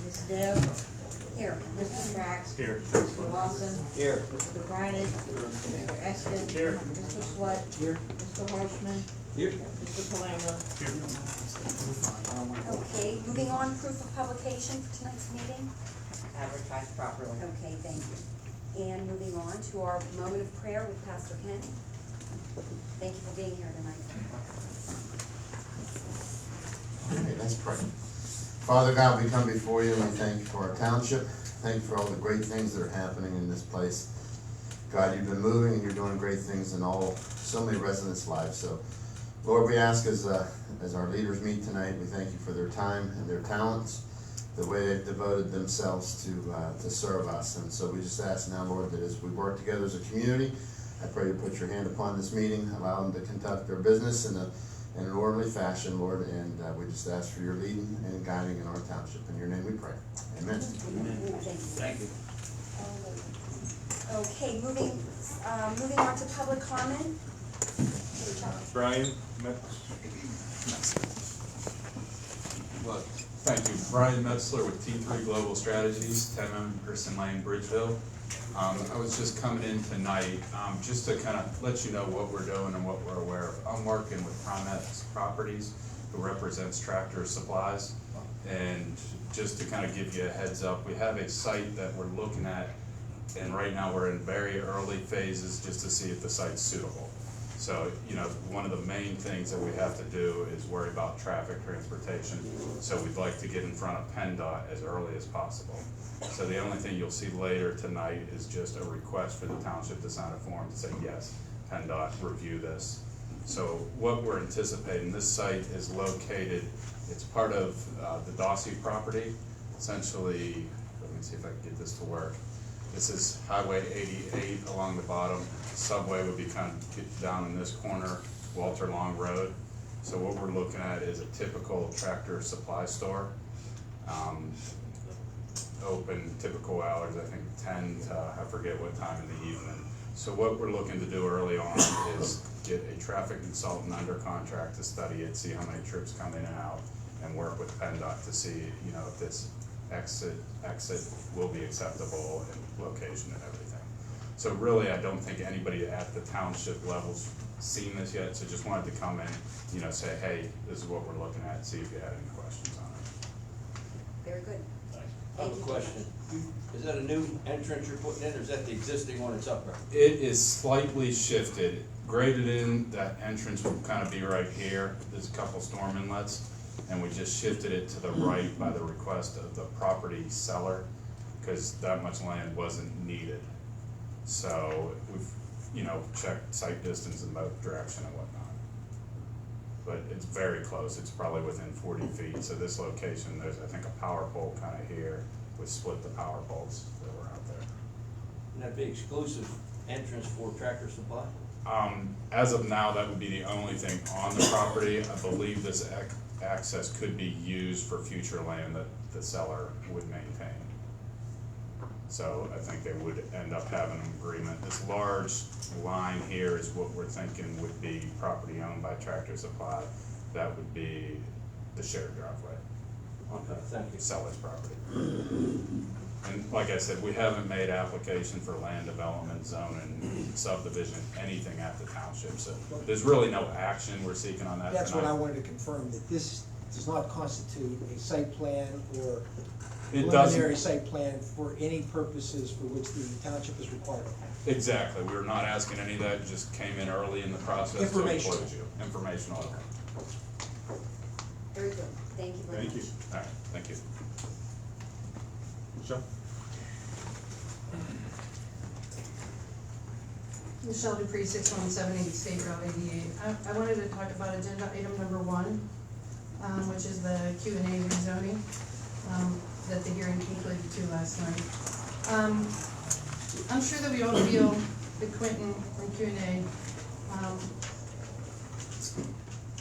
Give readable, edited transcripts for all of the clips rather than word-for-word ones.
Ms. Deb? Here. Mr. Strax? Here. Mr. Lawson? Here. Mr. Bryant? Mr. Estes? Here. Mr. Swett? Here. Mr. Horstman? Here. Mr. Palanga? Okay, moving on, proof of publication for tonight's meeting. Advertised properly. Okay, thank you. And moving on to our moment of prayer with Pastor Ken. Thank you for being here tonight. Okay, let's pray. Father God, we come before you and we thank you for our township. Thank you for all the great things that are happening in this place. God, you've been moving and you're doing great things in so many residents' lives. So, Lord, we ask as our leaders meet tonight, we thank you for their time and their talents, the way they've devoted themselves to serve us. And so we just ask now, Lord, that as we work together as a community, I pray you put your hand upon this meeting, allow them to conduct their business in an orderly fashion, Lord, and we just ask for your leading and guiding in our township. In your name we pray. Amen. Thank you. Okay, moving on to public comment. Brian? Thank you. Brian Metzler with T3 Global Strategies, 10 Emerson Lane, Bridgeville. I was just coming in tonight just to kind of let you know what we're doing and what we're aware of. I'm working with Primex Properties, who represents Tractor Supplies. And just to kind of give you a heads up, we have a site that we're looking at, and right now we're in very early phases just to see if the site's suitable. So, you know, one of the main things that we have to do is worry about traffic transportation. So we'd like to get in front of PennDOT as early as possible. So the only thing you'll see later tonight is just a request for the township to sign a form to say, yes, PennDOT, review this. So what we're anticipating, this site is located, it's part of the Dawsey property. Essentially, let me see if I can get this to work. This is Highway 88 along the bottom. Subway would be kind of down in this corner, Walter Long Road. So what we're looking at is a typical Tractor Supply store. Open typical hours, I think 10 to I forget what time in the evening. So what we're looking to do early on is get a traffic consultant under contract to study it, see how many trips come in and out, and work with PennDOT to see, you know, if this exit will be acceptable in location and everything. So really, I don't think anybody at the township level's seen this yet, so just wanted to come in, you know, say, hey, this is what we're looking at, see if you had any questions on it. Very good. I have a question. Is that a new entrance you're putting in, or is that the existing one that's up there? It is slightly shifted, graded in, that entrance will kind of be right here. There's a couple storm inlets, and we just shifted it to the right by the request of the property seller, because that much land wasn't needed. So we've, you know, checked site distance in both direction and whatnot. But it's very close, it's probably within 40 feet. So this location, there's, I think, a power pole kind of here. We split the power poles that were out there. Would that be exclusive entrance for Tractor Supply? As of now, that would be the only thing on the property. I believe this access could be used for future land that the seller would maintain. So I think they would end up having an agreement. This large line here is what we're thinking would be property owned by Tractor Supply. That would be the shared driveway. Okay, thank you. Seller's property. And like I said, we haven't made application for land development, zoning, subdivision, anything at the township. So there's really no action we're seeking on that. That's what I wanted to confirm, that this does not constitute a site plan or preliminary site plan for any purposes for which the township is required. Exactly. We were not asking any of that. It just came in early in the process. Informational. To include you. Informational. Very good. Thank you very much. Thank you. All right. Thank you. Michelle? Michelle Dupree, 6178 State Route 88. I wanted to talk about agenda item number 1, which is the Q&A rezoning that the hearing concluded to last night. I'm sure that we all feel that Quentin from Q&A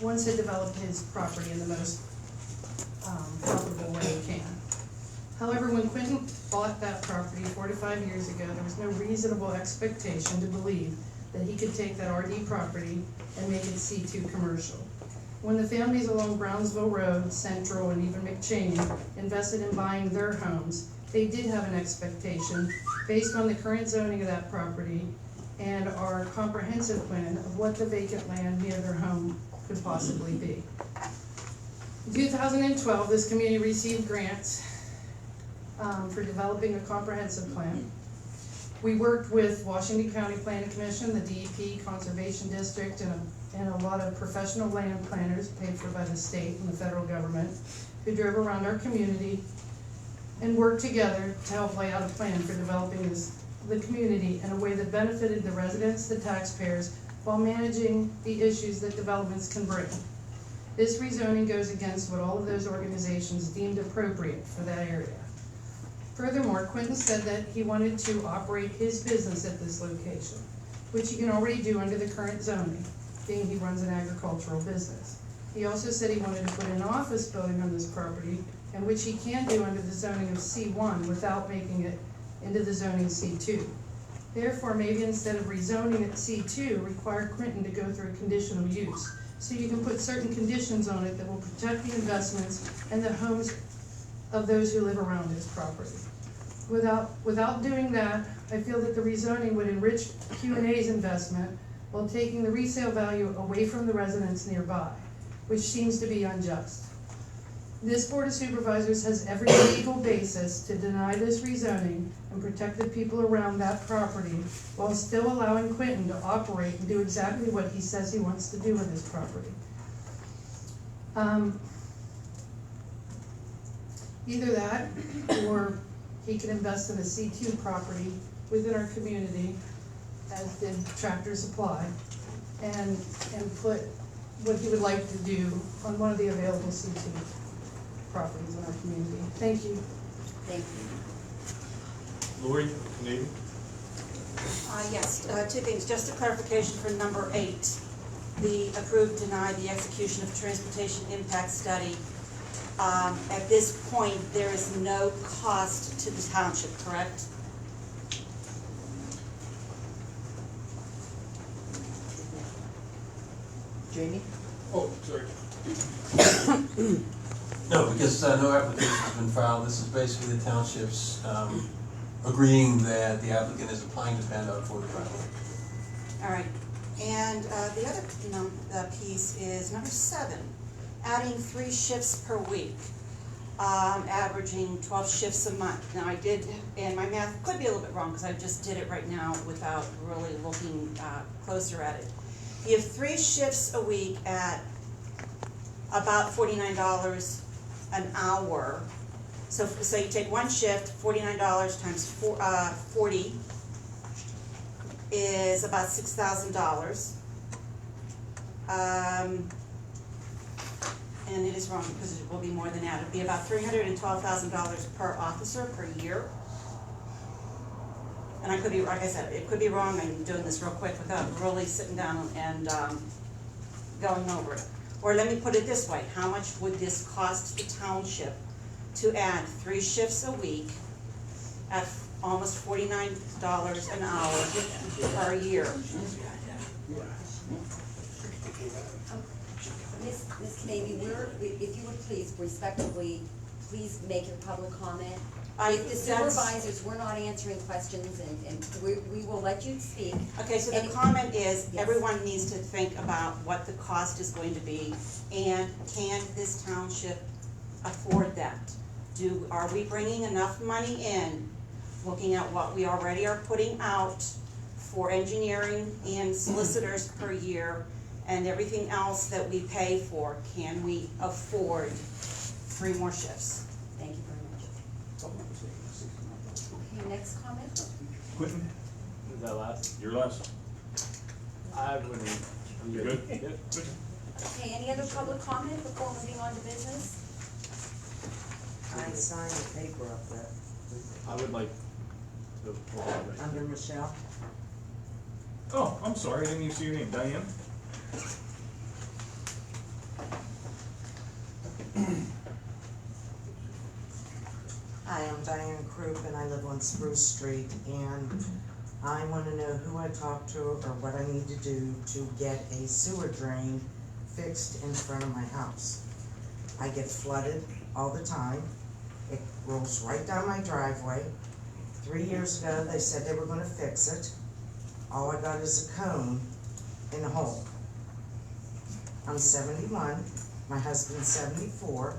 wants to develop his property in the most profitable way he can. However, when Quentin bought that property 4 to 5 years ago, there was no reasonable expectation to believe that he could take that RD property and make it C2 commercial. When the families along Brownsville Road, Central, and even McChaney invested in buying their homes, they did have an expectation, based on the current zoning of that property and our comprehensive plan of what the vacant land near their home could possibly be. In 2012, this community received grants for developing a comprehensive plan. We worked with Washington County Planning Commission, the DEP Conservation District, and a lot of professional land planners paid for by the state and the federal government who drove around our community and worked together to help lay out a plan for developing the community in a way that benefited the residents, the taxpayers, while managing the issues that developments can bring. This rezoning goes against what all of those organizations deemed appropriate for that area. Furthermore, Quentin said that he wanted to operate his business at this location, which he can already do under the current zoning, being he runs an agricultural business. He also said he wanted to put an office building on this property, and which he can do under the zoning of C1 without making it into the zoning C2. Therefore, maybe instead of rezoning at C2, require Quentin to go through a conditional use. So you can put certain conditions on it that will protect the investments and the homes of those who live around his property. Without doing that, I feel that the rezoning would enrich Q&A's investment while taking the resale value away from the residents nearby, which seems to be unjust. This Board of Supervisors has every legal basis to deny this rezoning and protect the people around that property while still allowing Quentin to operate and do exactly what he says he wants to do with his property. Either that, or he can invest in a C2 property within our community, as did Tractor Supply, and put what he would like to do on one of the available C2 properties in our community. Thank you. Thank you. Lori, Navy? Yes, two things. Just a clarification for number 8. The approved, denied the execution of transportation impact study. At this point, there is no cost to the township, correct? Jamie? Oh, sorry. No, because no application has been filed. This is basically the township's agreeing that the applicant is applying to PennDOT for the project. All right. And the other piece is number 7, adding 3 shifts per week, averaging 12 shifts a month. Now I did, and my math could be a little bit wrong because I just did it right now without really looking closer at it. You have 3 shifts a week at about $49 an hour. So you take 1 shift, $49 times 40 is about $6,000. And it is wrong because it will be more than that. It'll be about $312,000 per officer per year. And I could be, like I said, it could be wrong. I'm doing this real quick without really sitting down and going over it. Or let me put it this way, how much would this cost the township to add 3 shifts a week at almost $49 an hour per year? Ms. Canavy, if you would please respectfully, please make your public comment. If the supervisors, we're not answering questions, and we will let you speak. Okay, so the comment is, everyone needs to think about what the cost is going to be, and can this township afford that? Are we bringing enough money in, looking at what we already are putting out for engineering and solicitors per year, and everything else that we pay for? Can we afford 3 more shifts? Thank you very much. Okay, next comment? Quentin? Is that last? Your last. I wouldn't. I'm You good. good? Yep. Okay, any other public comment before moving on to business? I signed the paper up there. I would like to. Under Michelle. Oh, I'm sorry, I didn't even see your name. Diane? Hi, I'm Diane Krupp and I live on Spruce Street, and I want to know who I talked to or what I need to do to get a sewer drain fixed in front of my house. I get flooded all the time. It rolls right down my driveway. 3 years ago, they said they were gonna fix it. All I got is a cone in a hole. I'm 71, my husband's 74.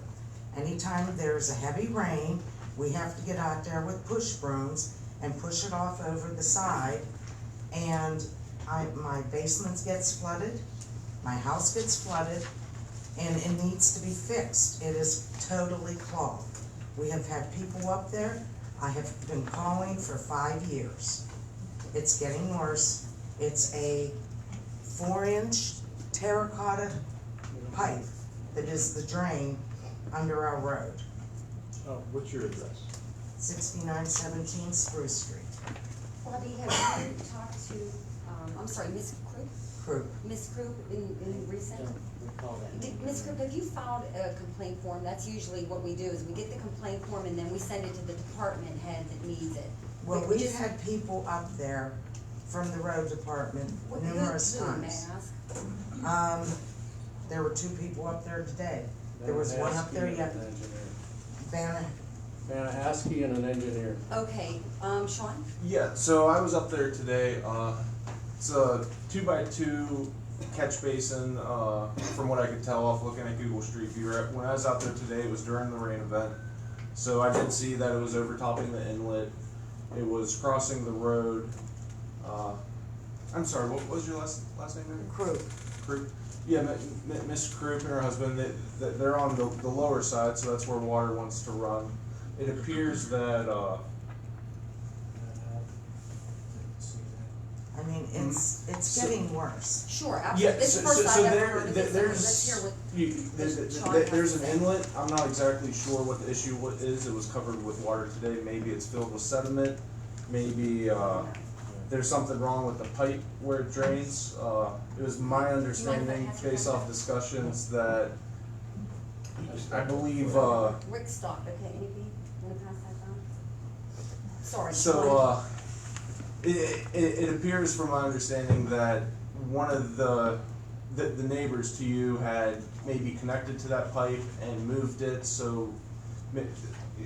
Anytime there's a heavy rain, we have to get out there with push brooms and push it off over the side. And my basement gets flooded, my house gets flooded, and it needs to be fixed. It is totally clogged. We have had people up there. I have been calling for 5 years. It's getting worse. It's a 4-inch terracotta pipe that is the drain under our road. Oh, what's your address? 6917 Spruce Street. Bobby, have you talked to, I'm sorry, Ms. Krupp? Crew. Ms. Krupp in recent? Recall that. Ms. Krupp, have you filed a complaint form? That's usually what we do, is we get the complaint form and then we send it to the department head that needs it. Well, we've had people up there from the road department numerous Who, may I times. ask? There were 2 people up there today. There was one up there yet. Vanna, Vanahasky and an engineer. Okay, Sean? Yeah, so I was up there today. It's a 2x2 catch basin. From what I could tell off looking at Google Street View, when I was out there today, it was during the rain event. So I did see that it was overtopping the inlet. It was crossing the road. I'm sorry, what was your last name? Crew. Croup. Yeah, Miss Croup and her husband, they're on the lower side, so that's where water wants to run. It appears that, I mean, it's getting worse. Sure, yeah, absolutely. This is the first I've ever heard of this. Let's hear what there's an inlet. I'm not exactly sure what the issue is. It was covered with water today. Maybe it's filled with sediment. Maybe, there's something wrong with the pipe where it drains. It was my understanding, based off discussions, that I believe, Rick stopped, okay, anything, wanna pass that down? Sorry. so, it appears from my understanding that one of the neighbors to you had maybe connected to that pipe and moved it, so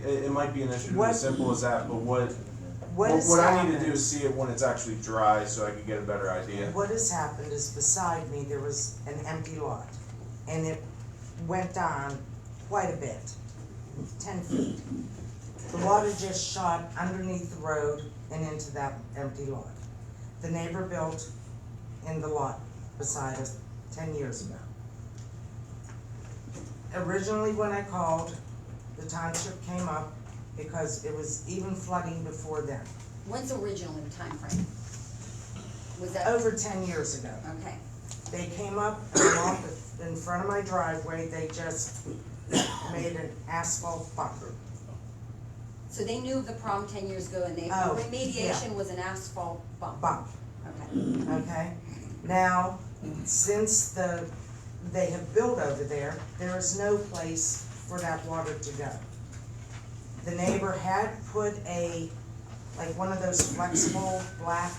it might be an issue as simple as that, but what I need to do is see it when it's actually dry so I can get a better idea. What has happened is beside me, there was an empty lot, and it went down quite a bit, 10 feet. The water just shot underneath the road and into that empty lot. The neighbor built in the lot beside us 10 years ago. Originally, when I called, the township came up because it was even flooding before then. When's the original timeframe? Was that? Over 10 years ago. Okay. They came up and along in front of my driveway, they just made an asphalt bumper. So they knew of the problem 10 years ago, and the remediation was an asphalt bump. Okay. Okay? Now, since they have built over there, there is no place for that water to go. The neighbor had put like one of those flexible black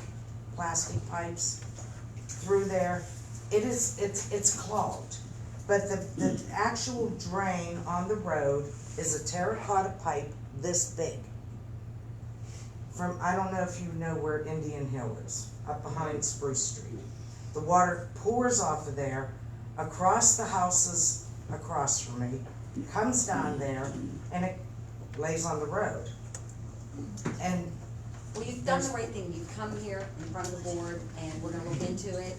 plastic pipes through there. It's clogged, but the actual drain on the road is a terracotta pipe this big. I don't know if you know where Indian Hill is, up behind Spruce Street. The water pours off of there, across the houses across from me, comes down there, and it lays on the road. And Well, you've done the right thing. You've come here in front of the board, and we're gonna look into it.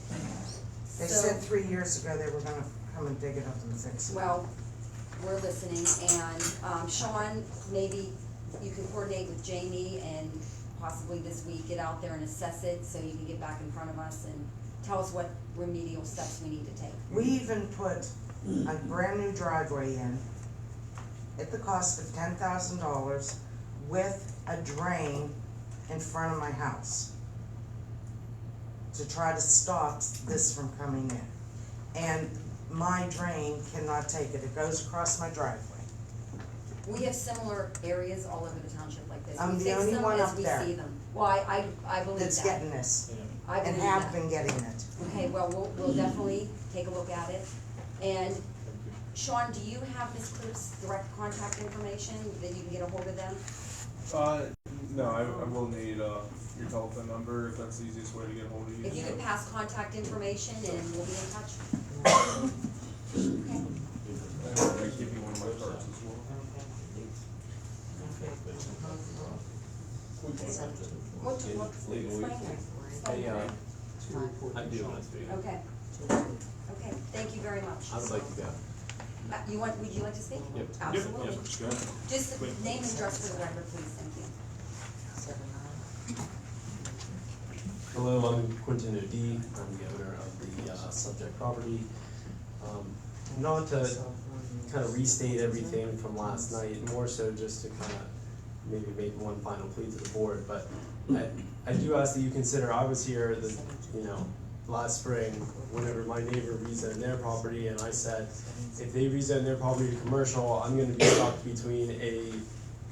they said 3 years ago they were gonna come and dig it up and fix it. Well, we're listening, and, Sean, maybe you can coordinate with Jamie and possibly this week get out there and assess it, so you can get back in front of us and tell us what remedial steps we need to take. We even put a brand new driveway in at the cost of $10,000 with a drain in front of my house to try to stop this from coming in. And my drain cannot take it. It goes across my driveway. We have similar areas all over the township like this. I'm We the fix only them one as up we there see them. Well, I believe that. That's getting this I and believe have that. been getting it. Okay, well, we'll definitely take a look at it. And Sean, do you have Ms. Cliff's direct contact information that you can get a hold of them? No, I will need your telephone number if that's the easiest way to get a hold of you. If you could pass contact information and we'll be in touch. I can give you one of my cards as well. What, explain that. Explain that. I'm doing this video. Okay. Okay, thank you very much. I would like to go. Would you like to speak? Yep. Absolutely. Yep, go ahead. Just the name and address for the record, please, thank you. Hello, I'm Quentin O'D. I'm the owner of the subject property. Not to kind of restate everything from last night, more so just to kind of maybe make one final plea to the board, but I do ask that you consider, I was here last spring, whenever my neighbor rezoned their property, and I said, if they rezone their property to commercial, I'm gonna be stuck between a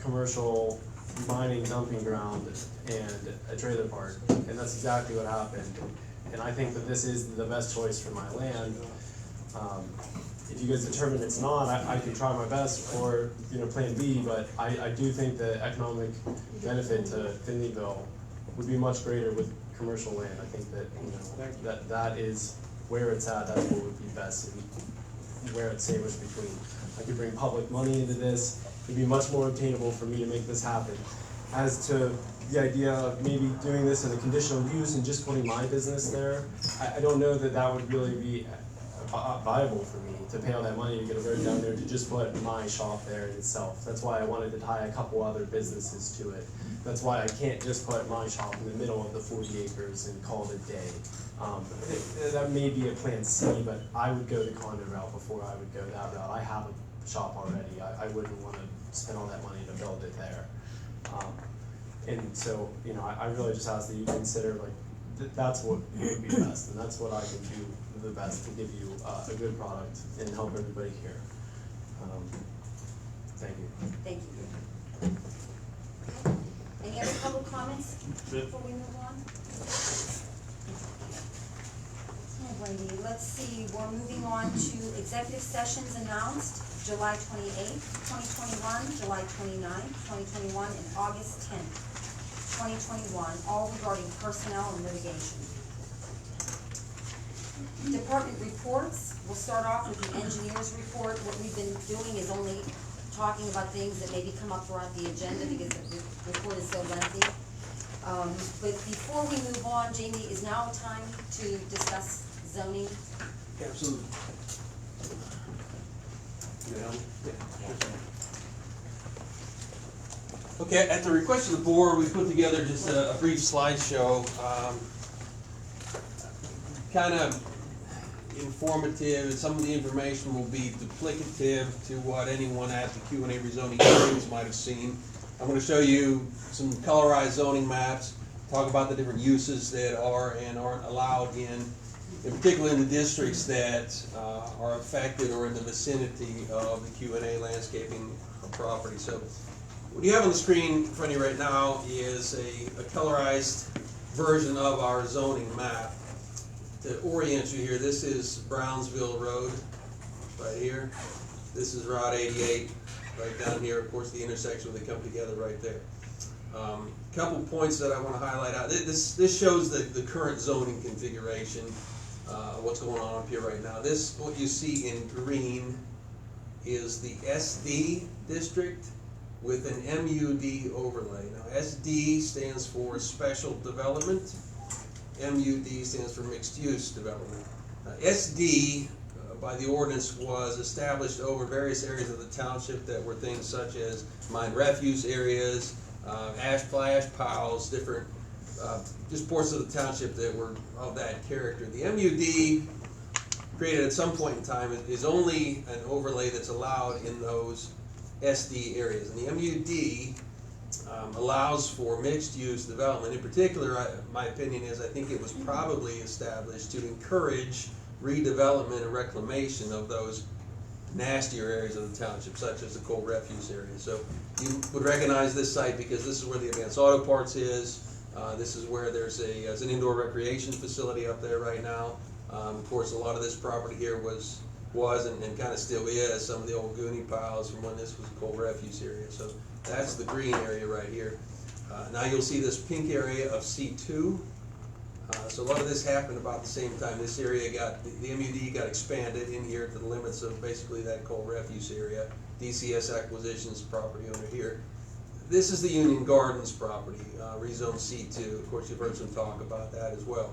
commercial mining dumping ground and a trailer park, and that's exactly what happened. And I think that this is the best choice for my land. If you guys determine it's not, I can try my best for, plan B, but I do think the economic benefit to Finleyville would be much greater with commercial land. I think that, that is where it's at, that's what would be best, and where it's sandwiched between. I could bring public money into this, it'd be much more obtainable for me to make this happen. As to the idea of maybe doing this in a conditional use and just putting my business there, I don't know that that would really be viable for me to pay all that money to get a road down there to just put my shop there in itself. That's why I wanted to tie a couple other businesses to it. That's why I can't just put my shop in the middle of the 40 acres and call it a day. That may be a plan C, but I would go the condo route before I would go that route. I have a shop already. I wouldn't want to spend all that money to build it there. And so, I really just ask that you consider, that's what would be best, and that's what I can do the best to give you a good product and help everybody here. Thank you. Thank you. Okay. Any other public comments before we move on? Oh, Wendy, let's see, we're moving on to executive sessions announced, July 28th, 2021, July 29th, 2021, and August 10th, 2021, all regarding personnel and litigation. Department reports, we'll start off with the engineer's report. What we've been doing is only talking about things that maybe come up throughout the agenda because the report is so lengthy. But before we move on, Jamie, is now time to discuss zoning? Absolutely. Okay, at the request of the board, we put together just a brief slideshow, kind of informative, and some of the information will be duplicative to what anyone at the Q&A rezoning hearings might have seen. I'm going to show you some colorized zoning maps, talk about the different uses that are and aren't allowed in particular in the districts that are affected or in the vicinity of the Q&A landscaping property. So what you have on the screen in front of you right now is a colorized version of our zoning map. To orient you here, this is Brownsville Road right here. This is Route 88 right down here. Of course, the intersection where they come together right there. Couple points that I want to highlight out. This shows the current zoning configuration, what's going on up here right now. This, what you see in green, is the SD district with an MUD overlay. Now, SD stands for Special Development. MUD stands for Mixed Use Development. SD, by the ordinance, was established over various areas of the township that were things such as mine refuse areas, ash fly ash piles, different just portions of the township that were of that character. The MUD, created at some point in time, is only an overlay that's allowed in those SD areas. And the MUD allows for mixed use development. In particular, my opinion is I think it was probably established to encourage redevelopment and reclamation of those nastier areas of the township, such as the coal refuse area. So you would recognize this site because this is where the Advanced Auto Parts is. This is where there's an indoor recreation facility up there right now. Of course, a lot of this property here was was and kinda still is, some of the old Goonie piles from when this was a coal refuse area. So that's the green area right here. Now you'll see this pink area of C2. So a lot of this happened about the same time. This area got, the MUD got expanded in here to the limits of basically that coal refuse area. DCS Acquisitions property owner here. This is the Union Gardens property, rezone C2. Of course, you've heard some talk about that as well.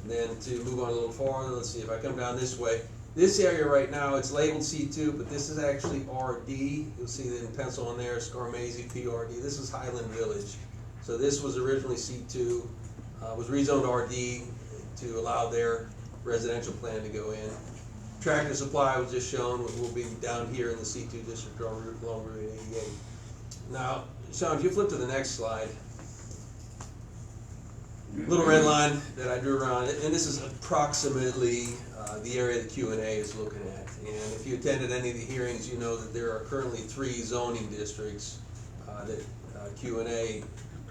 Then to move on a little farther, let's see if I come down this way. This area right now, it's labeled C2, but this is actually RD. You'll see that in pencil on there, Scarmazy PRD. This is Highland Village. So this was originally C2, was rezoned RD to allow their residential plan to go in. Tractor Supply was just shown, will be down here in the C2 district along Route 88. Now, Sean, if you flip to the next slide, little red line that I drew around it, and this is approximately the area the Q&A is looking at. And if you attended any of the hearings, you know that there are currently 3 zoning districts that Q&A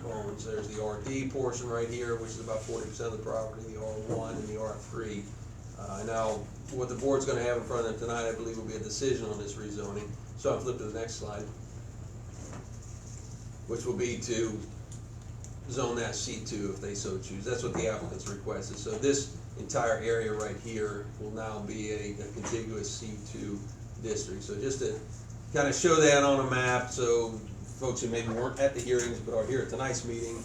owns. There's the RD portion right here, which is about 40% of the property, the R1 and the R3. Now, what the board's going to have in front of them tonight, I believe, will be a decision on this rezoning. So I'll flip to the next slide, which will be to zone that C2 if they so choose. That's what the applicants requested. So this entire area right here will now be a contiguous C2 district. So just to kind of show that on a map, so folks who maybe weren't at the hearings but are here at tonight's meeting,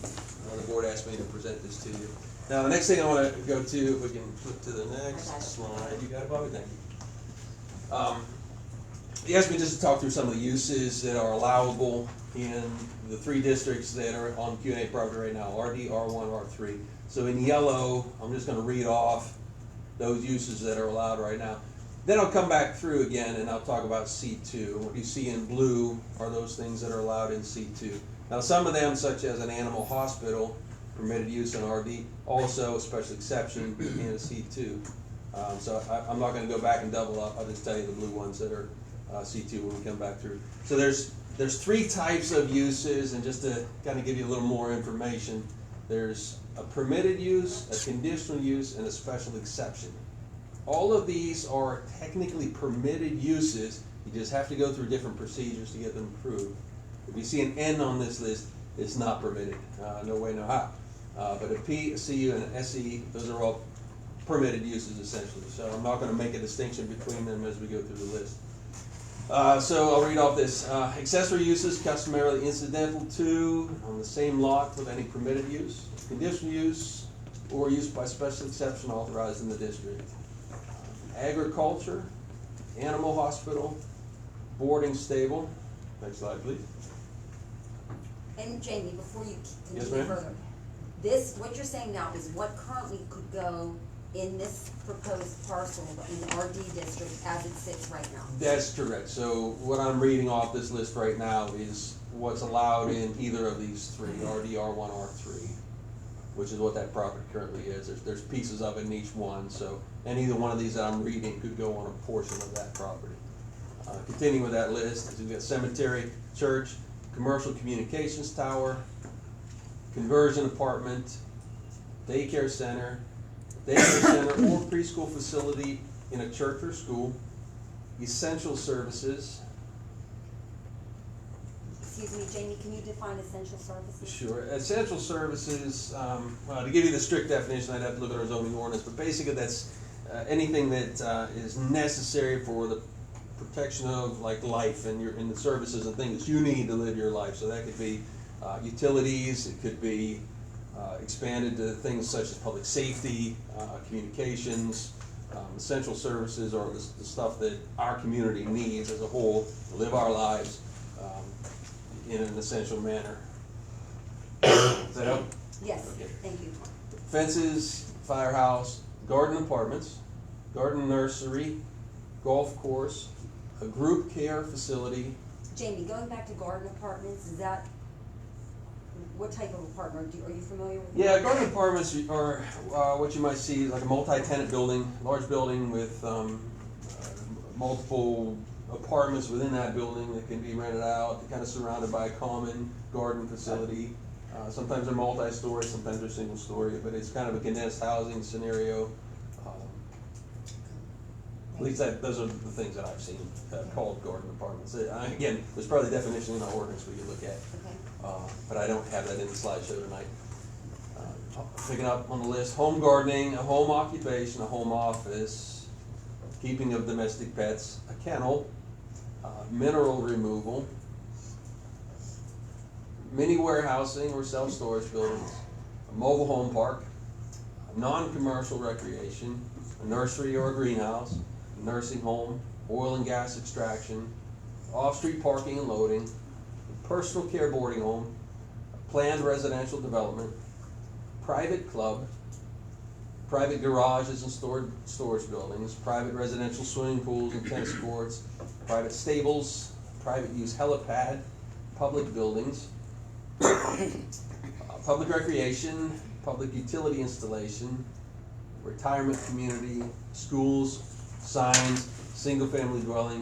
the board asked me to present this to you. Now the next thing I want to go to, if we can flip to the next slide. You got it, Bobby? Thank you. He asked me just to talk through some of the uses that are allowable in the 3 districts that are on Q&A property right now, RD, R1, R3. So in yellow, I'm just going to read off those uses that are allowed right now. Then I'll come back through again and I'll talk about C2. What you see in blue are those things that are allowed in C2. Now some of them, such as an animal hospital, permitted use in RD, also a special exception in a C2. So I'm not going to go back and double up. I'll just tell you the blue ones that are C2 when we come back through. So there's 3 types of uses, and just to kind of give you a little more information, there's a permitted use, a conditional use, and a special exception. All of these are technically permitted uses. You just have to go through different procedures to get them approved. If you see an N on this list, it's not permitted. No way, no how. But a P, a CU, and an SE, those are all permitted uses essentially. So I'm not going to make a distinction between them as we go through the list. So I'll read off this. Accessory uses customarily incidental to, on the same lot with any permitted use, conditional use, or use by special exception authorized in the district. Agriculture, animal hospital, boarding stable. Next slide, please. And Jamie, before you Yes, continue ma'am. further, this, what you're saying now is what currently could go in this proposed parcel in the RD district as it sits right now? That's correct. So what I'm reading off this list right now is what's allowed in either of these 3, RD, R1, R3, which is what that property currently is. There's pieces of it in each one, so any either one of these that I'm reading could go on a portion of that property. Continuing with that list, we've got cemetery, church, commercial communications tower, conversion apartment, daycare center or preschool facility in a church or school, essential services. Excuse me, Jamie, can you define essential services? Sure. Essential services, well, to give you the strict definition, I'd have to look at our zoning ordinance, but basically that's anything that is necessary for the protection of like life and the services and things that you need to live your life. So that could be utilities, it could be expanded to things such as public safety, communications. Essential services are the stuff that our community needs as a whole to live our lives in an essential manner. Does that help? Yes, Okay. thank you. Fences, firehouse, garden apartments, garden nursery, golf course, a group care facility. Jamie, going back to garden apartments, is that, what type of apartment, are you familiar with? Yeah, garden apartments are what you might see like a multi-tenant building, large building with multiple apartments within that building that can be rented out, kind of surrounded by a common garden facility. Sometimes they're multi-story, sometimes they're single-story, but it's kind of a condensed housing scenario. At least those are the things that I've seen, called garden apartments. Again, there's probably a definition in our ordinance we could look at, Okay. but I don't have that in the slideshow tonight. Picking up on the list, home gardening, a home occupation, a home office, keeping of domestic pets, a kennel, mineral removal, mini warehousing or self-storage buildings, a mobile home park, a non-commercial recreation, a nursery or a greenhouse, a nursing home, oil and gas extraction, off-street parking and loading, a personal care boarding home, a planned residential development, private club, private garages and storage buildings, private residential swimming pools and tennis courts, private stables, private use helipad, public buildings, public recreation, public utility installation, retirement community, schools, signs, single-family dwelling,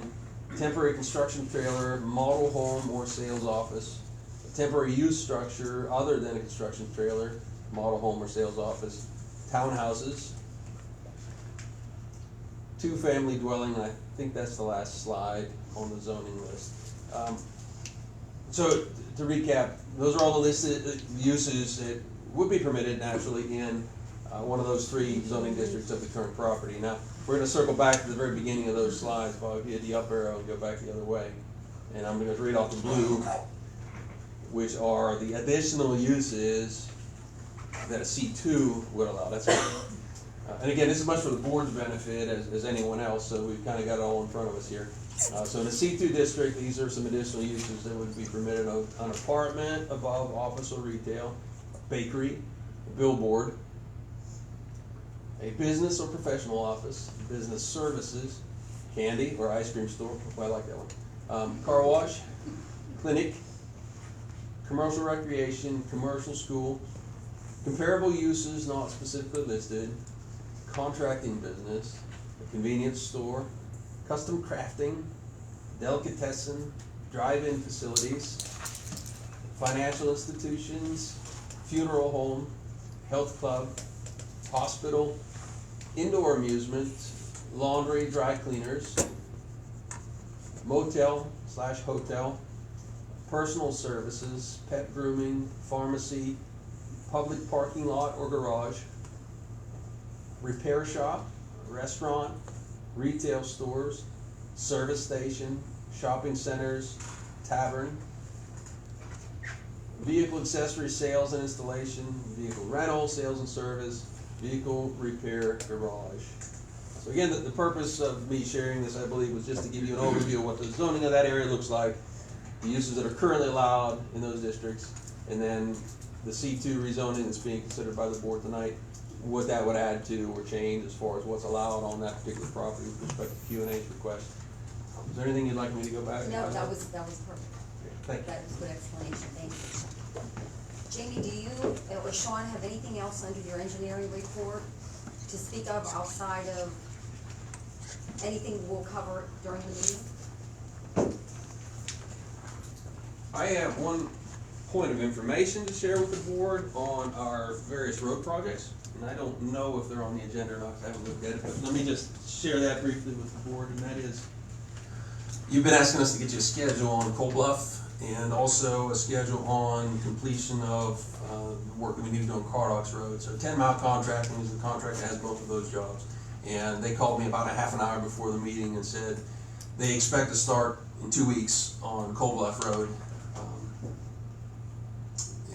temporary construction trailer, model home or sales office, a temporary use structure other than a construction trailer, model home or sales office, townhouses, two-family dwelling, and I think that's the last slide on the zoning list. So to recap, those are all the listed uses that would be permitted naturally in one of those three zoning districts of the current property. Now, we're gonna circle back to the very beginning of those slides. If I hit the up arrow and go back the other way. And I'm gonna read off the blue, which are the additional uses that a C2 would allow. That's and again, this is much for the board's benefit as anyone else, so we've kind of got it all in front of us here. So in the C2 district, these are some additional uses that would be permitted: an apartment above office or retail, a bakery, a billboard, a business or professional office, business services, candy or ice cream store, well, I like that one, car wash, clinic, commercial recreation, commercial school, comparable uses not specifically listed, contracting business, a convenience store, custom crafting, delicatessen, drive-in facilities, financial institutions, funeral home, health club, hospital, indoor amusement, laundry, dry cleaners, motel/hotel, personal services, pet grooming, pharmacy, public parking lot or garage, repair shop, restaurant, retail stores, service station, shopping centers, tavern, vehicle accessory sales and installation, vehicle rental, sales and service, vehicle repair garage. So again, the purpose of me sharing this, I believe, was just to give you an overview of what the zoning of that area looks like, the uses that are currently allowed in those districts, and then the C2 rezoning that's being considered by the board tonight, what that would add to or change as far as what's allowed on that particular property with respect to Q&A's request. Is there anything you'd like me to go back? No, that was perfect. Thank you. That was a good explanation, thank you. Jamie, do you or Sean have anything else under your engineering report to speak of outside of anything we'll cover during the meeting? I have one point of information to share with the board on our various road projects, and I don't know if they're on the agenda or not, I haven't looked at it, but let me just share that briefly with the board, and that is, you've been asking us to get you a schedule on Cold Bluff, and also a schedule on completion of the work that we need to do on Cardox Road. So 10 Mile Contracting is the contract that has both of those jobs, and they called me about a half an hour before the meeting and said they expect to start in 2 weeks on Cold Bluff Road.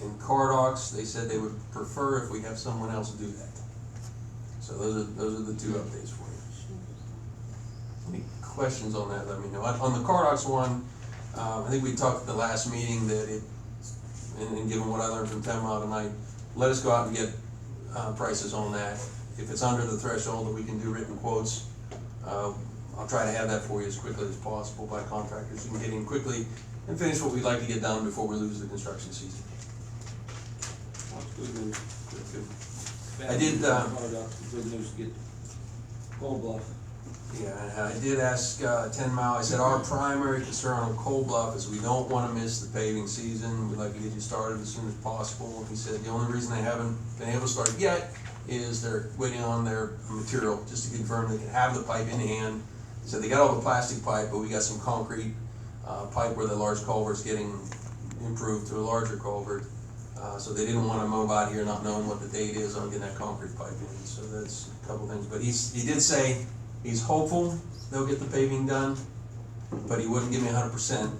In Cardox, they said they would prefer if we have someone else do that. So those are the two updates for you. Any questions on that, let me know. On the Cardox one, I think we talked at the last meeting that and given what I learned from 10 Mile tonight, let us go out and get prices on that. If it's under the threshold that we can do written quotes, I'll try to have that for you as quickly as possible by contractors. You can get in quickly and finish what we'd like to get done before we lose the construction season. Good news. I did, Good news to get Cold Bluff. Yeah, I did ask 10 Mile, I said our primary concern on Cold Bluff is we don't want to miss the paving season. We'd like to get you started as soon as possible. He said the only reason they haven't been able to start yet is they're waiting on their material, just to confirm they can have the pipe in hand. So they got all the plastic pipe, but we got some concrete pipe where the large culvert's getting improved to a larger culvert. So they didn't want to mow out here not knowing what the date is on getting that concrete pipe in. So that's a couple things. But he did say he's hopeful they'll get the paving done, but he wouldn't give me 100%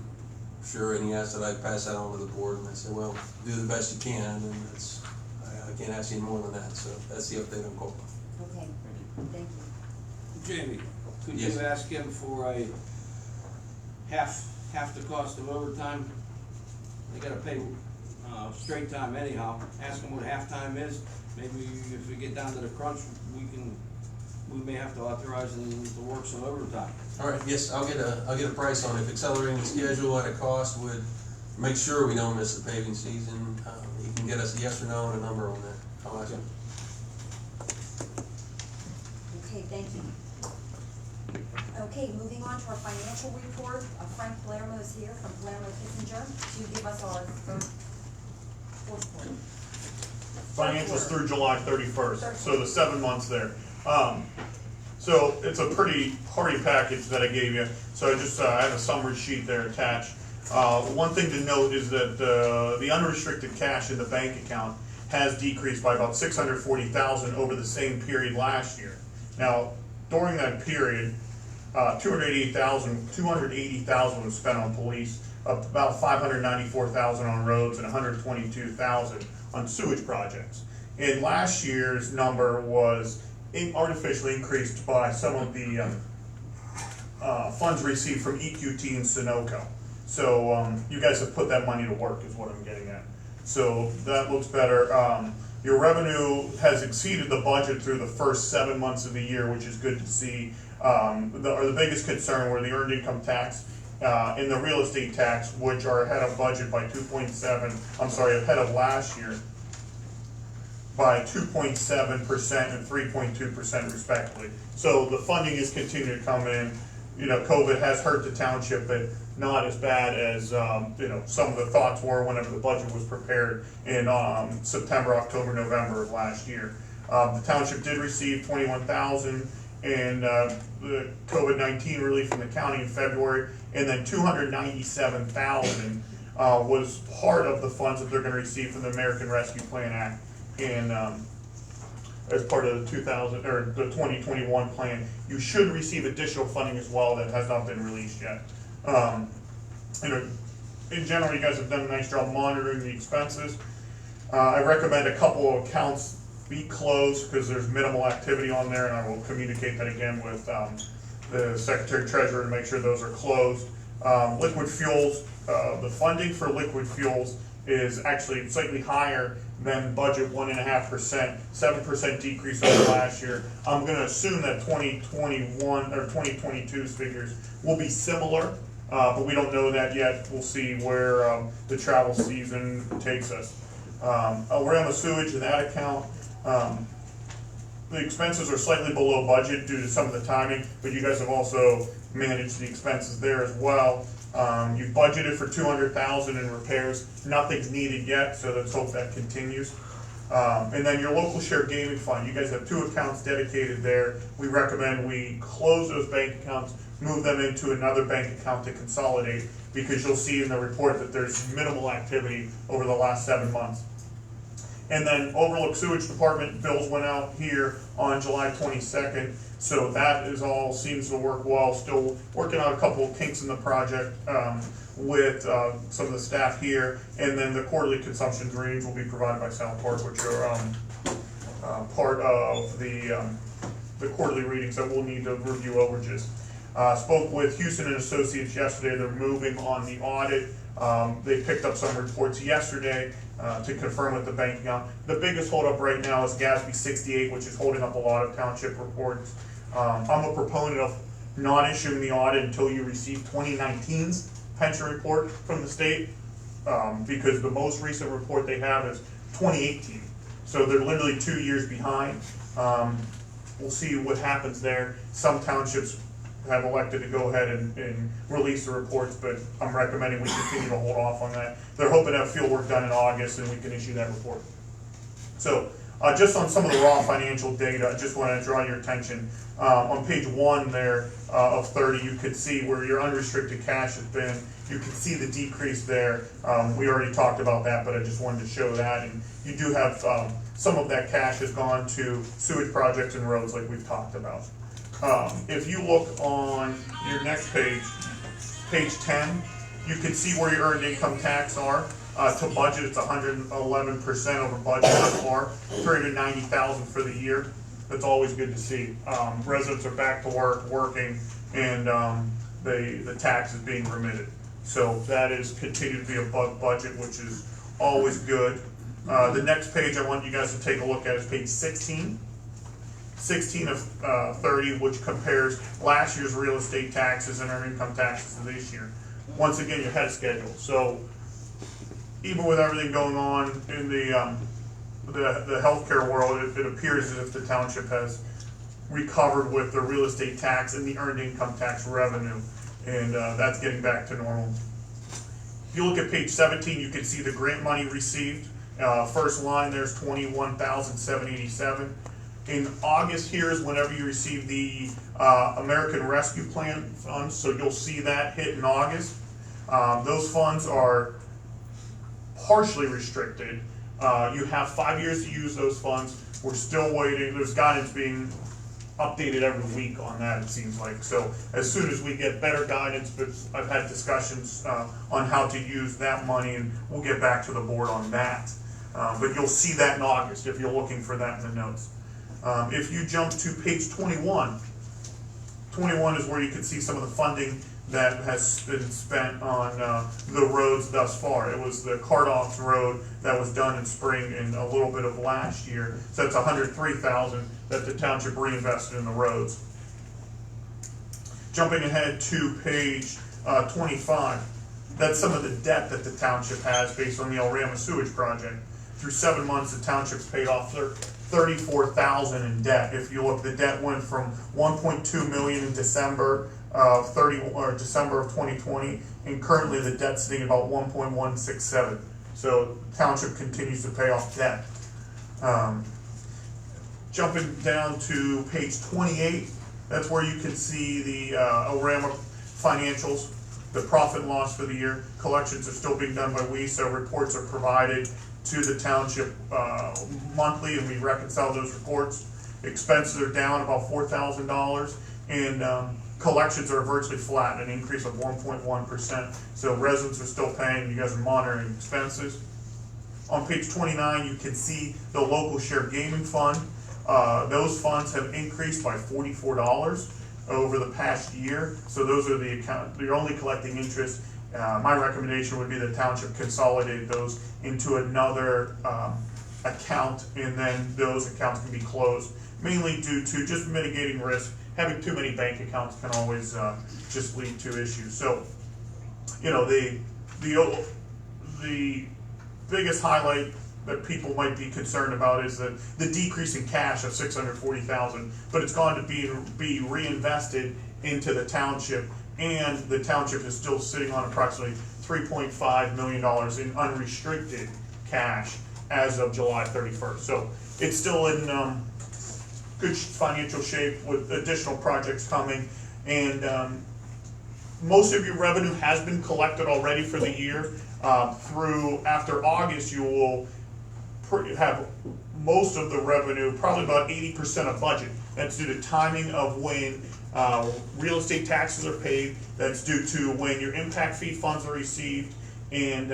sure. And he asked that I pass that on to the board, and I said, well, do the best you can, and that's, I can't ask you any more than that. So that's the update on Cold Bluff. Okay, thank you. Jamie, could Yes. you ask him for a half the cost of overtime? They gotta pay, straight time anyhow. Ask him what halftime is. Maybe if we get down to the crunch, we may have to authorize them to work some overtime. All right, yes, I'll get a price on it. If accelerating the schedule at a cost would make sure we don't miss the paving season, you can get us a yes or no and a number on that. I'll ask him. Okay, thank you. Okay, moving on to our financial report. Frank Palermo is here from Palermo Kissinger to give us our fourth quarter. Financials through July 31st, so the 7 months there. So it's a pretty hearty package that I gave you. So I have a summary sheet there attached. One thing to note is that the unrestricted cash in the bank account has decreased by about $640,000 over the same period last year. Now, during that period, $280,000 was spent on police, about $594,000 on roads, and $122,000 on sewage projects. And last year's number was artificially increased by some of the funds received from EQT and Sunoco. So you guys have put that money to work, is what I'm getting at. So that looks better. Your revenue has exceeded the budget through the first 7 months of the year, which is good to see. The biggest concern were the earned income tax and the real estate tax, which are ahead of budget by ahead of last year by 2.7% and 3.2% respectively. So the funding is continuing to come in. You know, COVID has hurt the township, but not as bad as some of the thoughts were whenever the budget was prepared in September, October, November of last year. The township did receive $21,000 in the COVID-19 relief from the county in February, and then $297,000 was part of the funds that they're going to receive from the American Rescue Plan Act, and as part of the 2021 plan. You should receive additional funding as well that has not been released yet. In general, you guys have done a nice job monitoring the expenses. I recommend a couple of accounts be closed because there's minimal activity on there, and I will communicate that again with the Secretary Treasurer to make sure those are closed. Liquid fuels, the funding for liquid fuels is actually slightly higher than budget, 1.5%, 7% decrease over last year. I'm going to assume that 2021 or 2022's figures will be similar, but we don't know that yet. We'll see where the travel season takes us. We're on the sewage in that account. The expenses are slightly below budget due to some of the timing, but you guys have also managed the expenses there as well. You've budgeted for $200,000 in repairs. Nothing's needed yet, so let's hope that continues. And then your local share gaming fund, you guys have 2 accounts dedicated there. We recommend we close those bank accounts, move them into another bank account to consolidate, because you'll see in the report that there's minimal activity over the last 7 months. And then Overlook Sewage Department bills went out here on July 22nd, so that is all seems to work well. Still working out a couple of kinks in the project with some of the staff here, and then the quarterly consumption readings will be provided by South Park, which are part of the quarterly readings that we'll need to review overages. Spoke with Houston and Associates yesterday. They're moving on the audit. They picked up some reports yesterday to confirm with the bank account. The biggest holdup right now is GASB 68, which is holding up a lot of township reports. I'm a proponent of not issuing the audit until you receive 2019's pension report from the state, because the most recent report they have is 2018. So they're literally 2 years behind. we'll see what happens there. Some townships have elected to go ahead and release the reports, but I'm recommending we continue to hold off on that. They're hoping to have field work done in August and we can issue that report. So, just on some of the raw financial data, I just want to draw your attention. On page 1 there of 30, you could see where your unrestricted cash has been. You can see the decrease there. We already talked about that, but I just wanted to show that. And you do have some of that cash has gone to sewage projects and roads like we've talked about. If you look on your next page, page 10, you can see where your earned income tax are. To budget, it's 111% over budget so far, 390,000 for the year. That's always good to see. Residents are back to work, working, and the tax is being remitted. So that is continued to be above budget, which is always good. The next page I want you guys to take a look at is page 16. 16 of 30, which compares last year's real estate taxes and earned income taxes to this year. Once again, you're ahead of schedule. So even with everything going on in the healthcare world, it appears as if the township has recovered with the real estate tax and the earned income tax revenue, and that's getting back to normal. If you look at page 17, you can see the grant money received. First line there's $21,787. In August here is whenever you receive the American Rescue Plan funds, so you'll see that hit in August. Those funds are partially restricted. You have 5 years to use those funds. We're still waiting. There's guidance being updated every week on that, it seems like. So as soon as we get better guidance, but I've had discussions on how to use that money, and we'll get back to the board on that. But you'll see that in August if you're looking for that in the notes. If you jump to page 21, 21 is where you can see some of the funding that has been spent on the roads thus far. It was the Cardoff's Road that was done in spring and a little bit of last year. So that's $103,000 that the township reinvested in the roads. Jumping ahead to page 25, that's some of the debt that the township has based on the El Rama sewage project. Through 7 months, the township's paid off $34,000 in debt. If you look, the debt went from $1.2 million in December of 2020, and currently the debt's sitting about 1.167. So the township continues to pay off debt. Jumping down to page 28, that's where you can see the El Rama financials, the profit and loss for the year. Collections are still being done by we, so reports are provided to the township monthly, and we reconcile those reports. Expenses are down about $4,000, and collections are virtually flat, an increase of 1.1%. So residents are still paying. You guys are monitoring expenses. On page 29, you can see the local share gaming fund. Those funds have increased by $44 over the past year. So those are the account. You're only collecting interest. My recommendation would be the township consolidate those into another account, and then those accounts can be closed, mainly due to just mitigating risk. Having too many bank accounts can always just lead to issues. So, you know, the biggest highlight that people might be concerned about is the decrease in cash of $640,000, but it's gone to be reinvested into the township, and the township is still sitting on approximately $3.5 million in unrestricted cash as of July 31st. So it's still in good financial shape with additional projects coming, and most of your revenue has been collected already for the year. Through after August, you will have most of the revenue, probably about 80% of budget. That's due to timing of when real estate taxes are paid. That's due to when your impact fee funds are received, and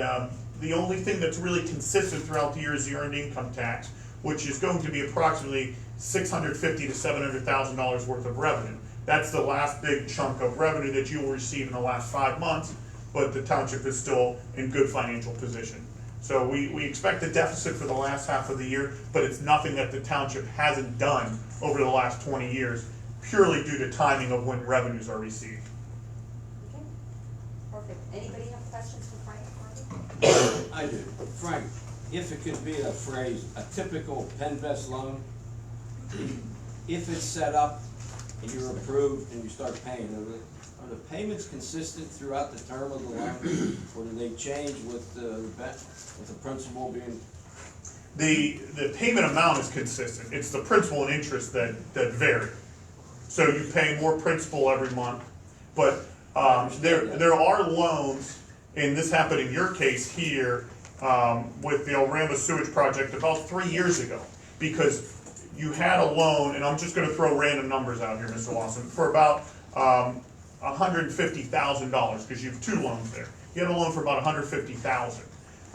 the only thing that's really consistent throughout the year is the earned income tax, which is going to be approximately $650,000 to $700,000 worth of revenue. That's the last big chunk of revenue that you will receive in the last 5 months, but the township is still in good financial position. So we expect a deficit for the last half of the year, but it's nothing that the township hasn't done over the last 20 years, purely due to timing of when revenues are received. Okay, perfect. Anybody have questions for Frank? I do. Frank, if it could be a phrase, a typical Penvest loan? if it's set up and you're approved and you start paying, are the payments consistent throughout the term of the loan? Or do they change with the principal being? The payment amount is consistent, it's the principal and interest that vary. So you pay more principal every month, but there are loans, and this happened in your case here, with the El Ramba sewage project about 3 years ago, because you had a loan, and I'm just gonna throw random numbers out here, Mr. Lawson, for about $150,000, because you have 2 loans there. You had a loan for about $150,000.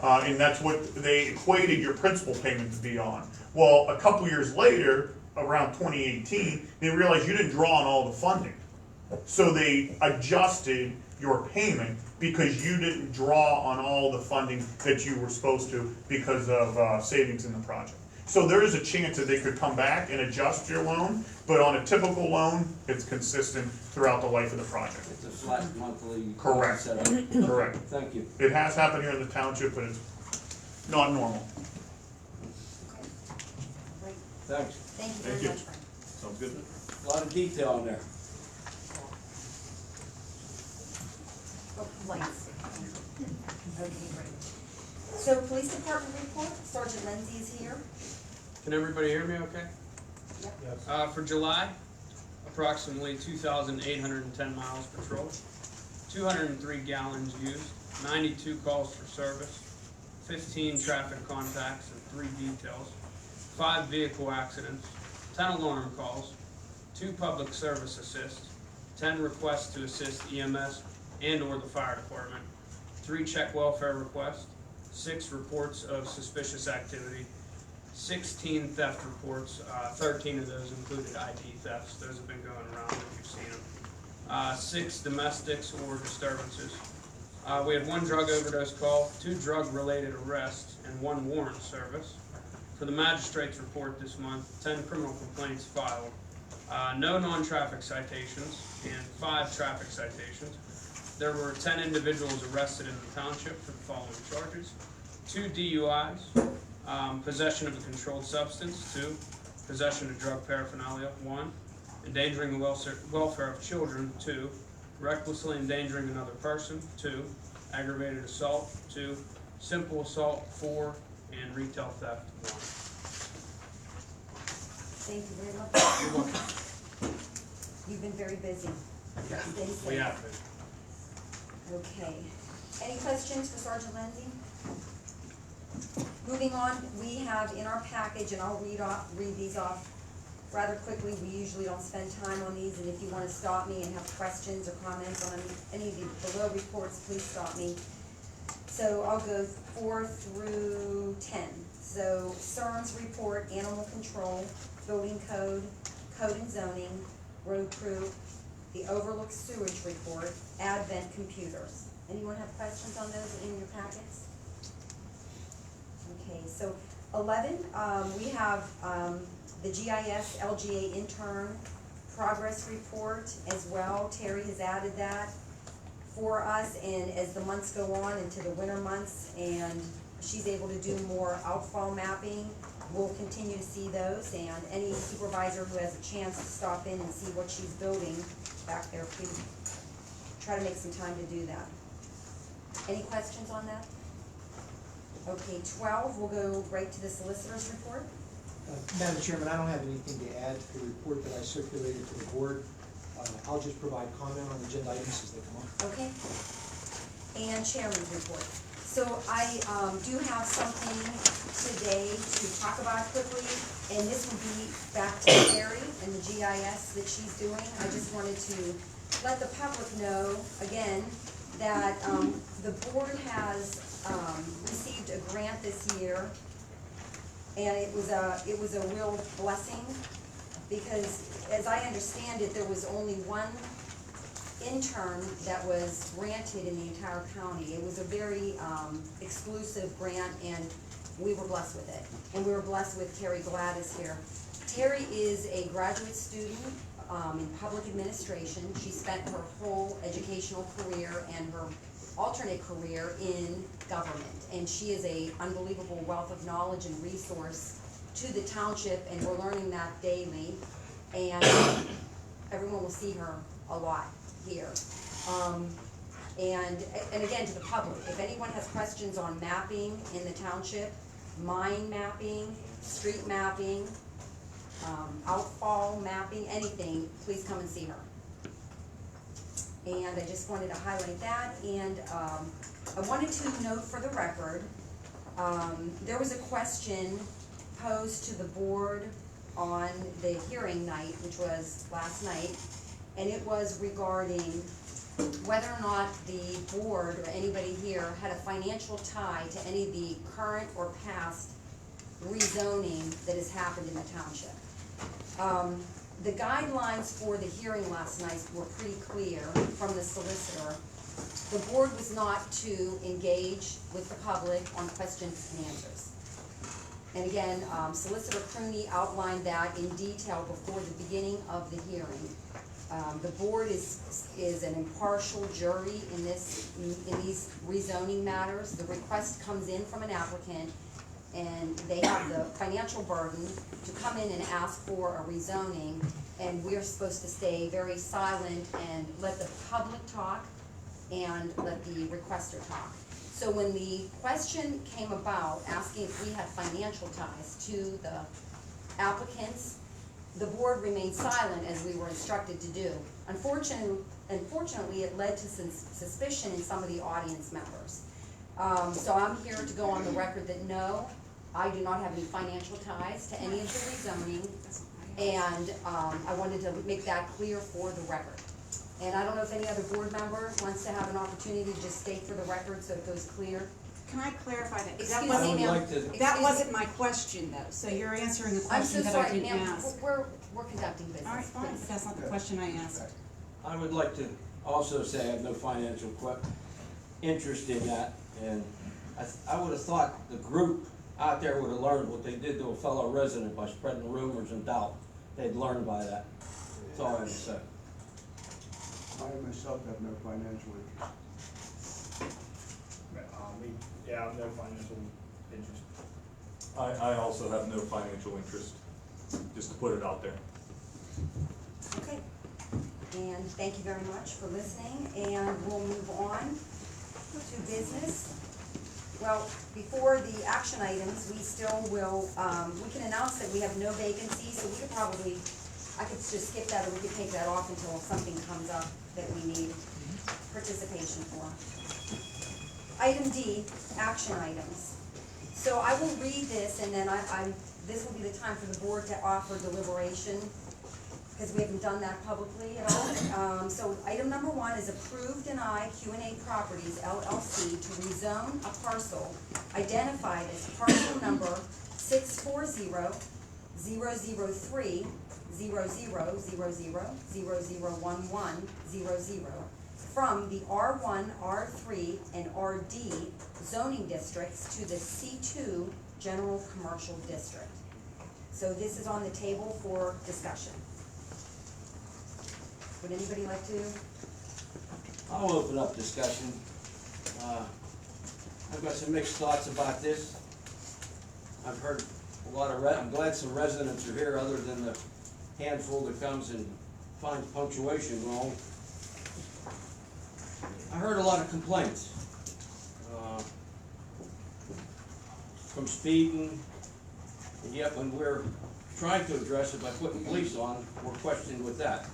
And that's what they equated your principal payment to be on. Well, a couple years later, around 2018, they realized you didn't draw on all the funding. So they adjusted your payment because you didn't draw on all the funding that you were supposed to because of savings in the project. So there is a chance that they could come back and adjust your loan, but on a typical loan, it's consistent throughout the life of the project. It's a flat monthly. Correct. Setup. Correct. Thank you. It has happened here in the township, but it's not normal. Great. Thanks. Thank you Thank very you. much, Frank. Sounds good. A lot of detail in there. Oh, lights. Okay, great. So, police department report, Sergeant Lindsay is here. Can everybody hear me okay? Yep. For July, approximately 2,810 miles patrolled, 203 gallons used, 92 calls for service, 15 traffic contacts and 3 details, 5 vehicle accidents, 10 alarm calls, 2 public service assists, 10 requests to assist EMS and or the fire department, 3 check welfare requests, 6 reports of suspicious activity, 16 theft reports, 13 of those included ID thefts. Those have been going around if you've seen them. 6 domestics or disturbances. We had 1 drug overdose call, 2 drug-related arrests, and 1 warrant service. For the magistrate's report this month, 10 criminal complaints filed, no non-traffic citations, and 5 traffic citations. There were 10 individuals arrested in the township for the following charges: 2 DUIs, possession of a controlled substance, 2, possession of drug paraphernalia, 1, endangering the welfare of children, 2, recklessly endangering another person, 2, aggravated assault, 2, simple assault, 4, and retail theft, 1. Thank you very much. You're welcome. You've been very busy. Stay safe. We have been. Okay. Any questions for Sergeant Lindsay? Moving on, we have in our package, and I'll read these off rather quickly. We usually don't spend time on these, and if you want to stop me and have questions or comments on any of the below reports, please stop me. So I'll go 4 through 10. So CERN's report, animal control, building code, code and zoning, road crew, the overlook sewage report, Advent computers. Anyone have questions on those in your packets? Okay, so 11, we have the GIS LGA intern progress report as well. Terry has added that for us, and as the months go on into the winter months and she's able to do more outfall mapping, we'll continue to see those, and any supervisor who has a chance to stop in and see what she's building back there, please try to make some time to do that. Any questions on that? Okay, 12, we'll go right to the solicitor's report. Madam Chairman, I don't have anything to add to the report that I circulated to the board. I'll just provide comment on agenda items as they come up. Okay. And chairman's report. So I do have something today to talk about quickly, and this will be back to Terry and the GIS that she's doing. I just wanted to let the public know, again, that the board has received a grant this year, and it was a real blessing, because as I understand it, there was only 1 intern that was granted in the entire county. It was a very exclusive grant, and we were blessed with it. And we were blessed with Terry Gladys here. Terry is a graduate student in public administration. She spent her whole educational career and her alternate career in government, and she is a unbelievable wealth of knowledge and resource to the township, and we're learning that daily. and everyone will see her a lot here. And again, to the public, if anyone has questions on mapping in the township, mine mapping, street mapping, outfall mapping, anything, please come and see her. And I just wanted to highlight that, and I wanted to note for the record, there was a question posed to the board on the hearing night, which was last night, and it was regarding whether or not the board or anybody here had a financial tie to any of the current or past rezoning that has happened in the township. The guidelines for the hearing last night were pretty clear from the solicitor. The board was not to engage with the public on questions and answers. And again, Solicitor Crooney outlined that in detail before the beginning of the hearing. The board is an impartial jury in these rezoning matters. The request comes in from an applicant, and they have the financial burden to come in and ask for a rezoning, and we're supposed to stay very silent and let the public talk and let the requester talk. So when the question came about, asking if we had financial ties to the applicants, the board remained silent as we were instructed to do. Unfortunately, it led to some suspicion in some of the audience members. So I'm here to go on the record that no, I do not have any financial ties to any of the rezoning, and I wanted to make that clear for the record. And I don't know if any other board member wants to have an opportunity to just state for the record so it goes clear. Can I clarify that? Excuse me, I would ma'am. like to- That wasn't my question though, so you're answering a I'm so question that I sorry, didn't ma'am, ask. we're conducting business. All right, fine, please. but that's not the question I asked. I would like to also say I have no financial interest in that, and I would have thought the group out there would have learned what they did to a fellow resident by spreading rumors and doubt. They'd learn by that. That's all I have to say. I myself have no financial interest. Yeah, I have no financial interest. I also have no financial interest, just to put it out there. Okay, and thank you very much for listening, and we'll move on to business. Well, before the action items, we still will, we can announce that we have no vacancies, so we could probably, I could just skip that, or we could take that off until something comes up that we need participation for. Item D, action items. So I will read this, and then this will be the time for the board to offer deliberation, because we haven't done that publicly at all. So item number 1 is approve, deny Q&A Properties LLC to rezone a parcel identified as parcel number 640-000-0000-0011-00 from the R1, R3, and RD zoning districts to the C2 General Commercial District. So this is on the table for discussion. Would anybody like to? I'll open up discussion. I've got some mixed thoughts about this. I've heard a lot of, I'm glad some residents are here other than the handful that comes and finds punctuation wrong. I heard a lot of complaints from speeding, and yet when we're trying to address it by putting police on, we're questioned with that.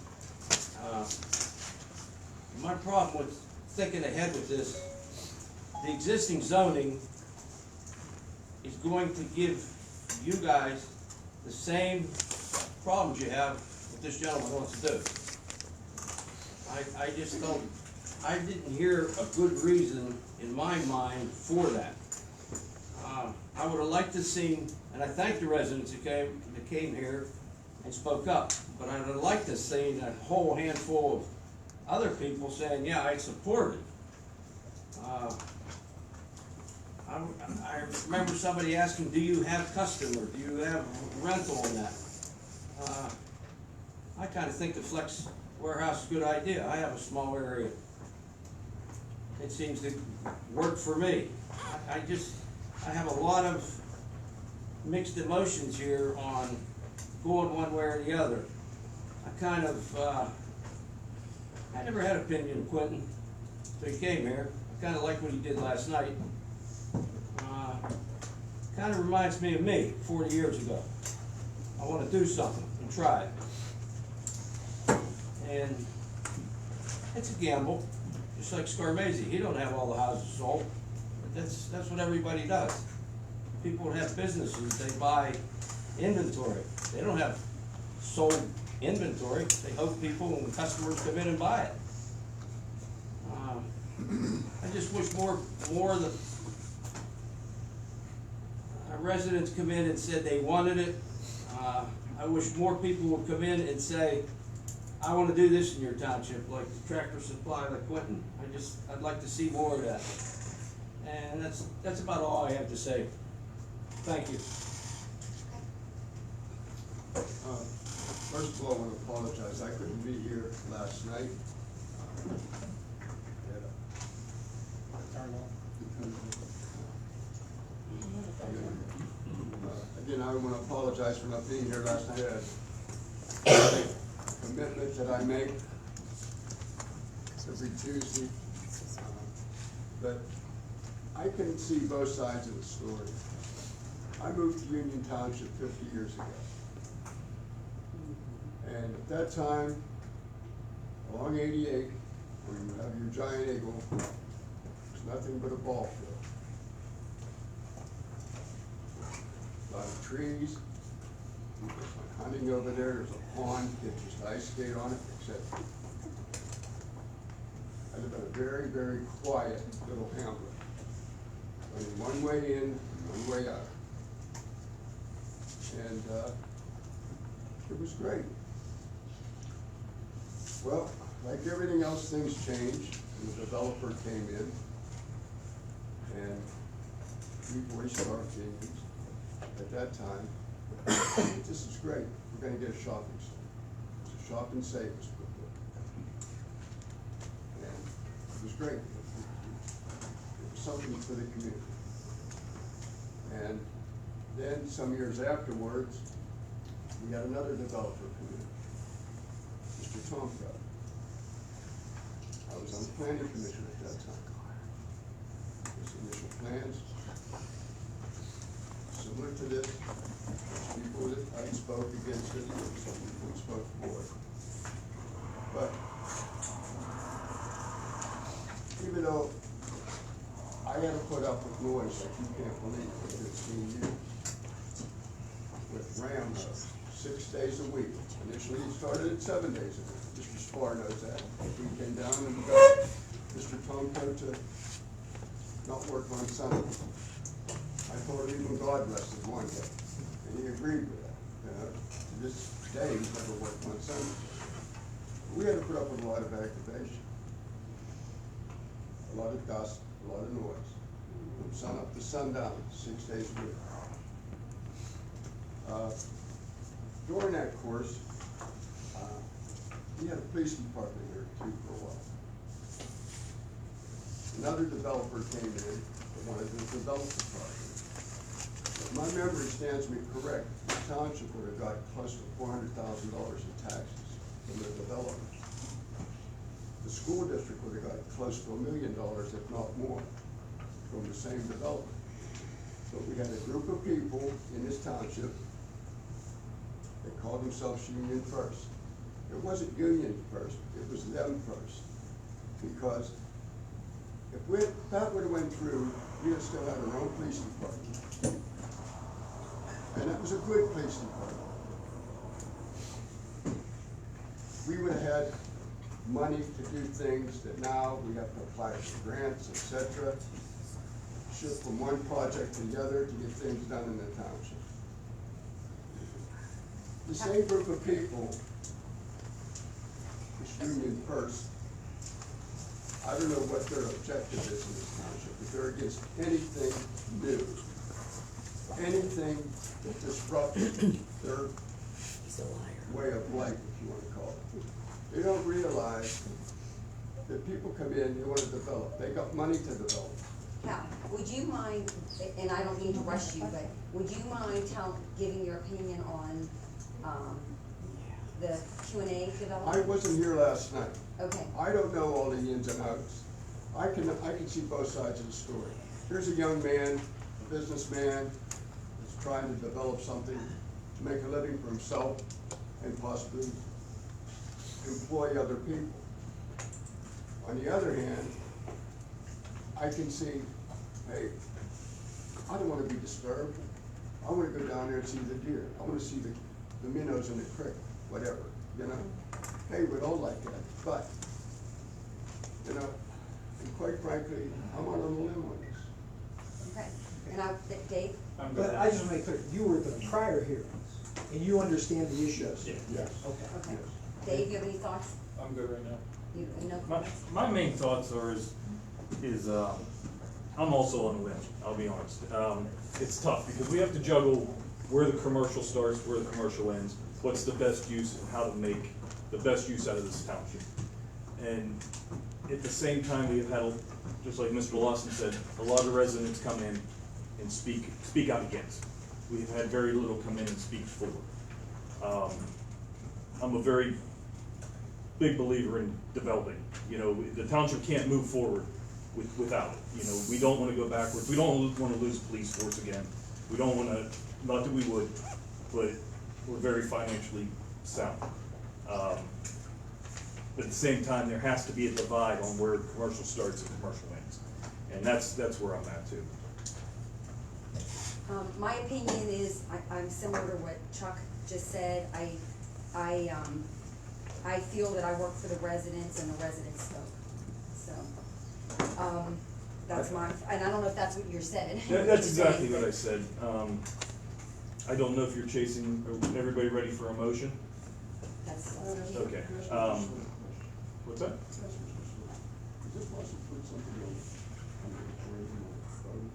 My problem with thinking ahead with this, the existing zoning is going to give you guys the same problems you have what this gentleman wants to do. I just don't, I didn't hear a good reason in my mind for that. I would have liked to see, and I thank the residents that came here and spoke up, but I would have liked to see a whole handful of other people saying, yeah, I support it. I remember somebody asking, do you have customer? Do you have rental on that? I kind of think the flex warehouse is a good idea. I have a small area. It seems to work for me. I have a lot of mixed emotions here on going one way or the other. I never had an opinion of Quentin until he came here. I kinda like what he did last night. Kinda reminds me of me 40 years ago. I wanna do something and try it. And it's a gamble, just like Scarmazzi. He don't have all the houses sold, but that's what everybody does. People that have businesses, they buy inventory. They don't have sold inventory. They hope people and customers come in and buy it. I just wish more of the residents come in and said they wanted it. I wish more people would come in and say, I wanna do this in your township, like the Tractor Supply, like Quentin. I'd like to see more of that. And that's about all I have to say. Thank you. First of all, I want to apologize. I couldn't be here last night. Again, I want to apologize for not being here last night. I had a commitment that I make every Tuesday. But I can see both sides of the story. I moved to Union Township 50 years ago. And at that time, along 88, where you have your giant eagle, there's nothing but a ball field. A lot of trees, people went hunting over there, there's a pond, kids used to ice skate on it, etc. I live in a very, very quiet little hamlet. Only one way in, one way out. And it was great. Well, like everything else, things changed, and the developer came in, and we voiced our opinions at that time. This is great, we're gonna get a shopping center. It's a shop and save was put there. And it was great. It was something for the community. And then some years afterwards, we had another developer come in, Mr. Tom Crowder. I was on the planning commission at that time. His initial plans, similar to this. There's people that I spoke against it, some people spoke for it. But even though I had to put up with noise like you can't believe for 15 years, with Ram 6 days a week. Initially, it started at 7 days a week. Mr. Spar knows that. We came down and we got Mr. Tomko to not work on Sunday. I told him even God rested one day, and he agreed with that. To this day, he's never worked on Sunday. We had to put up with a lot of activation, a lot of dust, a lot of noise, from sun up to sundown, 6 days a week. During that course, we had a police department here too for a while. Another developer came in and wanted to develop the property. If my memory stands me correct, the township would have got close to $400,000 in taxes from the development. The school district would have got close to $1 million, if not more, from the same development. But we had a group of people in this township that called themselves Union First. It wasn't Union First, it was them first. Because if that would have went through, we'd have still had our own police department. And that was a good police department. We would have had money to do things that now we have to apply for grants, etc. Shift from one project to the other to get things done in the township. The same group of people, this Union First, I don't know what their objective is in this township, but they're against anything new, anything that disrupts their way of life, if you want to call it. They don't realize that people come in, they want to develop, they got money to develop. Cal, would you mind, and I don't mean to rush you, but would you mind giving your opinion on the Q and A I development? wasn't here last night. Okay, I don't know all the ins and outs. I can see both sides of the story. Here's a young man, a businessman, that's trying to develop something to make a living for himself and possibly employ other people. On the other hand, I can see, hey, I don't wanna be disturbed. I wanna go down there and see the deer. I wanna see the minnows in the creek, whatever, you know? Hey, we'd all like that, but, you know, and quite frankly, I'm out on a limb on this. okay. And Dave? But I just want to make clear, you were at the prior hearings, and you understand the issues. Yes. Okay. Okay. Dave, you have any thoughts? I'm good right now. You, no My, comments? my main thoughts are I'm also on a limb, I'll be honest. It's tough because we have to juggle where the commercial starts, where the commercial ends, what's the best use and how to make the best use out of this township. And at the same time, we have had, just like Mr. Lawson said, a lot of residents come in and speak out against. We've had very little come in and speak for. I'm a very big believer in developing. You know, the township can't move forward without it. You know, we don't want to go backwards. We don't want to lose police force again. We don't want to, not that we would, but we're very financially sound. But at the same time, there has to be a divide on where commercial starts and commercial ends. And that's where I'm at too. My opinion is, I'm similar to what Chuck just said. I feel that I work for the residents and the residents spoke. So, that's my, and I don't know if that's what you're saying. That's exactly what I said. I don't know if you're chasing, everybody ready for a motion? That's, Okay. What's that? Is it possible to put something on the referendum or vote?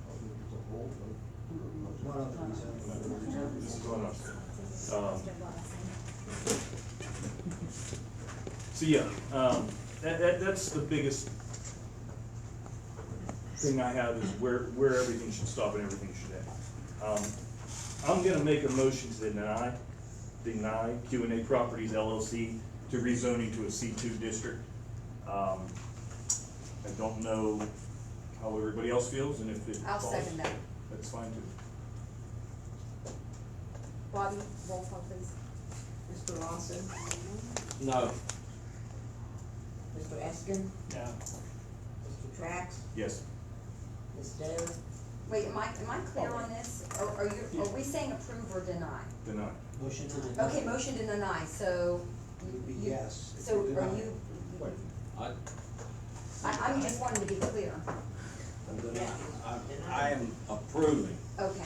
As a whole vote? Not on the rezoning. This is on us. So yeah, that's the biggest thing I have is where everything should stop and everything should end. I'm gonna make a motion to deny Q&A Properties LLC to rezoning to a C2 district. I don't know how everybody else feels, and if it I'll falls, second that. that's fine too. Bobby, roll call please. Mr. Lawson, No. Mr. Eskin, No. Mr. Trax, Yes. Ms. Dale, Wait, am I clear on this? Are we saying approve or deny? Deny. Motion to deny. Okay, motion to deny, so. Would be yes. if So you are deny. you, I, I'm just wanting to be clear. I am approving. Okay,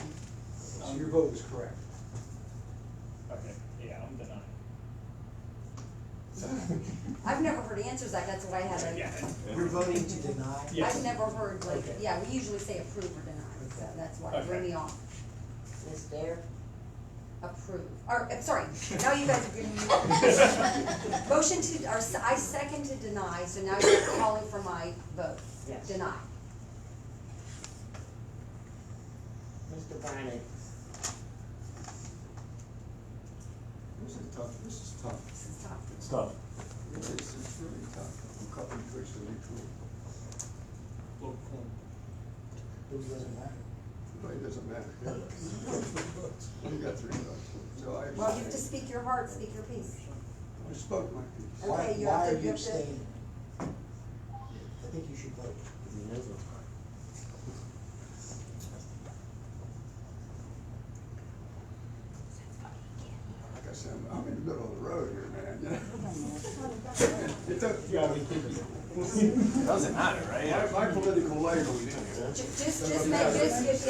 So your vote is correct. Okay, yeah, I'm denying. I've never heard answers like that's why I had a. Yeah. You're voting to deny? Yes. I've never heard like, Okay. yeah, we usually say approve or deny, so that's why it threw Okay. me off. Ms. Dare, Approve, or, sorry, now you guys are giving me. Motion to, or I second to deny, so now you're calling for my vote. Yes. Deny. Mr. Barnett, This is tough. This is tough. It's tough. It's really tough. I'm cutting twists on each one. It doesn't matter. But it doesn't matter. You got three votes. So I Well, you have to speak your heart, speak your piece. I spoke my piece. Why, Okay, you why have are to- you you have to- abstaining? I think you should vote. Like I said, I'm in the middle of the road here, man. It doesn't, Doesn't matter, right? my political label. Just make, yeah, It's just just,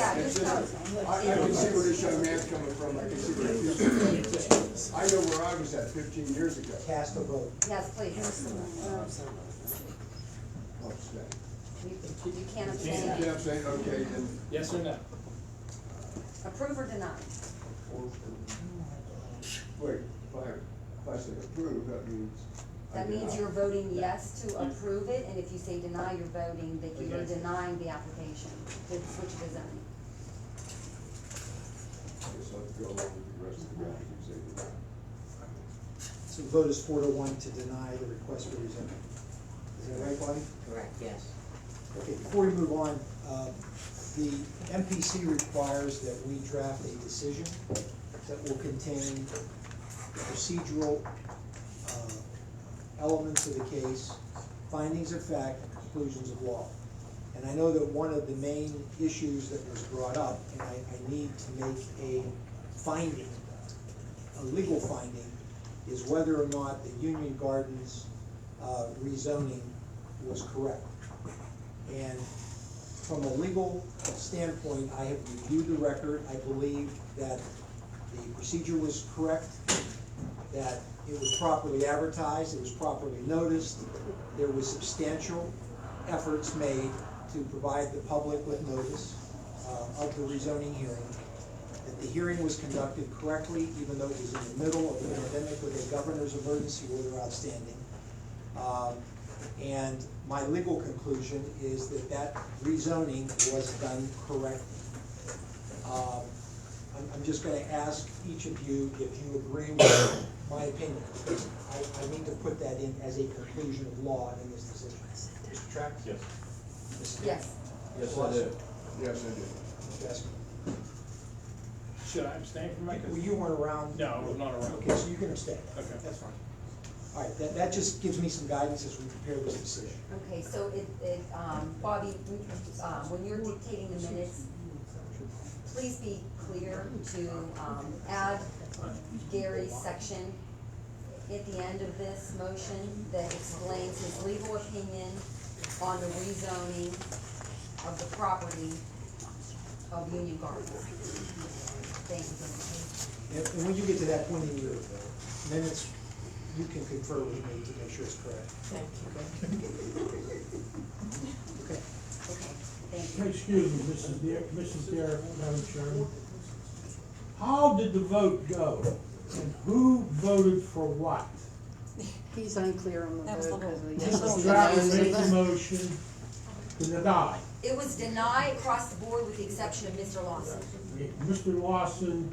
vote. I can see where this young man's coming from, I can see where he's coming from. I know where I was at 15 years ago. Cast a vote. Yes, please. Oh, snap. You can't Yeah, abstain. I'm saying, okay, then. Yes or no? Approve or deny? Wait, if I say approve, that means. I That means deny. you're voting yes to approve it, and if you say deny, you're voting that you're Against. denying the application, to switch to zoning. I guess I'll have to go along with the rest of the guys and say that. So the vote is 4-1 to deny the request for rezoning. Is that right, Bonnie? Correct, yes. Okay, before we move on, the MPC requires that we draft a decision that will contain procedural elements of the case, findings of fact, and conclusions of law. And I know that one of the main issues that was brought up, and I need to make a finding, a legal finding, is whether or not the Union Gardens rezoning was correct. And from a legal standpoint, I have reviewed the record. I believe that the procedure was correct, that it was properly advertised, it was properly noticed, there was substantial efforts made to provide the public with notice of the rezoning hearing, that the hearing was conducted correctly, even though it was in the middle of the pandemic with a governor's emergency order outstanding. And my legal conclusion is that that rezoning was done correctly. I'm just gonna ask each of you if you agree with my opinion. I need to put that in as a conclusion of law in this decision. Mr. Track? Yes. Yes. Yes, I do. Yes, I do. Mr. Esker? Should I abstain from my? Well, you weren't around. No, I was not around. Okay, so you can abstain. Okay. That's fine. All right, that just gives me some guidance as we prepare this decision. Okay, so Bobby, when you're dictating the minutes, please be clear to, add Gary's section at the end of this motion that explains his legal opinion on the rezoning of the property of Union Gardens. Thank you. And when you get to that point in your minutes, you can confer with me to make sure it's correct. Thank you. Okay. Okay, thank you. Excuse me, Mrs. Dare, Madam Chairman. How did the vote go? And who voted for what? He's unclear on the That was vote the because whole- Mr. Dyer made the motion to deny. It was denied across the board with the exception of Mr. Lawson. Mr. Lawson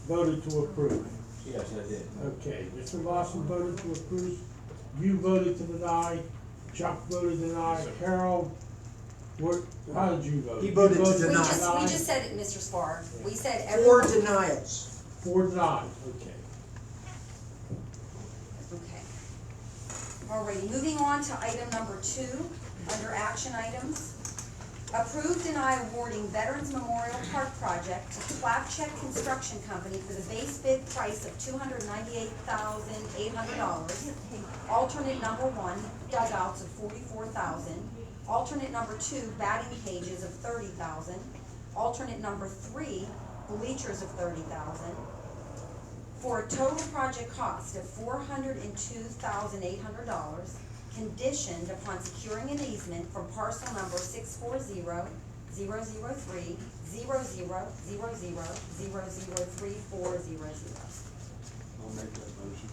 voted to approve. Yes, I did. Okay, Mr. Lawson voted to approve. You voted to deny. Chuck voted to deny. Carol, how did you vote? He voted to You deny. We just said it, Mr. Spar. We said Four everyone. denials. For deny, okay. Okay. Alrighty, moving on to item number 2, under action items. Approve, deny awarding Veterans Memorial Park Project to Flapcheck Construction Company for the base bid price of $298,800. Alternate number 1, dugouts of $44,000. Alternate number 2, batting cages of $30,000. Alternate number 3, bleachers of $30,000. For a total project cost of $402,800, conditioned upon securing an easement from parcel number 640-003-0000003400. I'll make that motion.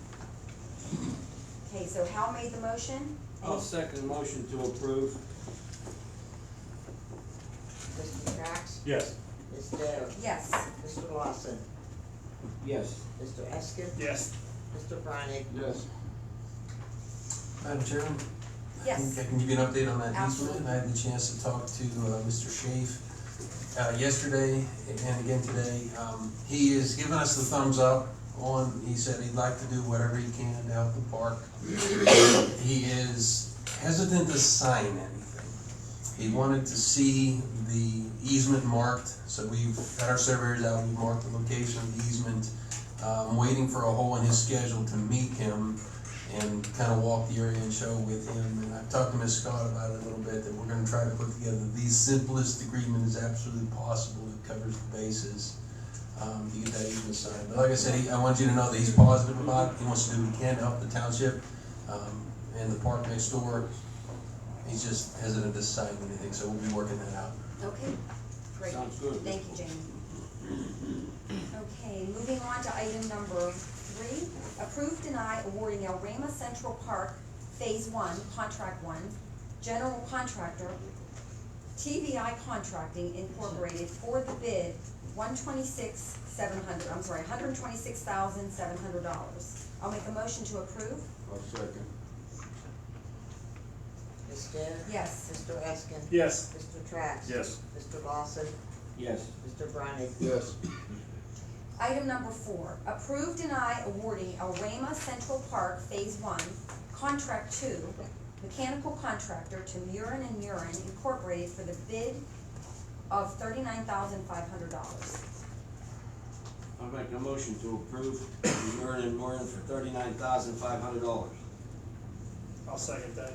Okay, so Hal made the motion? I'll second the motion to approve. Mr. Trax? Yes. Ms. Dare? Yes. Mr. Lawson? Yes. Mr. Esker? Yes. Mr. Brinig? Yes. Madam Chairman? Yes. I think I can give you an update on that Absolutely. easement. I had the chance to talk to Mr. Schaaf yesterday and again today. He has given us the thumbs up on, he said he'd like to do whatever he can to help the park. He is hesitant to sign anything. He wanted to see the easement marked, so we've had our surveyors out, we've marked the location of the easement. I'm waiting for a hole in his schedule to meet him and kind of walk the area and show with him. And I've talked to Ms. Scott about it a little bit, that we're gonna try to put together the simplest agreement as absolutely possible that covers the bases, to get that easement signed. But like I said, I want you to know that he's positive about it. He wants to do what he can to help the township, and the park next door. He's just hesitant to sign anything, so we'll be working that out. Okay, great. Sounds good. Thank you, Jamie. Okay, moving on to item number 3. Approve, deny awarding El Rama Central Park Phase 1, Contract 1, General Contractor, TVI Contracting Incorporated for the bid $126,700. I'll make a motion to approve. I'll second. Ms. Dare? Yes. Mr. Eskin? Yes. Mr. Trax? Yes. Mr. Lawson? Yes. Mr. Breinig? Yes. Item number 4, approve, deny awarding Alrama Central Park Phase 1, Contract 2, mechanical contractor to Murin and Murin Incorporated for the bid of $39,500. I'll make a motion to approve Murin and Murin for $39,500. I'll second that.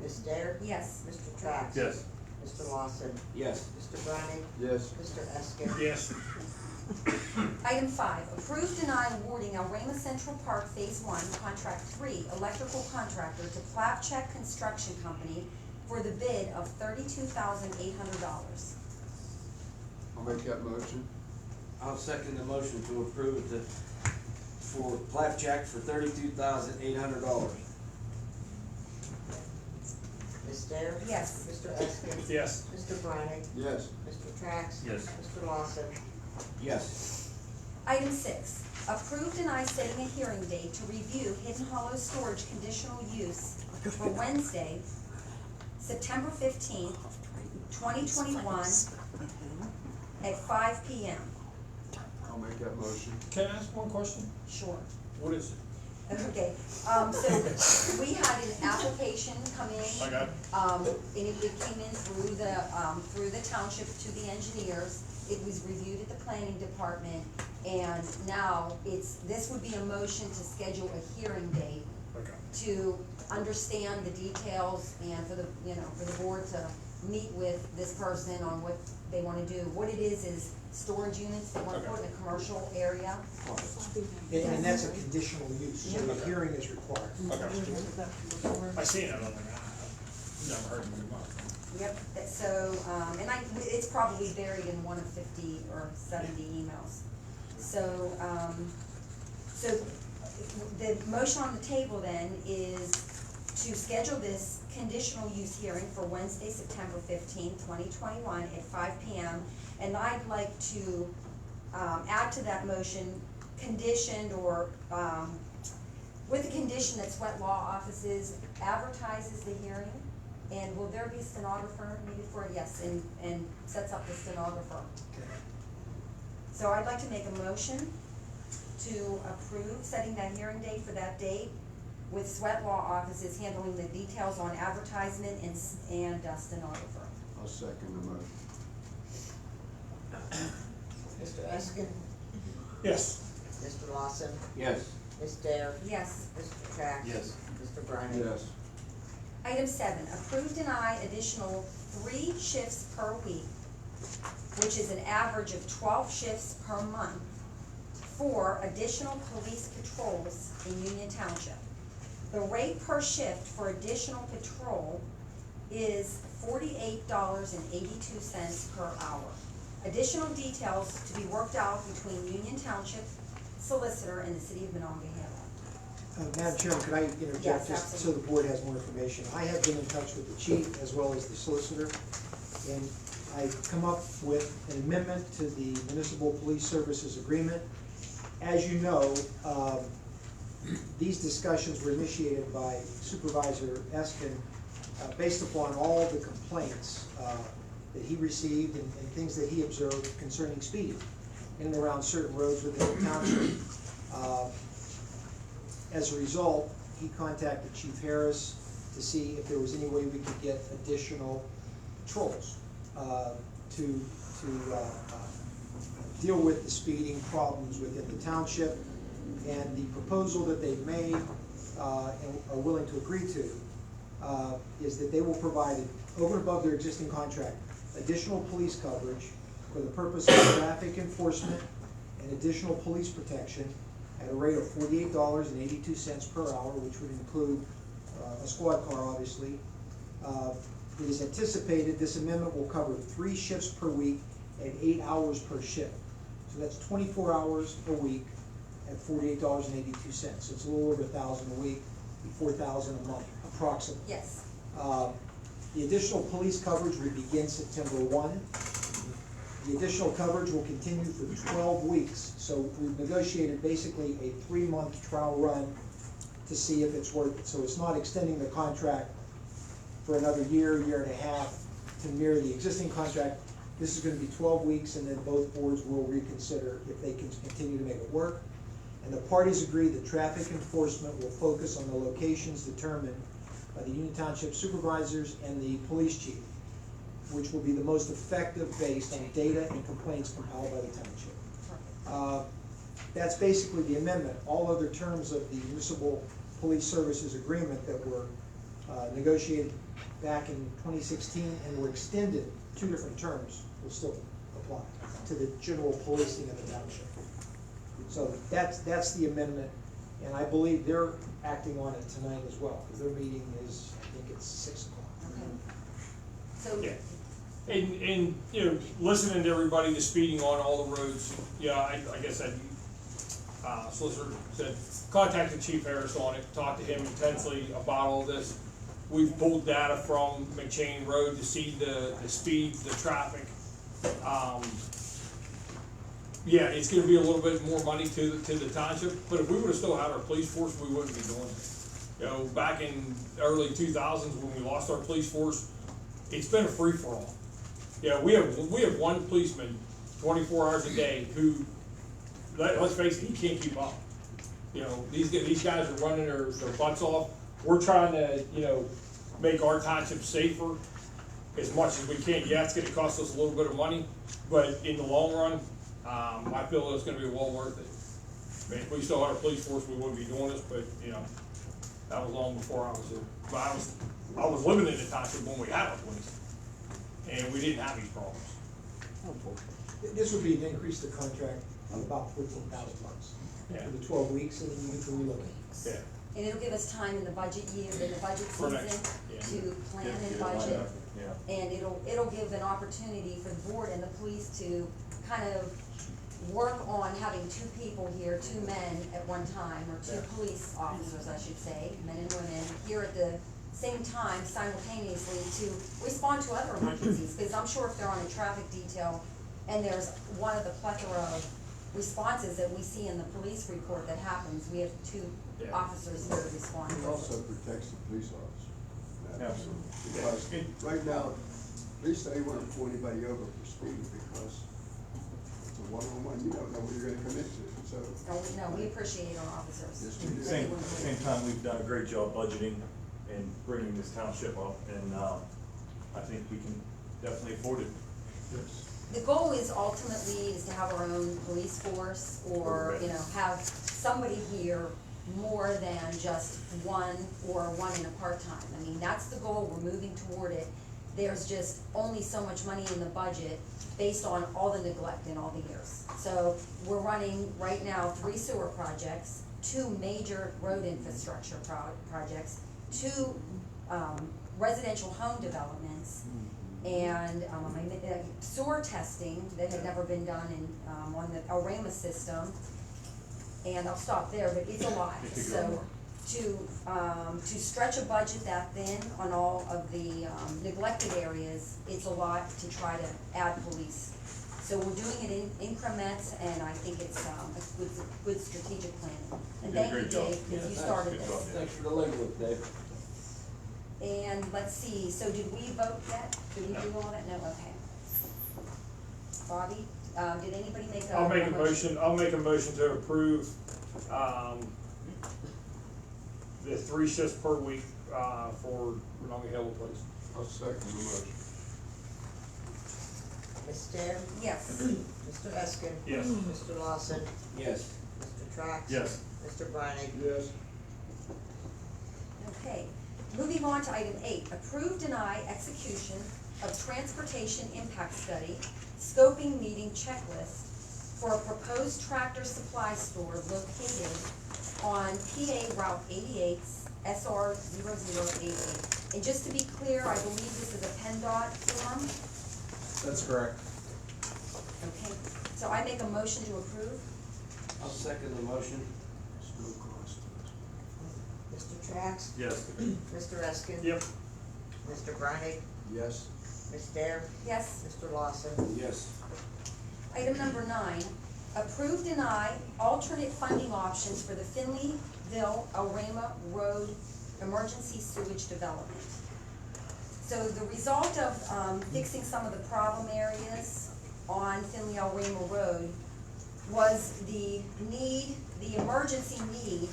Ms. Dare? Yes. Mr. Trax? Yes. Mr. Lawson? Yes. Mr. Breinig? Yes. Mr. Eskin? Yes. Item 5, approve, deny awarding Alrama Central Park Phase 1, Contract 3, electrical contractor to Plavchek Construction Company for the bid of $32,800. I'll make that motion. I'll second the motion to approve for Plavchek for $32,800. Ms. Dare? Yes. Mr. Eskin? Yes. Mr. Breinig? Yes. Mr. Trax? Yes. Mr. Lawson? Yes. Item 6, approve, deny setting a hearing date to review Hidden Hollow Storage conditional use for Wednesday, September 15th, 2021 at 5 p.m. I'll make that motion. Can I ask one question? Sure. What is it? Okay, so we had an application come in. Okay. And it came in through the township to the engineers. It was reviewed at the planning department, and now this would be a motion to schedule a hearing date Okay. to understand the details and for the board to meet with this person on what they wanna do. What it is storage units they wanna put in a commercial area. And that's a conditional use, so the Okay. hearing is required. Okay. I seen it, I was like, never heard of it before. Yep, so, and it's probably buried in one of 50 or 70 emails. So, the motion on the table then is to schedule this conditional use hearing for Wednesday, September 15th, 2021 at 5 p.m. And I'd like to, add to that motion conditioned or, with the condition that Sweat Law Offices advertises the hearing. And will there be a stenographer needed for it? Yes, and sets up the stenographer. So I'd like to make a motion to approve setting that hearing date for that date with Sweat Law Offices handling the details on advertisement and stenographer. I'll second the motion. Mr. Eskin? Yes. Mr. Lawson? Yes. Ms. Dare? Yes. Mr. Trax? Yes. Mr. Breinig? Yes. Item 7, approve, deny additional 3 shifts per week, which is an average of 12 shifts per month, for additional police patrols in Union Township. The rate per shift for additional patrol is $48.82 per hour. Additional details to be worked out between Union Township solicitor and the city of Monongahela. Madam Chairman, could I interject Yes, just so absolutely. the board has more information? I have been in touch with the chief as well as the solicitor, and I've come up with an amendment to the Municipal Police Services Agreement. As you know, these discussions were initiated by Supervisor Eskin based upon all the complaints that he received and things that he observed concerning speeding in and around certain roads within the township. As a result, he contacted Chief Harris to see if there was any way we could get additional patrols to deal with the speeding problems within the township. And the proposal that they've made and are willing to agree to is that they will provide, over and above their existing contract, additional police coverage for the purpose of traffic enforcement and additional police protection at a rate of $48.82 per hour, which would include a squad car, obviously. It is anticipated this amendment will cover 3 shifts per week at 8 hours per shift. So that's 24 hours a week at $48.82. So it's a little over $1,000 a week, $4,000 a month, approximately. Yes. The additional police coverage would begin September 1. The additional coverage will continue for 12 weeks, so we've negotiated basically a 3-month trial run to see if it's worth it. So it's not extending the contract for another year, year and a half to mirror the existing contract. This is gonna be 12 weeks, and then both boards will reconsider if they can continue to make it work. And the parties agree that traffic enforcement will focus on the locations determined by the Union Township supervisors and the police chief, which will be the most effective based on data and complaints compiled by the township. That's basically the amendment. All other terms of the municipal police services agreement that were negotiated back in 2016 and were extended 2 different terms will still apply to the general policing of the township. So that's the amendment, and I believe they're acting on it tonight as well, because their meeting is, I think it's 6 o'clock. So, Yeah. And, you know, listening to everybody, the speeding on all the roads, yeah, I guess solicitor said, contacted Chief Harris on it, talked to him intensely about all this. We've pulled data from McChain Road to see the speed, the traffic. Yeah, it's gonna be a little bit more money to the township, but if we would've still had our police force, we wouldn't be doing it. You know, back in early 2000s when we lost our police force, it's been a free-for-all. Yeah, we have one policeman 24 hours a day who, let's face it, he can't keep up. You know, these guys are running their butts off. We're trying to, you know, make our township safer as much as we can. Yeah, it's gonna cost us a little bit of money, but in the long run, I feel it's gonna be well worth it. I mean, if we still had a police force, we wouldn't be doing this, but, you know, that was long before I was here. But I was living in the township when we had our police, and we didn't have these problems. This would be an increase to the contract of about $14,000 for the 12 weeks, and then you can relook it. Yeah. and it'll give us time in the budget year, in the budget For season, next- yeah. to plan Get and it lined budget. up, yeah. And it'll give an opportunity for the board and the police to kind of work on having 2 people here, 2 men at one time, or 2 police officers, I should say, men and women, here at the same time simultaneously to respond to other emergencies, because I'm sure if they're on a traffic detail and there's one of the plethora of responses that we see in the police report that happens, we have 2 officers here to respond to. It also protects the police officer. Absolutely. Because right now, police don't even want to pull anybody over for speeding because it's a one-on-one, you don't know what you're gonna commit to, so. No, we appreciate our officers. Yes, we do. Same time, we've done a great job budgeting and bringing this township up, and, I think we can definitely afford it. The goal is ultimately is to have our own police force, or, you know, have somebody here more than just one or one in a part-time. I mean, that's the goal, we're moving toward it. There's just only so much money in the budget based on all the neglect in all the years. So we're running right now 3 sewer projects, 2 major road infrastructure projects, 2 residential home developments, and sewer testing that had never been done in, on the Arama system. And I'll stop there, but it's a lot. So to stretch a budget that thin on all of the neglected areas, it's a lot to try to add police. So we're doing it in increments, and I think it's a good strategic planning. And thank you, Dave, because you started this. Thanks for the legwork, Dave. And let's see, so did we vote yet? Did we do all that? No, okay. Bobby, did anybody make a? I'll make a motion to approve, the 3 shifts per week, for Monongahela Place. I'll second the motion. Ms. Dare? Yes. Mr. Eskin? Yes. Mr. Lawson? Yes. Mr. Trax? Yes. Mr. Brinig? Yes. Okay, moving on to item 8, approve, deny execution of transportation impact study, scoping meeting checklist for a proposed tractor supply store located on PA Route 88, SR 0088. And just to be clear, I believe this is a PennDOT form. That's correct. Okay, so I make a motion to approve. I'll second the motion. Mr. Trax? Yes. Mr. Eskin? Yep. Mr. Brinig? Yes. Ms. Dare? Yes. Mr. Lawson? Yes. Item number 9, approve, deny alternate funding options for the Finleyville Alrama Road Emergency Sewage Development. So the result of fixing some of the problem areas on Finley Alrama Road was the emergency need,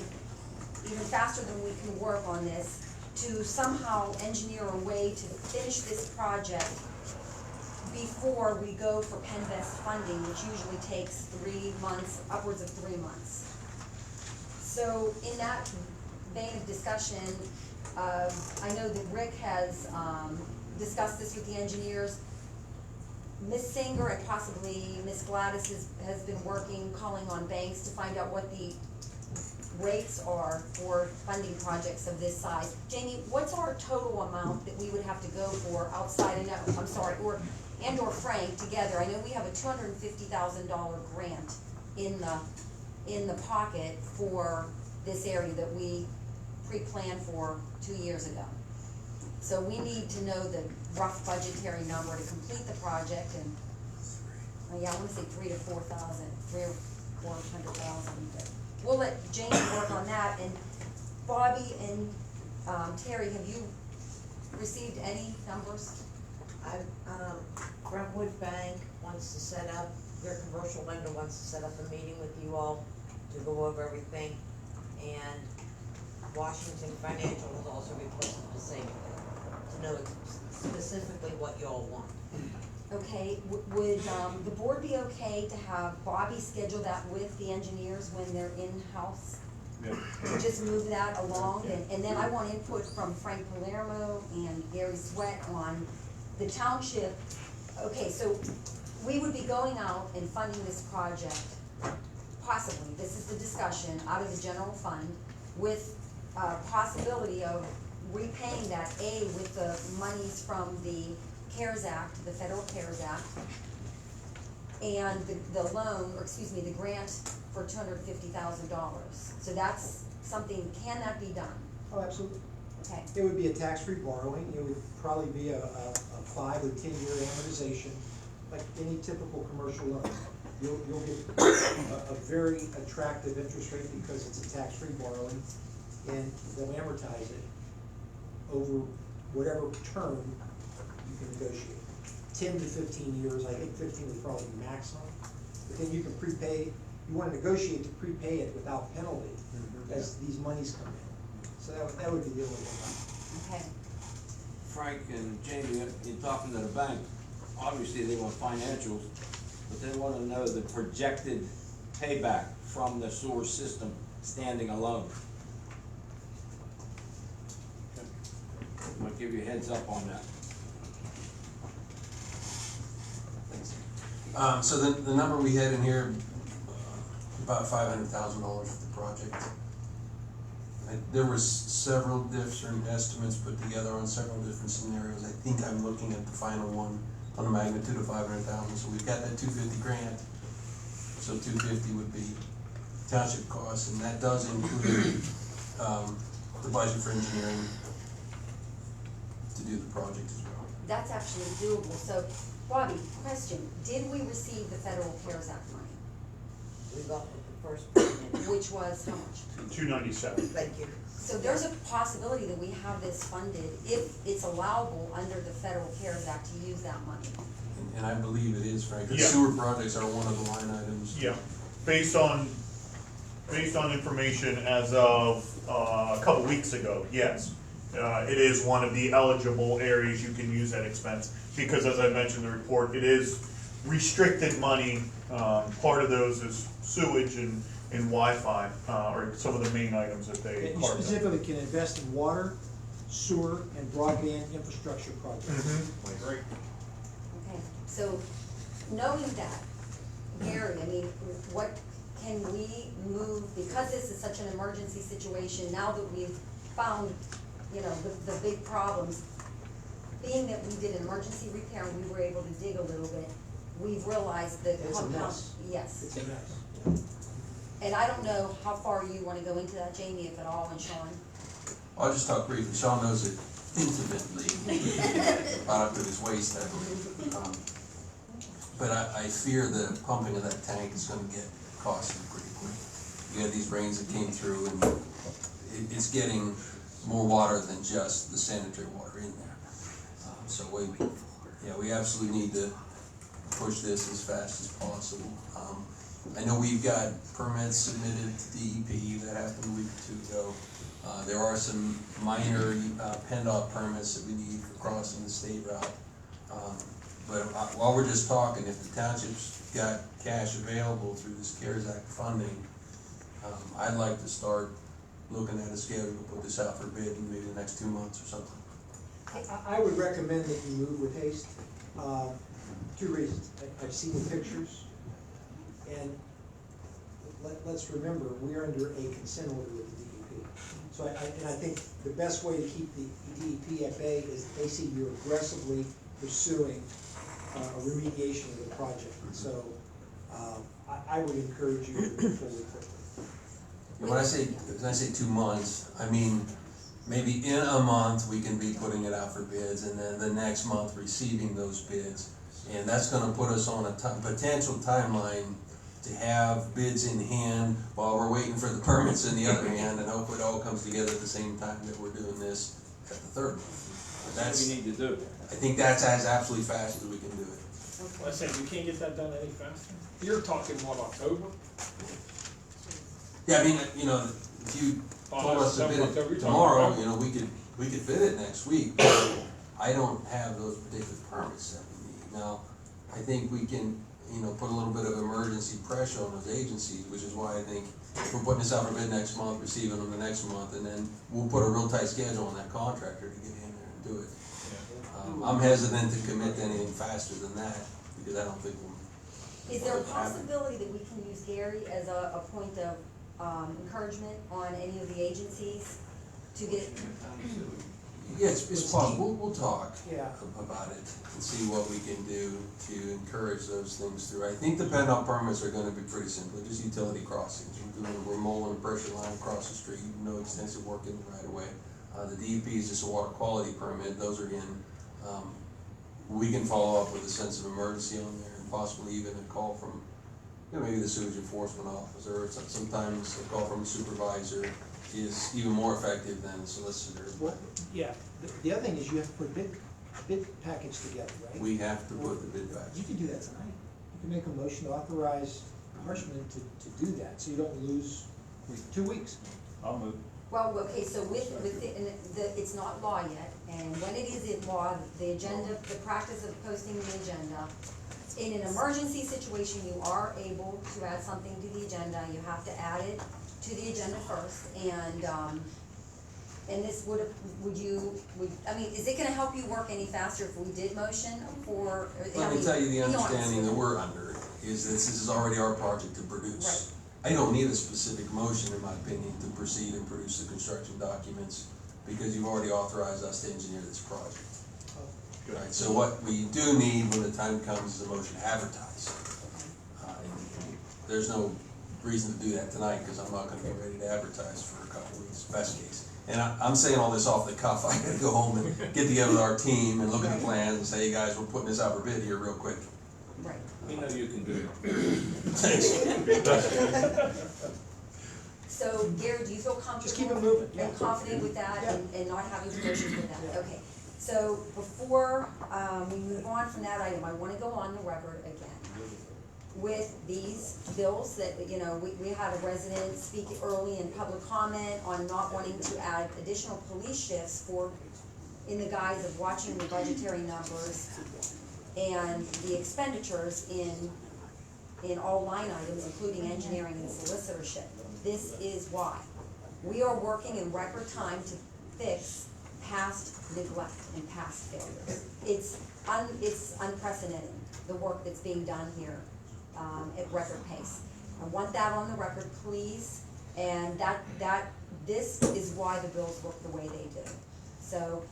even faster than we can work on this, to somehow engineer a way to finish this project before we go for Penvest funding, which usually takes 3 months, upwards of 3 months. So in that vein of discussion, I know that Rick has discussed this with the engineers. Ms. Singer and possibly Ms. Gladys has been working, calling on banks to find out what the rates are for funding projects of this size. Jamie, what's our total amount that we would have to go for outside, or Frank together? I know we have a $250,000 grant in the pocket for this area that we pre-planned for 2 years ago. So we need to know the rough budgetary number to complete the project, and, I wanna say 3 to 4,000, 3 or 400,000, but we'll let Jamie work on that. And Bobby and Terry, have you received any numbers? Brentwood Bank wants to set up, their commercial lender wants to set up a meeting with you all to go over everything. And Washington Financial has also requested the same thing, to know specifically what y'all want. Okay, would the board be okay to have Bobby schedule that with the engineers when they're in-house? Yeah. Just move that along, and then I want input from Frank Palermo and Gary Sweat on the township. Okay, so we would be going out and funding this project, possibly, this is the discussion, out of the general fund, with possibility of repaying that, with the monies from the CARES Act, the Federal CARES Act, and the loan, or excuse me, the grant for $250,000. So that's something, can that be done? Oh, absolutely. Okay. It would be a tax-free borrowing. It would probably be a 5 or 10-year amortization, like any typical commercial loan. You'll get a very attractive interest rate because it's a tax-free borrowing, and they'll amortize it over whatever term you can negotiate. 10 to 15 years, I think 15 would probably be maximum, but then you can prepay, you wanna negotiate to prepay it without penalty as these monies come in. So that would be the only one. Okay. Frank and Jamie, in talking to the bank, obviously they want financials, but they wanna know the projected payback from the sewer system standing alone. I'm gonna give you a heads up on that. So the number we had in here, about $500,000 for the project. There was several different estimates put together on several different scenarios. I think I'm looking at the final one on the magnitude of 500,000. So we've got that 250 grant. So 250 would be township costs, and that does include the budget for engineering to do the project as well. That's actually doable. So, Bobby, question, did we receive the Federal CARES Act money? We got the first payment. Which was how much? $297. Thank you. So there's a possibility that we have this funded, if it's allowable under the Federal CARES Act to use that money. And I believe it is, Frank. The Yeah. sewer projects are one of the line items. Yeah, based on information as of a couple weeks ago, yes. It is one of the eligible areas you can use that expense, because as I mentioned in the report, it is restricted money. Part of those is sewage and Wi-Fi, are some of the main items that they And you carved out. specifically can invest in water, sewer, and broadband infrastructure projects. Great. Okay, so knowing that, Gary, I mean, what can we move, because this is such an emergency situation, now that we've found, you know, the big problems, being that we did an emergency repair and we were able to dig a little bit, we've realized that. It's a mess. Yes. It's a mess. And I don't know how far you wanna go into that, Jamie, if at all, and Sean. I'll just talk briefly. Sean knows it intimately, product of his waste, I believe. But I fear the pumping of that tank is gonna get costly pretty quick. You had these rains that came through, and it's getting more water than just the sanitary water in there. So we absolutely need to push this as fast as possible. I know we've got permits submitted to DEP that happened a week or two ago. There are some minor PennDOT permits that we need for crossing the state route. But while we're just talking, if the township's got cash available through this CARES Act funding, I'd like to start looking at a schedule to put this out for bid in maybe the next 2 months or something. I would recommend that you move with haste. 2 reasons. I've seen the pictures, and let's remember, we are under a consent order with the DEP. So I think the best way to keep the DEP at bay is they see you aggressively pursuing a remediation of the project. So I would encourage you to move forward quickly. When I say 2 months, I mean maybe in a month we can be putting it out for bids, and then the next month receiving those bids. And that's gonna put us on a potential timeline to have bids in hand while we're waiting for the permits in the other hand, and hope it all comes together at the same time that we're doing this at the third month. That's what we need to do. I think that's as absolutely fast as we can do it. I say, we can't get that done any faster? You're talking, what, October? Yeah, I mean, if you told us to bid it tomorrow, we could bid it next week, but I don't have those particular permits that we need. Now, I think we can, put a little bit of emergency pressure on those agencies, which is why I think if we're putting this out for bid next month, receiving them the next month, and then we'll put a real tight schedule on that contractor to get in there and do it. I'm hesitant to commit to anything faster than that, because I don't think we'll. Is there a possibility that we can use Gary as a point of encouragement on any of the agencies to get? Yes, it's possible. We'll talk Yeah. about it and see what we can do to encourage those things through. I think the PennDOT permits are gonna be pretty simple, just utility crossings. We're mowing a pressure line across the street, no extensive work in the right of way. The DEP is just a water quality permit, those are in. We can follow up with a sense of emergency on there, and possibly even a call from, maybe the sewage enforcement officer, or sometimes a call from a supervisor is even more effective than a solicitor. Well, yeah, the other thing is you have to put a bid package together, right? We have to put the bid package. You can do that tonight. You can make a motion to authorize Harshman to do that, so you don't lose 2 weeks. I'll move. Well, okay, so it's not law yet, and when it is in law, the agenda, the practice of posting the agenda, in an emergency situation, you are able to add something to the agenda. You have to add it to the agenda first, and this is it gonna help you work any faster if we did motion for? Let me tell you the understanding that we're under is that this is already our project to produce. Right. I don't need a specific motion, in my opinion, to proceed and produce the construction documents, because you've already authorized us to engineer this project. Right, so what we do need when the time comes is a motion to advertise. There's no reason to do that tonight, because I'm not gonna be ready to advertise for a couple of weeks, best case. And I'm saying all this off the cuff. I gotta go home and get together with our team and look at the plans and say, hey guys, we're putting this out for bid here real quick. Right. We know you can do it. Thanks. So, Gary, do you feel comfortable? Just keep it moving, yeah. And confident with that, Yeah. and not having to motion with that? Yeah. Okay. So, before we move on from that item, I wanna go on the record again with these bills that, we had a resident speak early in public comment on not wanting to add additional police shifts in the guise of watching the budgetary numbers and the expenditures in all line items, including engineering and solicitorship. This is why. We are working in record time to fix past neglect and past failures. It's unprecedented, the work that's being done here at record pace. I want that on the record, please, and this is why the bills work the way they do. So,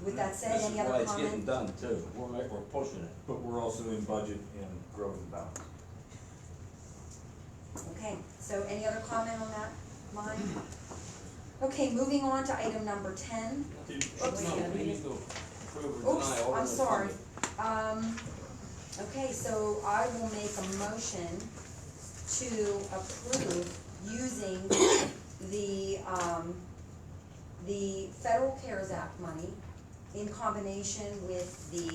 with that said, any other This is why it's getting comment? done too, we're pushing it. But we're also in budget and growth and balance. Okay, so any other comment on that line? Okay, moving on to item number 10. No, we need to approve or Oops, deny all of I'm the sorry. funding. Okay, so I will make a motion to approve using the Federal CARES Act money in combination with the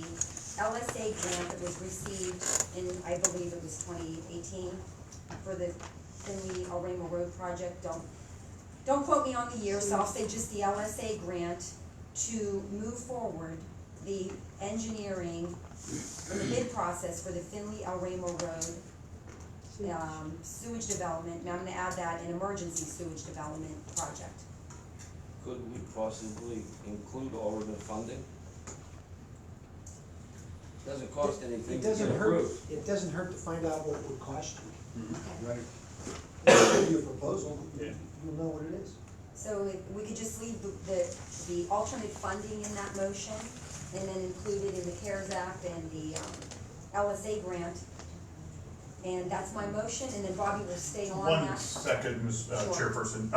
LSA grant that was received in, I believe it was 2018, for the Finley El Remo Road project. Don't quote me on the year, so I'll say just the LSA grant to move forward the engineering, the bid process for the Finley El Remo Road sewage development, and I'm gonna add that an emergency sewage development project. Could we possibly include all of the funding? Doesn't cost anything It to doesn't get hurt, approved. it doesn't hurt to find out what it would cost you. Right. If I give you a proposal, Yeah. you'll know what it is. So we could just leave the alternate funding in that motion, and then include it in the CARES Act and the LSA grant. And that's my motion, and then Bobby will stay on that. 1 second, Ms. Sure. Chairperson.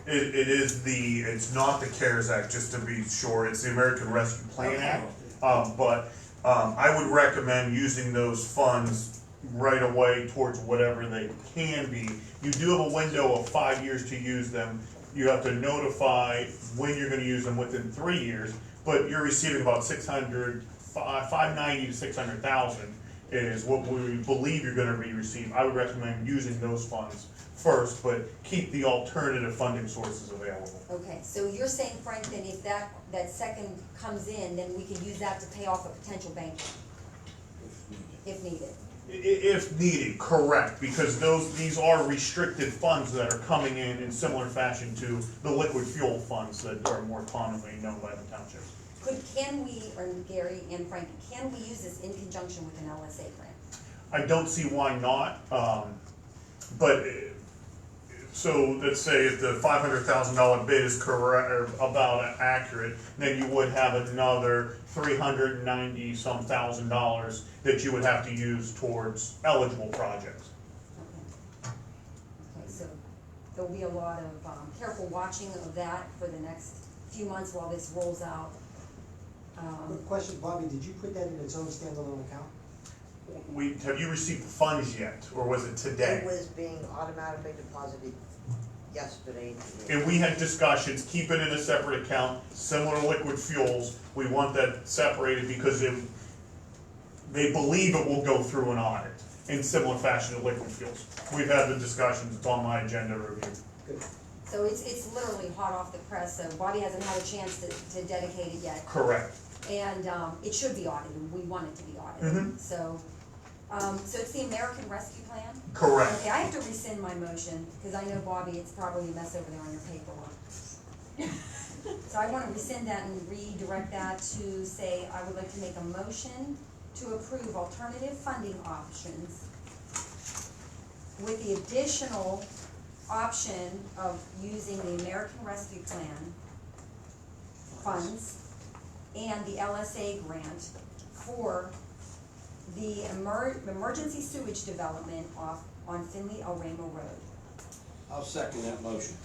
It's not the CARES Act, just to be sure, it's the American Rescue Plan Okay. Act. But I would recommend using those funds right away towards whatever they can be. You do have a window of 5 years to use them. You have to notify when you're gonna use them within 3 years, but you're receiving about 590 to 600,000 is what we believe you're gonna be receiving. I would recommend using those funds first, but keep the alternative funding sources available. Okay, so you're saying, Frank, then if that second comes in, then we could use that to pay off a potential bank if needed? If needed, correct, because these are restricted funds that are coming in similar fashion to the liquid fuel funds that are more commonly known by the townships. Can we, or Gary and Frank, can we use this in conjunction with an LSA grant? I don't see why not, but, so let's say if the $500,000 bid is correct, or about accurate, then you would have another $390-some thousand that you would have to use towards eligible projects. Okay, so there'll be a lot of careful watching of that for the next few months while this rolls out. Quick question, Bobby, did you put that in its own standalone account? Have you received the funds yet, or was it today? It was being automatically deposited yesterday. And we had discussions, keep it in a separate account, similar to liquid fuels, we want that separated because they believe it will go through an audit in similar fashion to liquid fuels. We've had the discussions, it's on my agenda review. Good. So it's literally hot off the press, so Bobby hasn't had a chance to dedicate it yet. Correct. And it should be audited, we want it to be audited, Mhm. so it's the American Rescue Plan? Correct. Okay, I have to rescind my motion, because I know, Bobby, it's probably a mess over there on your paperwork. So I wanna rescind that and redirect that to say, I would like to make a motion to approve alternative funding options with the additional option of using the American Rescue Plan funds and the LSA grant for the emergency sewage development on Finley El Remo Road. I'll second that motion.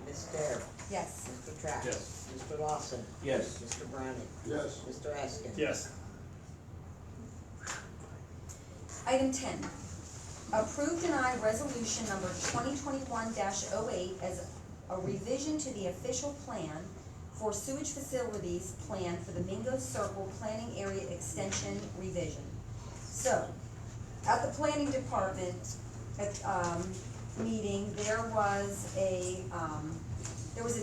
Ms. Dare, Yes. Mr. Trapp. Yes. Mr. Lawson. Yes. Mr. Browning. Yes. Mr. Askin. Yes. Item 10, approve deny resolution number 2021-08 as a revision to the official plan for sewage facilities plan for the Mingo Circle Planning Area Extension revision. So, at the planning department meeting, there was a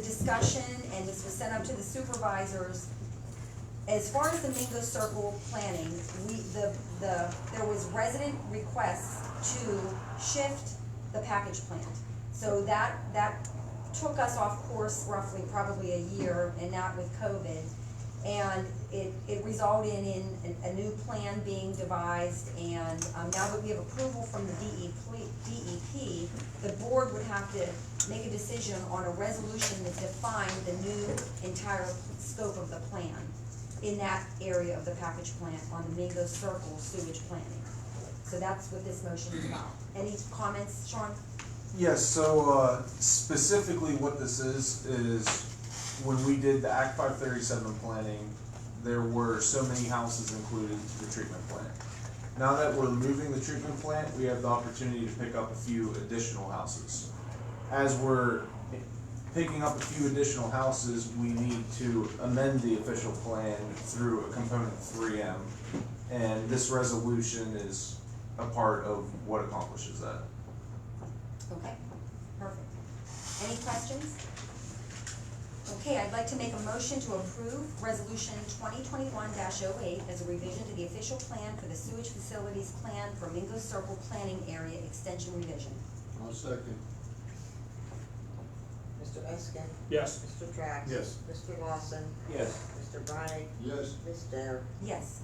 discussion, and this was sent up to the supervisors. As far as the Mingo Circle planning, there was resident requests to shift the package plant. So that took us off course roughly probably a year, and not with COVID. And it resulted in a new plan being devised, and now that we have approval from the DEP, the board would have to make a decision on a resolution that defined the new entire scope of the plan in that area of the package plant on the Mingo Circle sewage planning. So that's what this motion is about. Any comments, Sean? Yes, so specifically what this is when we did the Act 537 planning, there were so many houses included to the treatment plant. Now that we're moving the treatment plant, we have the opportunity to pick up a few additional houses. As we're picking up a few additional houses, we need to amend the official plan through a component 3M. And this resolution is a part of what accomplishes that. Okay, perfect. Any questions? Okay, I'd like to make a motion to approve Resolution 2021-08 as a revision to the official plan for the sewage facilities plan for Mingo Circle Planning Area Extension Revision. I'll second. Mr. Eskin? Yes. Mr. Trax? Yes. Mr. Lawson? Yes. Mr. Bryan? Yes. Ms. Dare? Yes.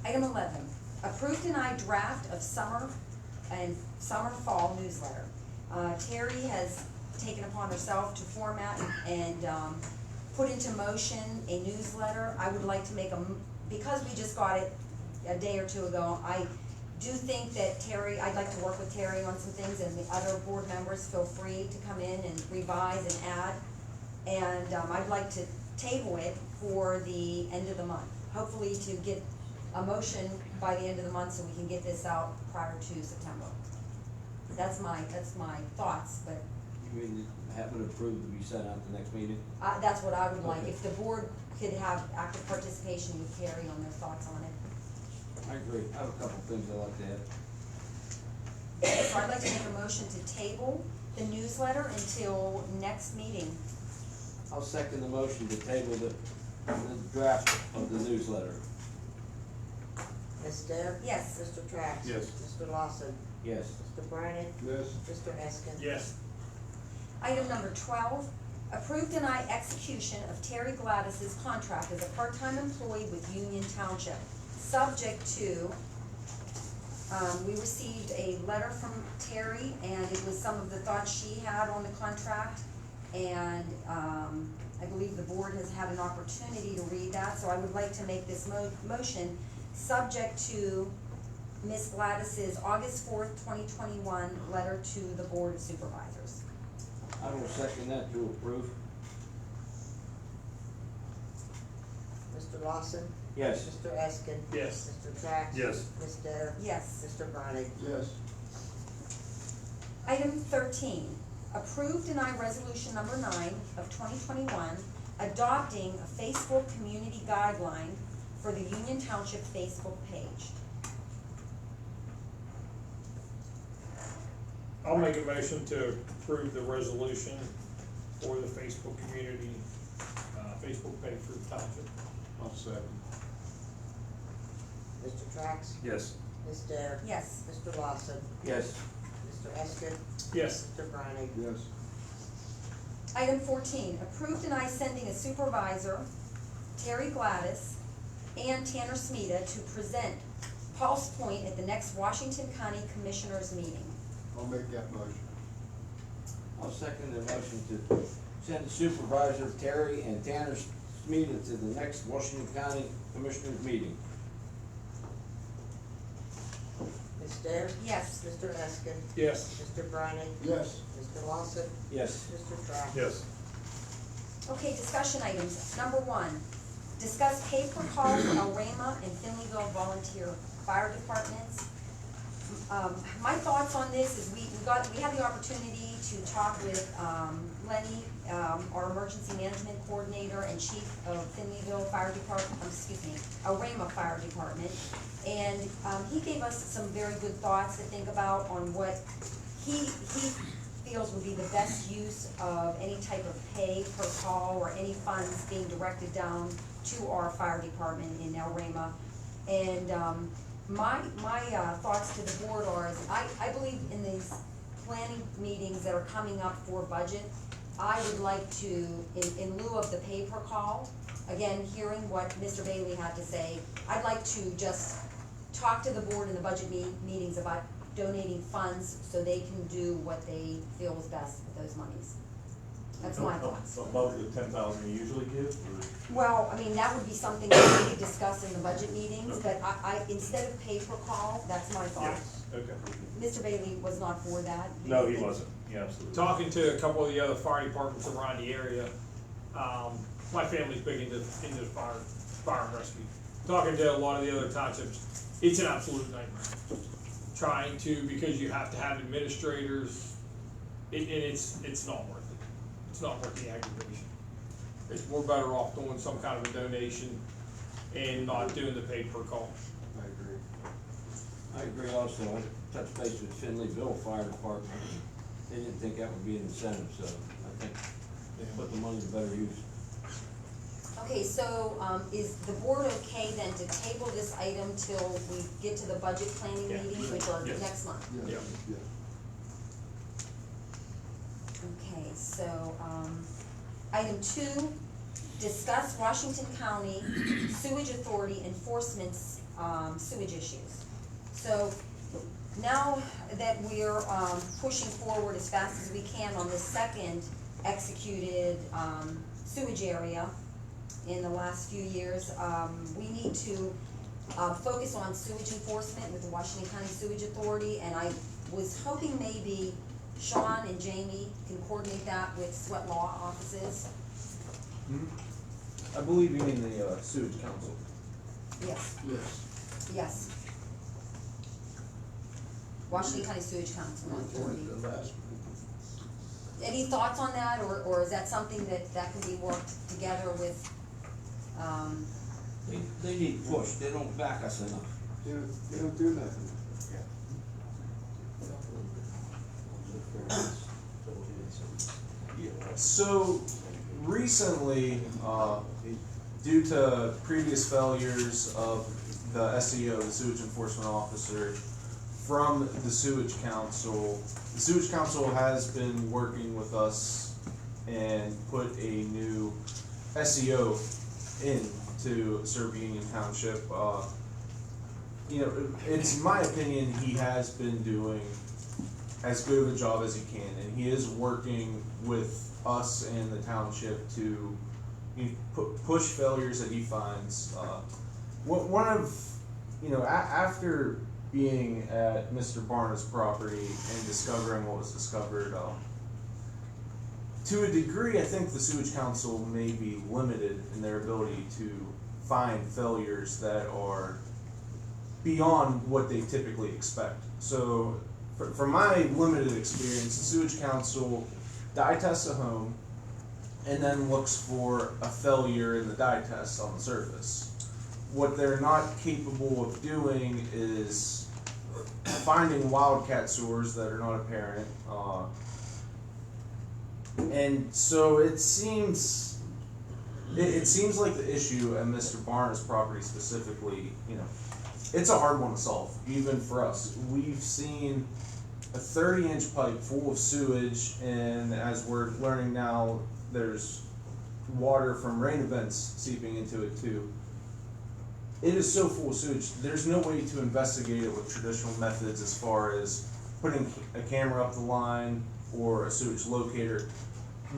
Item 11, approve deny draft of summer and fall newsletter. Terry has taken upon herself to format and put into motion a newsletter. I would like to make because we just got it a day or two ago, I do think that Terry, I'd like to work with Terry on some things, and the other board members feel free to come in and revise and add. And I'd like to table it for the end of the month, hopefully to get a motion by the end of the month so we can get this out prior to September. That's my thoughts, but You mean have it approved to be sent out the next meeting? that's what I would like. If the board could have active participation with Terry on their thoughts on it. I agree. I have a couple things I'd like to add. So I'd like to make a motion to table the newsletter until next meeting. I'll second the motion to table the draft of the newsletter. Ms. Dare? Yes. Mr. Trax? Yes. Mr. Lawson? Yes. Mr. Bryan? Yes. Mr. Eskin? Yes. Item number 12, approve deny execution of Terry Gladys's contract as a part-time employee with Union Township, subject to, we received a letter from Terry, and it was some of the thoughts she had on the contract, and I believe the board has had an opportunity to read that, so I would like to make this motion subject to Ms. Gladys's August 4th, 2021 letter to the Board of Supervisors. I will second that to approve. Mr. Lawson? Yes. Mr. Eskin? Yes. Mr. Trax? Yes. Ms. Dare? Yes. Mr. Bryan? Yes. Item 13, approve deny resolution number 9 of 2021, adopting a Facebook community guideline for the Union Township Facebook page. I'll make a motion to approve the resolution for the Facebook community, Facebook page for the township. I'll second. Mr. Trax? Yes. Ms. Dare? Yes. Mr. Lawson? Yes. Mr. Eskin? Yes. Mr. Bryan? Yes. Item 14, approve deny sending a supervisor, Terry Gladys, and Tanner Smeda to present Pulse Point at the next Washington County Commissioners meeting. I'll make that motion. I'll second the motion to send the supervisor Terry and Tanner Smeda to the next Washington County Commissioners meeting. Ms. Dare? Yes. Mr. Eskin? Yes. Mr. Bryan? Yes. Mr. Lawson? Yes. Mr. Trax? Yes. Okay, discussion items. Number 1, discuss pay per call for El Rama and Finleyville volunteer fire departments. My thoughts on this is we had the opportunity to talk with Lenny, our emergency management coordinator and chief of Finleyville Fire Department, El Rama Fire Department, and he gave us some very good thoughts to think about on what he feels would be the best use of any type of pay per call or any funds being directed down to our fire department in El Rama. And my thoughts to the board are, I believe in these planning meetings that are coming up for budget, I would like to, in lieu of the pay per call, again, hearing what Mr. Bailey had to say, I'd like to just talk to the board in the budget meetings about donating funds so they can do what they feel is best with those monies. That's my thoughts. Above the 10,000 you usually give, or? Well, I mean, that would be something that we could discuss in the budget meetings, but I, instead of pay per call, that's my thought. Yes, okay. Mr. Bailey was not for that. No, he wasn't. Yeah, absolutely. Talking to a couple of the other fire departments around the area, my family's big into fire and rescue. Talking to a lot of the other townships, it's an absolute nightmare. Trying to, because you have to have administrators, and it's not worth it. It's not worth the aggravation. We're better off doing some kind of a donation and not doing the pay per call. I agree also. I touched base with Finleyville Fire Department. They didn't think that would be an incentive, so I think they put the money to better use. Okay, so, is the board okay then to table this item till we get to the budget planning meeting, which are Yes. next month? Yeah. Okay, so, item 2, discuss Washington County Sewage Authority enforcement's, sewage issues. So, now that we're, pushing forward as fast as we can on this second executed, sewage area in the last few years, we need to, focus on sewage enforcement with the Washington County Sewage Authority, and I was hoping maybe Sean and Jamie can coordinate that with sweat law offices. I believe you mean the sewage council. Yes, Yes. yes. Washington County Sewage Council Authority. Any thoughts on that, or is that something that can be worked together with, They need push. They don't back us enough. They don't do nothing. So recently, due to previous failures of the SEO, the sewage enforcement officer, from the sewage council has been working with us and put a new SEO into Serve Union Township. It's my opinion he has been doing as good of a job as he can, and he is working with us and the township to push failures that he finds. After being at Mr. Barna's property and discovering what was discovered, to a degree, I think the sewage council may be limited in their ability to find failures that are beyond what they typically expect. So, from my limited experience, the sewage council dye tests a home and then looks for a failure in the dye test on the surface. What they're not capable of doing is finding wildcat sores that are not apparent. And so it seems like the issue at Mr. Barnes' property specifically, it's a hard one to solve, even for us. We've seen a 30-inch pipe full of sewage, and as we're learning now, there's water from rain events seeping into it too. It is so full of sewage, there's no way to investigate it with traditional methods as far as putting a camera up the line or a sewage locator.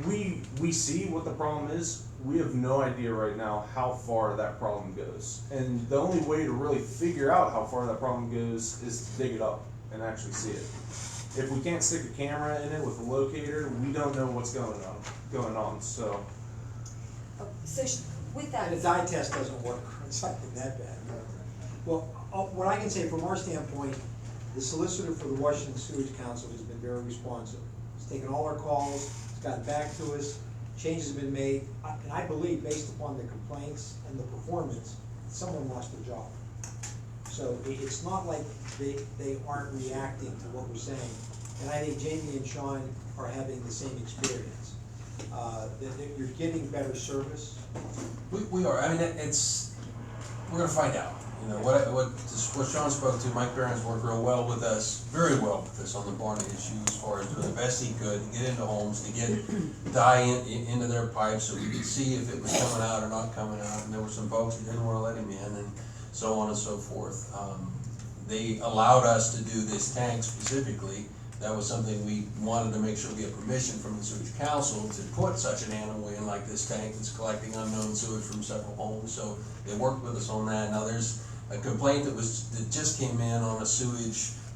We see what the problem is. We have no idea right now how far that problem goes. And the only way to really figure out how far that problem goes is to dig it up and actually see it. If we can't stick a camera in it with a locator, we don't know what's going on. So with that. And a dye test doesn't work on something that bad. Well, what I can say from our standpoint, the solicitor for the Washington Sewage Council has been very responsive. He's taken all our calls, he's gotten back to us, changes have been made, and I believe based upon the complaints and the performance, someone lost their job. So it's not like they aren't reacting to what we're saying. And I think Jamie and Sean are having the same experience. That you're getting better service. We are, I mean, we're gonna find out. What Sean spoke to, Mike Barron's worked real well with us, very well with us on the Barney issue as far as doing the best he could to get into homes, to get dye into their pipes so we could see if it was coming out or not coming out. And there were some folks that didn't want to let him in, and so on and so forth. They allowed us to do this tank specifically. That was something we wanted to make sure we had permission from the Sewage Council to put such an animal in like this tank that's collecting unknown sewage from several homes. So they worked with us on that. Now there's a complaint that just came in on a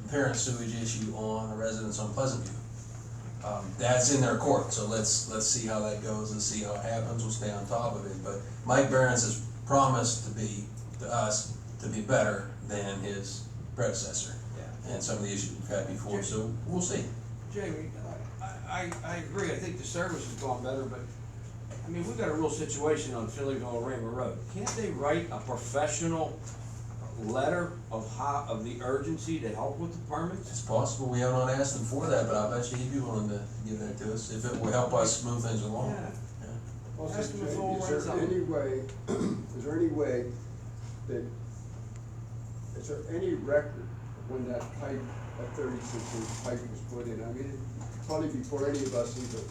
apparent sewage issue on a residence on Pleasant View. That's in their court, so let's see how that goes and see how it happens. We'll stay on top of it. But Mike Behrens has promised to us to be better than his predecessor. And some of the issues we've had before, so we'll see. Jamie, I agree, I think the service has gone better, but, I mean, we've got a real situation on Phillyville and Raymer Road. Can't they write a professional letter of the urgency to help with the permits? It's possible, we have not asked them for that, but I bet you he'd be willing to give that to us, if it will help us move things along. Yeah. Also, Ask them if they'll Jay, write something. is there any way that, is there any record when that pipe, that 36-inch pipe was put in? I mean, probably before any of us even.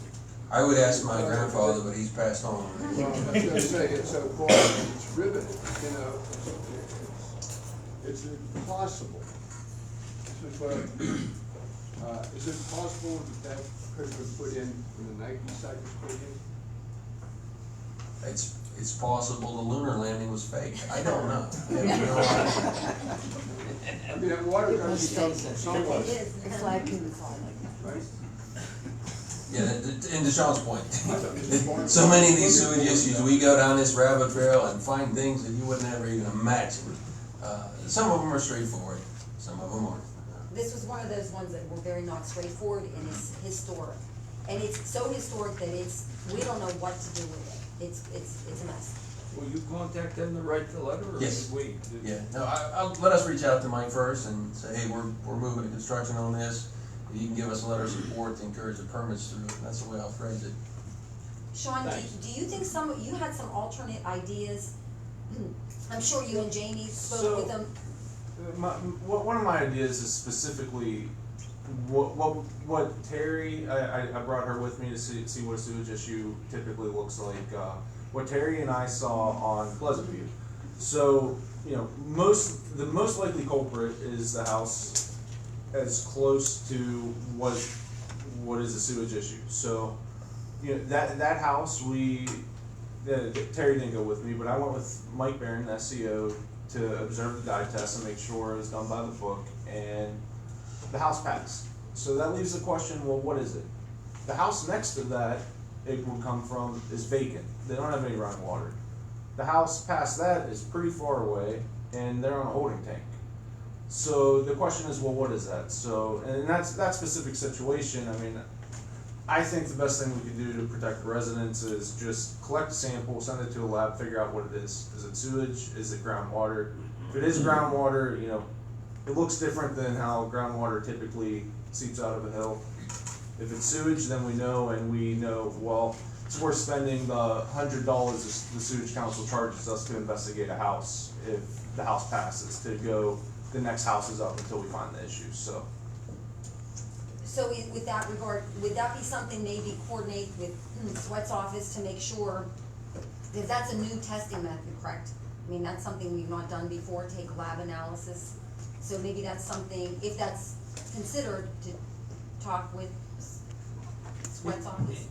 I would ask my grandfather, but he's passed on. Well, I was gonna say, it's so far, it's riveted, you know, it's impossible. This is what, is it possible that could have been put in when the Nike site was put in? It's possible the lunar landing was fake. I don't know. I mean, that water comes from somewhere. The flag can fall like Right? Yeah, and to Sean's point, so many of these sewage issues, we go down this rabbit trail and find things that you would never even imagine. Some of them are straightforward, some of them aren't. This was one of those ones that were very not straightforward and it's historic. And it's so historic that we don't know what to do with it. It's a mess. Will you contact them to write the letter, or Yes. should we? Yeah, no, I'll let us reach out to Mike first and say, hey, we're moving to construction on this. If you can give us a letter of support to encourage the permits through, that's the way I'll phrase it. Sean, do you think you had some alternate ideas? I'm sure you and Jamie spoke with them. One of my ideas is specifically what Terry, I brought her with me to see what a sewage issue typically looks like. What Terry and I saw on Pleasant View. So, you know, the most likely culprit is the house as close to what is a sewage issue. So, you know, that house, Terry didn't go with me, but I went with Mike Barron, the SEO, to observe the dye test and make sure it was done by the book, and the house passed. So that leaves the question, well, what is it? The house next to that it would come from is vacant. They don't have any running water. The house past that is pretty far away, and they're on a holding tank. So the question is, well, what is that? So, and that specific situation, I mean, I think the best thing we can do to protect the residents is just collect a sample, send it to a lab, figure out what it is. Is it sewage? Is it groundwater? If it is groundwater, you know, it looks different than how groundwater typically seeps out of a hill. If it's sewage, then we know, well, it's worth spending the $100 the sewage council charges us to investigate a house if the house passes, to go the next house is up until we find the issue. So with that regard, would that be something maybe coordinate with Sweat's office to make sure, because that's a new testing method, correct? I mean, that's something we've not done before, take lab analysis. So maybe that's something, if that's considered, to talk with Sweat's office.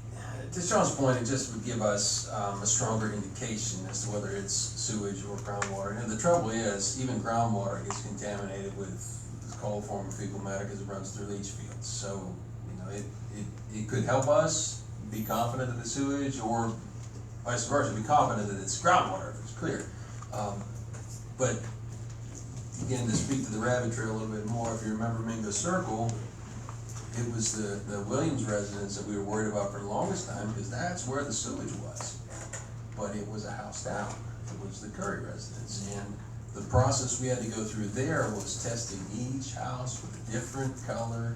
To Sean's point, it just would give us a stronger indication as to whether it's sewage or groundwater. And the trouble is, even groundwater gets contaminated with this cold form of fecal matter because it runs through leach fields. So, you know, it could help us be confident that it's sewage, or vice versa, be confident that it's groundwater if it's clear. But again, to speak to the rabbit trail a little bit more, if you remember Mingo Circle, it was the Williams residence that we were worried about for the longest time, because that's where the sewage was. But it was a house down. It was the Curry residence. And the process we had to go through there was testing each house with a different color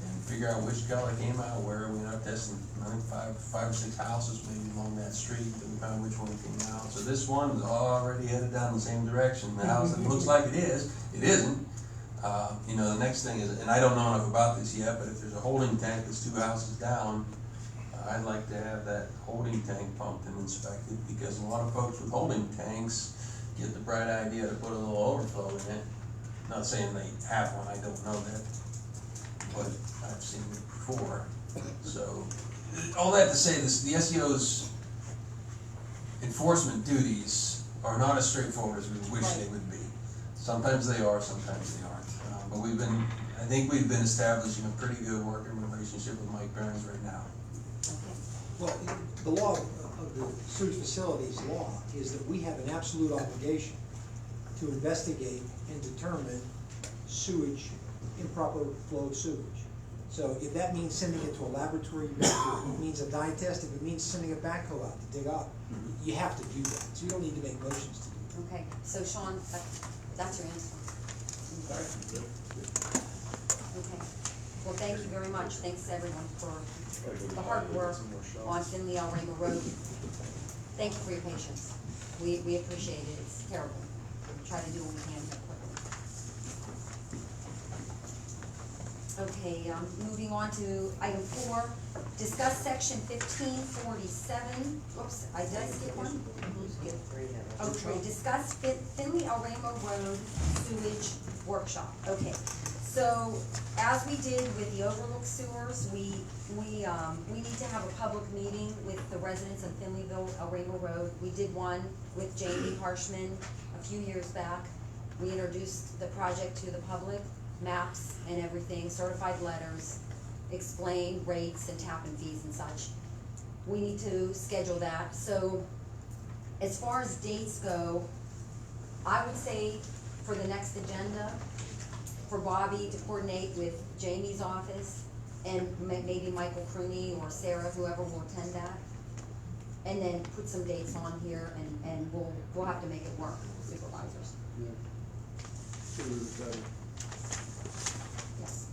and figure out which color came out where. We ended up testing, I think, five or six houses maybe along that street, and we found which one came out. So this one is already headed down the same direction. The house that looks like it isn't. You know, the next thing is, and I don't know enough about this yet, but if there's a holding tank that's 2 houses down, I'd like to have that holding tank pumped and inspected, because a lot of folks with holding tanks get the bright idea to put a little overflow in it. Not saying they have one, I don't know that, but I've seen it before. So, all that to say, this, the SEO's enforcement duties are not as straightforward as we wish they would be. Sometimes they are, sometimes they aren't. But I think we've been establishing a pretty good working relationship with Mike Barron's right now. Well, the law of the sewage facilities law is that we have an absolute obligation to investigate and determine sewage, improper flow of sewage. So if that means sending it to a laboratory, you have to. If it means a dye test, if it means sending a backhoe out to dig up, you have to do that. So you don't need to make motions to do that. Okay, so Sean, that's your answer. Okay, well, thank you very much. Thanks everyone for the hard work on Finley El Remo Road. Thank you for your patience. We appreciate it. It's terrible. We'll try to do what we can here quickly. Okay, moving on to item 4, discuss section 1547. Oops, did I skip one? Oh, 3, discuss Finley El Remo Road sewage workshop. Okay, so as we did with the overlook sewers, we need to have a public meeting with the residents of Finleyville El Remo Road. We did one with Jamie Harshman a few years back. We introduced the project to the public, maps and everything, certified letters, explain rates and tap-in fees and such. We need to schedule that. So as far as dates go, I would say for the next agenda, for Bobby to coordinate with Jamie's office and maybe Michael Crooney or Sarah, whoever will attend that, and then put some dates on here, and we'll have to make it work, supervisors. Yes.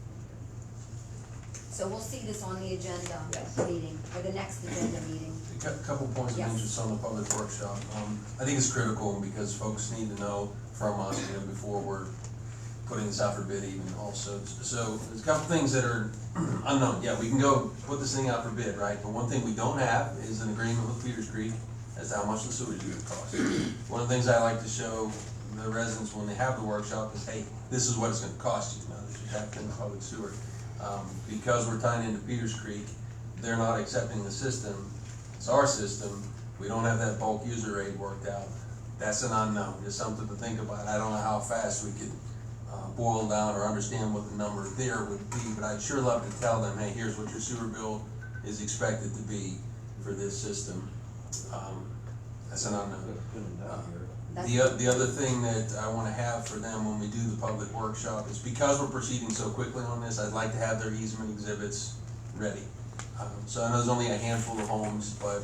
So we'll see this on the agenda meeting, or the next agenda meeting. A couple points of interest on the public workshop. I think it's critical because folks need to know from us, before we're putting this out for bid even also. So there's a couple things that are unknown. Yeah, we can go put this thing out for bid, right? But one thing we don't have is an agreement with Peters Creek as to how much the sewage is gonna cost. One of the things I like to show the residents when they have the workshop is, hey, this is what it's gonna cost you. Now, this is happening in public sewer. Because we're tying into Peters Creek, they're not accepting the system. It's our system. We don't have that bulk user rate worked out. That's an unknown. It's something to think about. I don't know how fast we could boil down or understand what the number there would be, but I'd sure love to tell them, hey, here's what your sewer bill is expected to be for this system. That's an unknown. The other thing that I want to have for them when we do the public workshop is, because we're proceeding so quickly on this, I'd like to have their easement exhibits ready. So I know there's only a handful of homes, but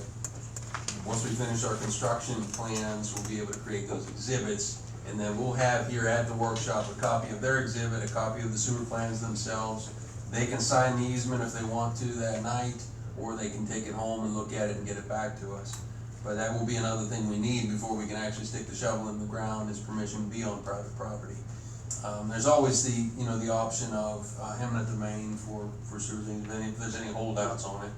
once we finish our construction plans, we'll be able to create those exhibits. And then we'll have here at the workshop a copy of their exhibit, a copy of the sewer plans themselves. They can sign the easement if they want to that night, or they can take it home and look at it and get it back to us. But that will be another thing we need before we can actually stick the shovel in the ground, is permission to be on private property. There's always the option of eminent domain for sewers, if there's any holdouts on it.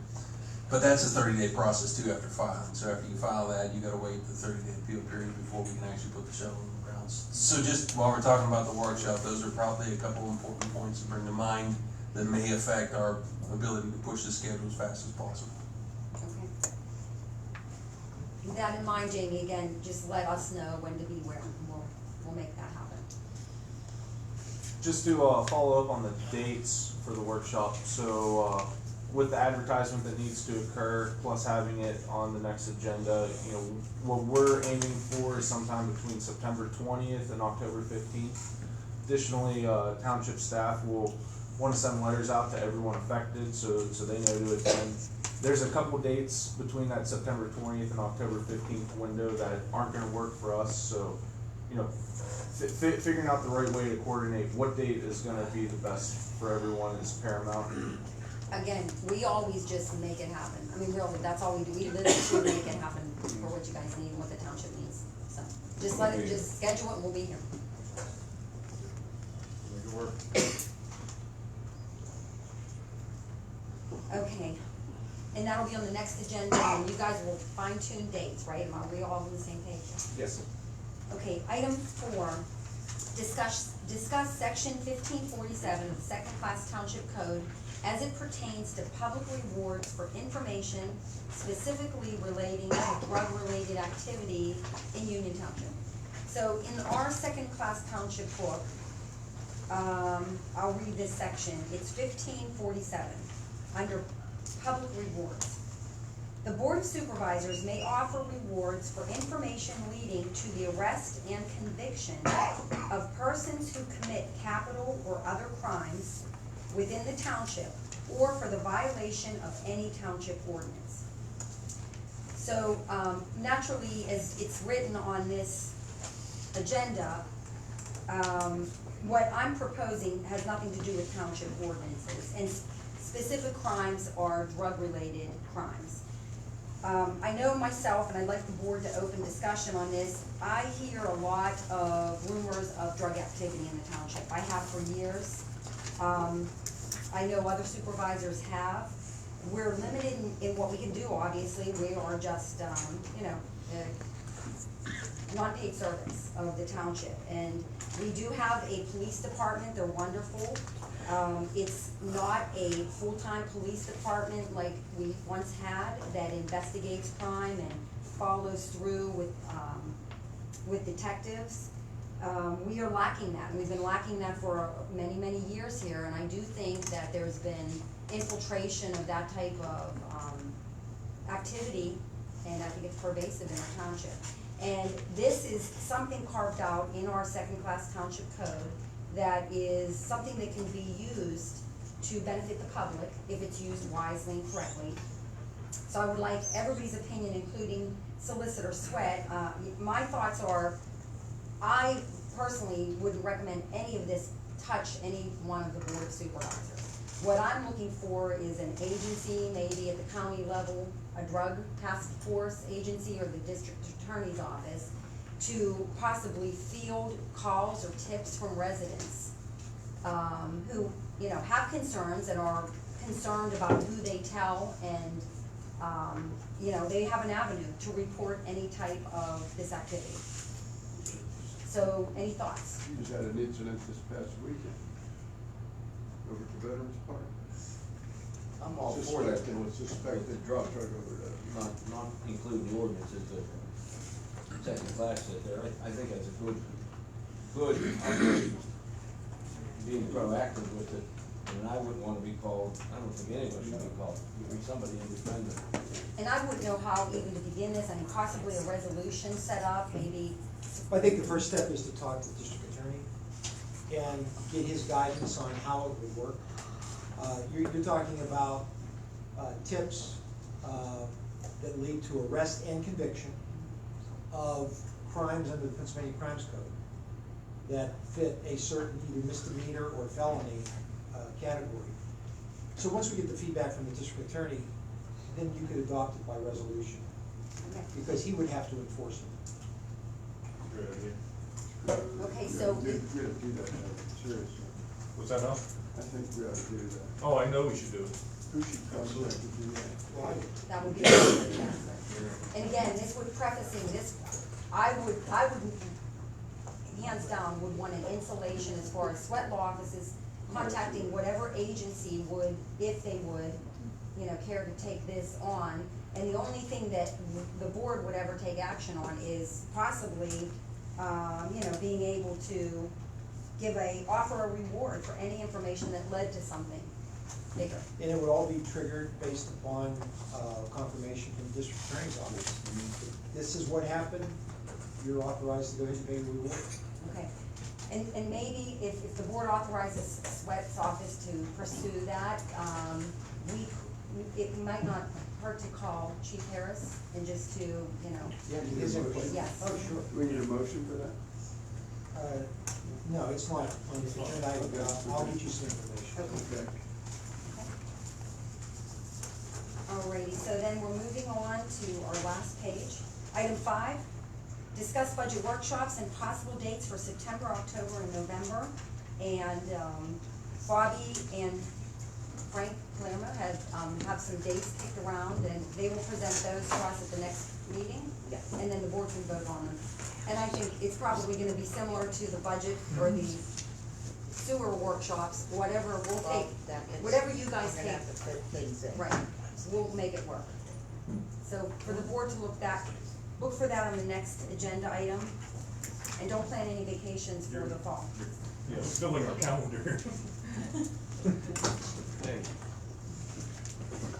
But that's a 30-day process too after filing. So after you file that, you gotta wait the 30-day appeal period before we can actually put the shovel in the ground. So just while we're talking about the workshop, those are probably a couple important points to bring to mind that may affect our ability to push the schedule as fast as possible. Okay. With that in mind, Jamie, again, just let us know when to be where, and we'll make that happen. Just to follow up on the dates for the workshop, so with the advertisement that needs to occur, plus having it on the next agenda, what we're aiming for is sometime between September 20th and October 15th. Additionally, township staff will want to send letters out to everyone affected, so they know to attend. There's a couple dates between that September 20th and October 15th window that aren't going to work for us, so figuring out the right way to coordinate what date is going to be the best for everyone is paramount. Again, we always just make it happen. I mean, really, that's all we do. We literally make it happen for what you guys need and what the township needs. So just just schedule it and we'll be here. Make it work. Okay, and that'll be on the next agenda, and you guys will fine tune dates, right? Are we all on the same page? Yes. Okay, item 4, discuss section 1547 of the second class township code as it pertains to public rewards for information specifically relating to drug-related activity in Union Township. So in our second-class township book, I'll read this section, it's 1547, under public rewards. The Board of Supervisors may offer rewards for information leading to the arrest and conviction of persons who commit capital or other crimes within the township, or for the violation of any township ordinance. So, naturally, as it's written on this agenda, what I'm proposing has nothing to do with township ordinances, and specific crimes are drug-related crimes. I know myself, and I'd like the board to open discussion on this, I hear a lot of rumors of drug activity in the township. I have for years. I know other supervisors have. We're limited in what we can do, obviously. We are just, non-paid service of the township. And we do have a police department, they're wonderful. It's not a full-time police department like we once had that investigates crime and follows through with detectives. We are lacking that, and we've been lacking that for many, many years here, and I do think that there's been infiltration of that type of activity, and I think it's pervasive in our township. And this is something carved out in our second-class township code that is something that can be used to benefit the public if it's used wisely and correctly. So I would like everybody's opinion, including Solicitor Sweat. My thoughts are, I personally wouldn't recommend any of this touch any one of the Board of Supervisors. What I'm looking for is an agency, maybe at the county level, a drug task force agency or the district attorney's office, to possibly field calls or tips from residents who, have concerns and are concerned about who they tell, and they have an avenue to report any type of this activity. So, any thoughts? You just had an incident this past weekend over at the Veterans Park. I'm all for that. Suspected drug overdose. Not include the ordinances that second class sit there. I think that's a good, being proactive with it. And I wouldn't wanna be called, I don't think any of us should be called, be somebody independent. And I wouldn't know how even to begin this, possibly a resolution set up, maybe. I think the first step is to talk to the district attorney and get his guidance on how it would work. You're talking about tips that lead to arrest and conviction of crimes under the Pennsylvania Crimes Code that fit a certain either misdemeanor or felony category. So once we get the feedback from the district attorney, then you could adopt it by resolution, because he would have to enforce it. Great idea. Okay, so. We ought to do that, seriously. What's that now? I think we ought to do that. Oh, I know we should do it. Who should contact to do that? That would be good. And again, this would prefacing this, I would, hands down, would want an insulation as far as Sweat law offices contacting whatever agency would, if they would, care to take this on. And the only thing that the board would ever take action on is possibly, being able to offer a reward for any information that led to something bigger. And it would all be triggered based upon confirmation from the district attorney's office. This is what happened, you're authorized to go ahead and pay the reward. Okay, and maybe if the board authorizes Sweat's office to pursue that, it might not hurt to call Chief Harris and just to, Yeah, his input. Yes. Oh, sure. Do we need a motion for that? No, it's not on the agenda item, I'll get you some information. Okay. Alrighty, so then we're moving on to our last page. Item 5, discuss budget workshops and possible dates for September, October, and November. And Bobby and Frank Palermo have some dates kicked around, and they will present those to us at the next meeting. Yes. And then the board can vote on them. And I think it's probably gonna be similar to the budget or the sewer workshops, whatever, we'll take, whatever you guys take. Right, we'll make it work. So for the board to look for that on the next agenda item. And don't plan any vacations for the fall. Yeah, it's still in our calendar.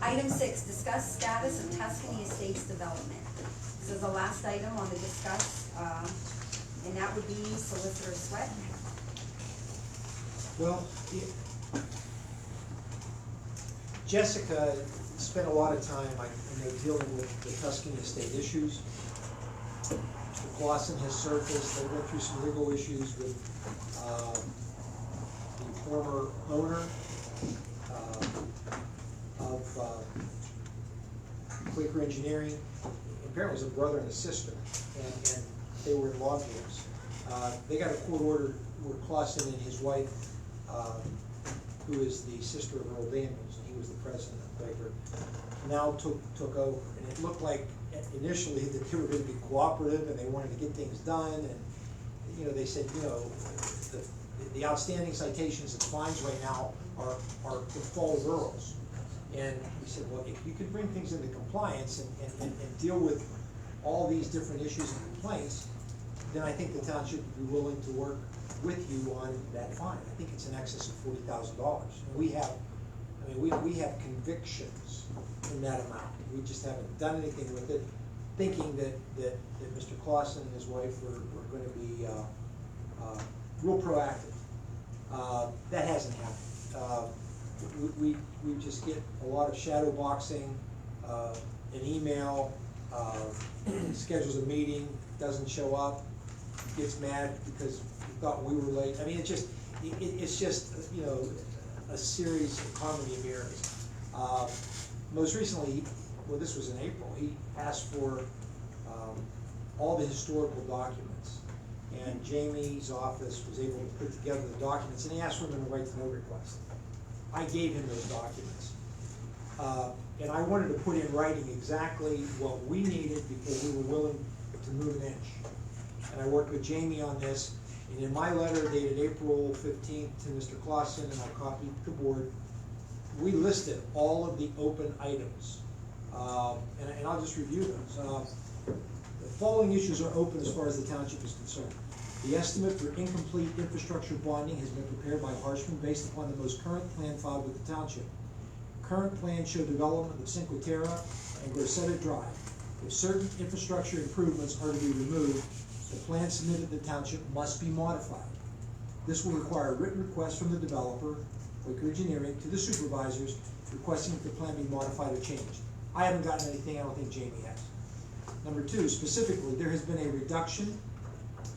Item 6, discuss status of Tuscany Estates development. This is the last item on the discuss, and that would be Solicitor Sweat. Well, Jessica spent a lot of time, I know, dealing with the Tuscany Estate issues. Mr. Clausen has surfaced, they went through some legal issues with the former owner of Quaker Engineering. Apparently it was a brother and a sister, and they were in law games. They got a court order where Clausen and his wife, who is the sister of Earl Daniels, and he was the president of Quaker, now took over. And it looked like initially that they were going to be cooperative and they wanted to get things done. And you know, they said, you know, the outstanding citations and fines right now are the fault of Earl's. And we said, well, if you could bring things into compliance and deal with all these different issues and complaints, then I think the township would be willing to work with you on that fine. I think it's in excess of $40,000. And we have, I mean, we have convictions in that amount. We just haven't done anything with it, thinking that Mr. Clausen and his wife were going to be real proactive. That hasn't happened. We just get a lot of shadow boxing, an email, schedules a meeting, doesn't show up, gets mad because we thought we were late. I mean, it's just, you know, a series of comedy of errors. Most recently, well, this was in April, he asked for all the historical documents. And Jamie's office was able to put together the documents, and he asked for them in a right-to-know request. I gave him those documents. And I wanted to put in writing exactly what we needed because we were willing to move an inch. And I worked with Jamie on this, and in my letter dated April 15th to Mr. Clausen, and I copied the board, we listed all of the open items. And I'll just review those. The following issues are open as far as the township is concerned. The estimate for incomplete infrastructure bonding has been prepared by Harshman based upon the most current plan filed with the township. Current plans show development of Cinque Terre and Grosseto Drive. If certain infrastructure improvements are to be removed, the plan submitted to the township must be modified. This will require a written request from the developer, Quaker Engineering, to the supervisors requesting that the plan be modified or changed. I haven't gotten anything, I don't think Jamie has. Number 2, specifically, there has been a reduction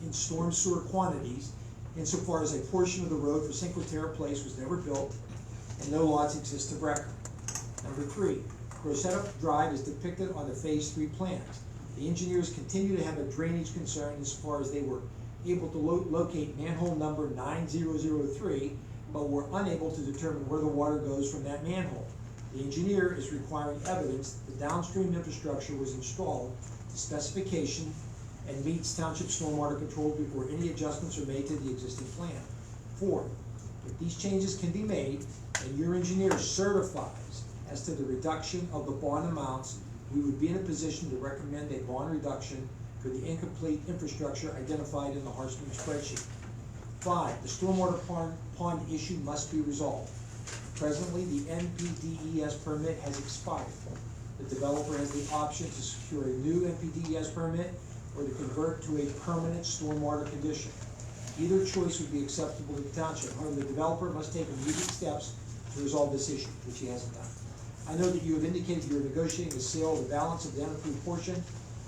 in storm sewer quantities insofar as a portion of the road for Cinque Terre Place was never built and no lots exist to Brecker. Number 3, Grosseto Drive is depicted on the Phase 3 plans. The engineers continue to have a drainage concern as far as they were able to locate manhole number 9003, but were unable to determine where the water goes from that manhole. The engineer is requiring evidence that the downstream infrastructure was installed to specification and meets township stormwater control before any adjustments are made to the existing plan. 4, if these changes can be made and your engineer certifies as to the reduction of the bond amounts, we would be in a position to recommend a bond reduction for the incomplete infrastructure identified in the Harshman spreadsheet. 5, the stormwater pond issue must be resolved. Presently, the NPDES permit has expired. The developer has the option to secure a new NPDES permit or to convert to a permanent stormwater condition. Either choice would be acceptable to the township. However, the developer must take immediate steps to resolve this issue, which he hasn't done. I know that you have indicated you are negotiating the sale of the balance of the unapproved portion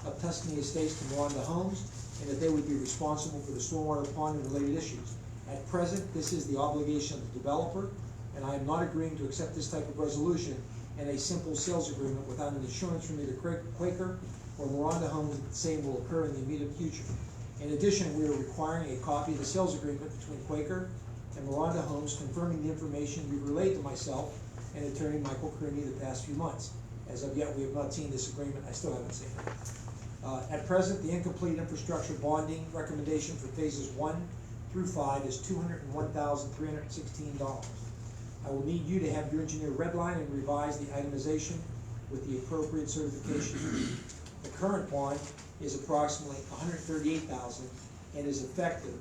of Tuscany Estates to Miranda Homes, and that they would be responsible for the stormwater pond and related issues. At present, this is the obligation of the developer, and I am not agreeing to accept this type of resolution and a simple sales agreement without an assurance from either Quaker or Miranda Homes that the same will occur in the immediate future. In addition, we are requiring a copy of the sales agreement between Quaker and Miranda Homes confirming the information you've relayed to myself and Attorney Michael Kearney the past few months. As of yet, we have not seen this agreement. I still haven't seen it. At present, the incomplete infrastructure bonding recommendation for phases 1 through 5 is $201,316. I will need you to have your engineer redline and revise the itemization with the appropriate certification. The current bond is approximately $138,000 and is effective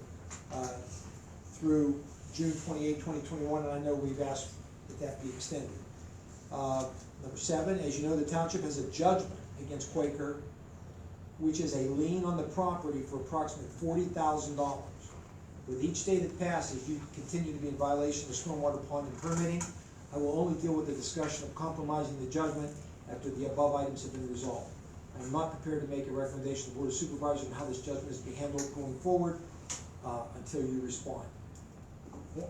through June 28, 2021, and I know we've asked that that be extended. Number 7, as you know, the township has a judgment against Quaker, which is a lien on the property for approximately $40,000. With each day that passes, you continue to be in violation of stormwater pond and permitting. I will only deal with the discussion of compromising the judgment after the above items have been resolved. I am not prepared to make a recommendation to the Board of Supervisors on how this judgment is to be handled going forward until you respond.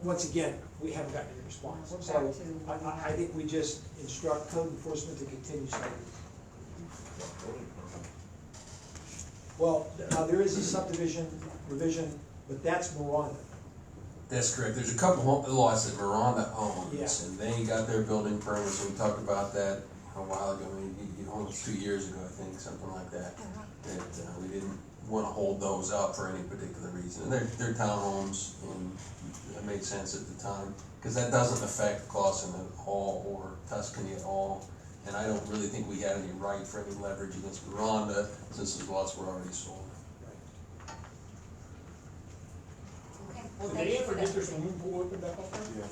Once again, we haven't gotten any response. We're So back to I think we just instruct code enforcement to continue studying. Well, there is a subdivision revision, but that's Miranda. That's correct. There's a couple lots that Miranda owns, Yeah. and they got their building permits, and we talked about that a while ago, maybe almost 2 years ago, I think, something like that. That we didn't want to hold those up for any particular reason. And they're townhomes, and it made sense at the time, because that doesn't affect Clausen at all, or Tuscany at all. And I don't really think we had any right for any leverage against Miranda, since those lots were already sold. Okay, well, Did thank they you ever for get that. their swimming pool opened back up there? Yeah.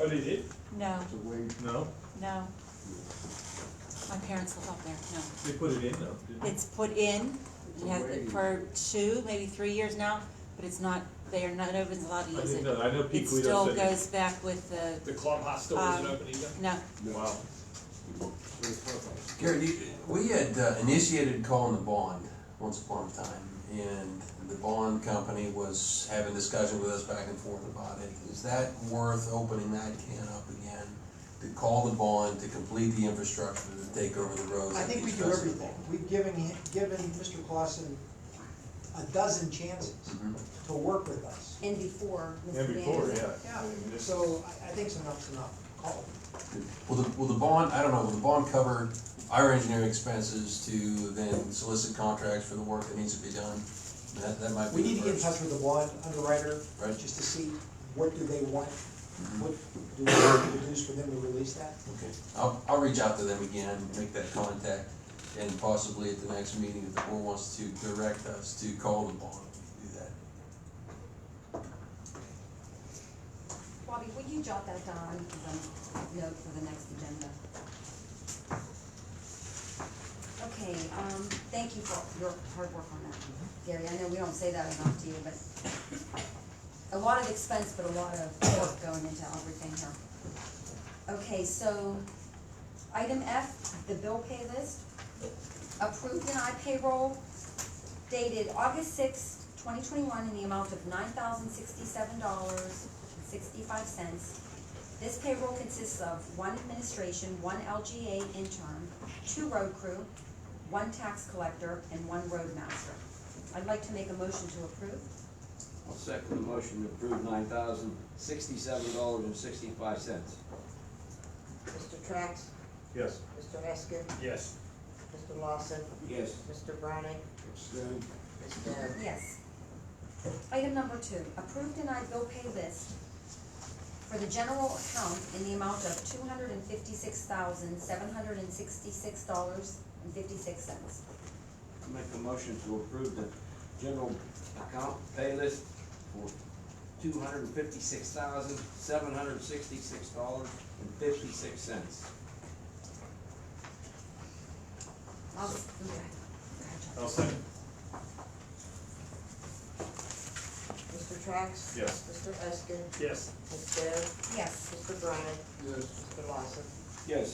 Oh, they did? No, It's a wait. No, no. My parents live up there, no. they put it in though, didn't they? It's put in, it has, for 2, maybe 3 years now, but it's not, they are not open, allowed to I use didn't it. know, I know It Pete Guido still said goes back with the clubhouse still isn't um, open either? no, Wow. Gary, we had initiated calling the bond once upon a time, and the bond company was having discussion with us back and forth about it. Is that worth opening that can up again, to call the bond, to complete the infrastructure, to take over the roads? I think we do everything. We've given Mr. Clausen a dozen chances to work with us. And before, Mr. And before, Danza. yeah. So I think enough's enough. Call it. Will the bond, I don't know, will the bond cover our engineering expenses to then solicit contracts for the work that needs to be done? That might be We need to the get in first. touch with the bond underwriter, Right. just to see what do they want, what do we have to produce for them to release that. Okay, I'll reach out to them again, make that contact, and possibly at the next meeting, if the board wants to direct us to call the bond, do that. Bobby, would you jot that down as a note for the next agenda? Okay, thank you for your hard work on that, Gary. I know we don't say that enough to you, but a lot of expense, but a lot of work going into everything here. Okay, so item F, the bill pay list. Approved denied payroll dated August 6, 2021 in the amount of $9,067.65. This payroll consists of 1 administration, 1 LGA intern, 2 road crew, 1 tax collector, and 1 roadmaster. I'd like to make a motion to approve. I'll second the motion to approve $9,067.65. Mr. Trax, Yes. Mr. Eskin, Yes. Mr. Lawson, Yes. Mr. Browning, Abstain. Ms. Deb. Yes. Item number 2, approved denied bill pay list for the general account in the amount of $256,766.56. I'll make a motion to approve the general account pay list for $256,766.56. I'll second. Mr. Trax. Yes. Mr. Eskin, Yes. Ms. Deb, Yes. Mr. Browning, Yes. Mr. Lawson. Yes.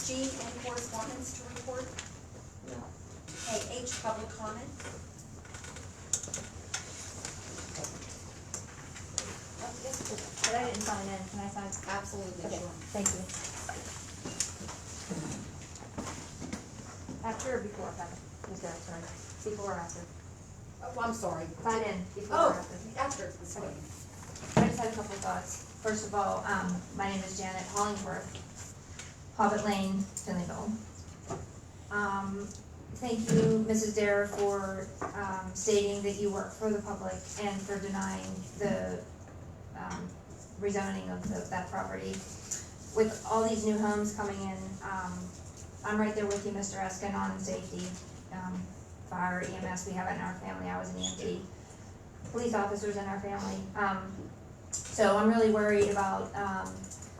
G, any correspondence to report? No. Okay, H, public comment. But I didn't sign in, can I sign? Absolutely, Okay, sure. thank you. After or before, Mr. Sorry, before or after? Oh, I'm sorry. Sign in, before or Oh, after. after, it's fine. I just had a couple thoughts. First of all, my name is Janet Hollingworth, Hobbit Lane, Finleyville. Thank you, Mrs. Dare, for stating that you work for the public and for denying the rezoning of that property. With all these new homes coming in, I'm right there with you, Mr. Eskin, on safety. Fire, EMS, we have it in our family. I was an EMT. police officers in our family. So I'm really worried about,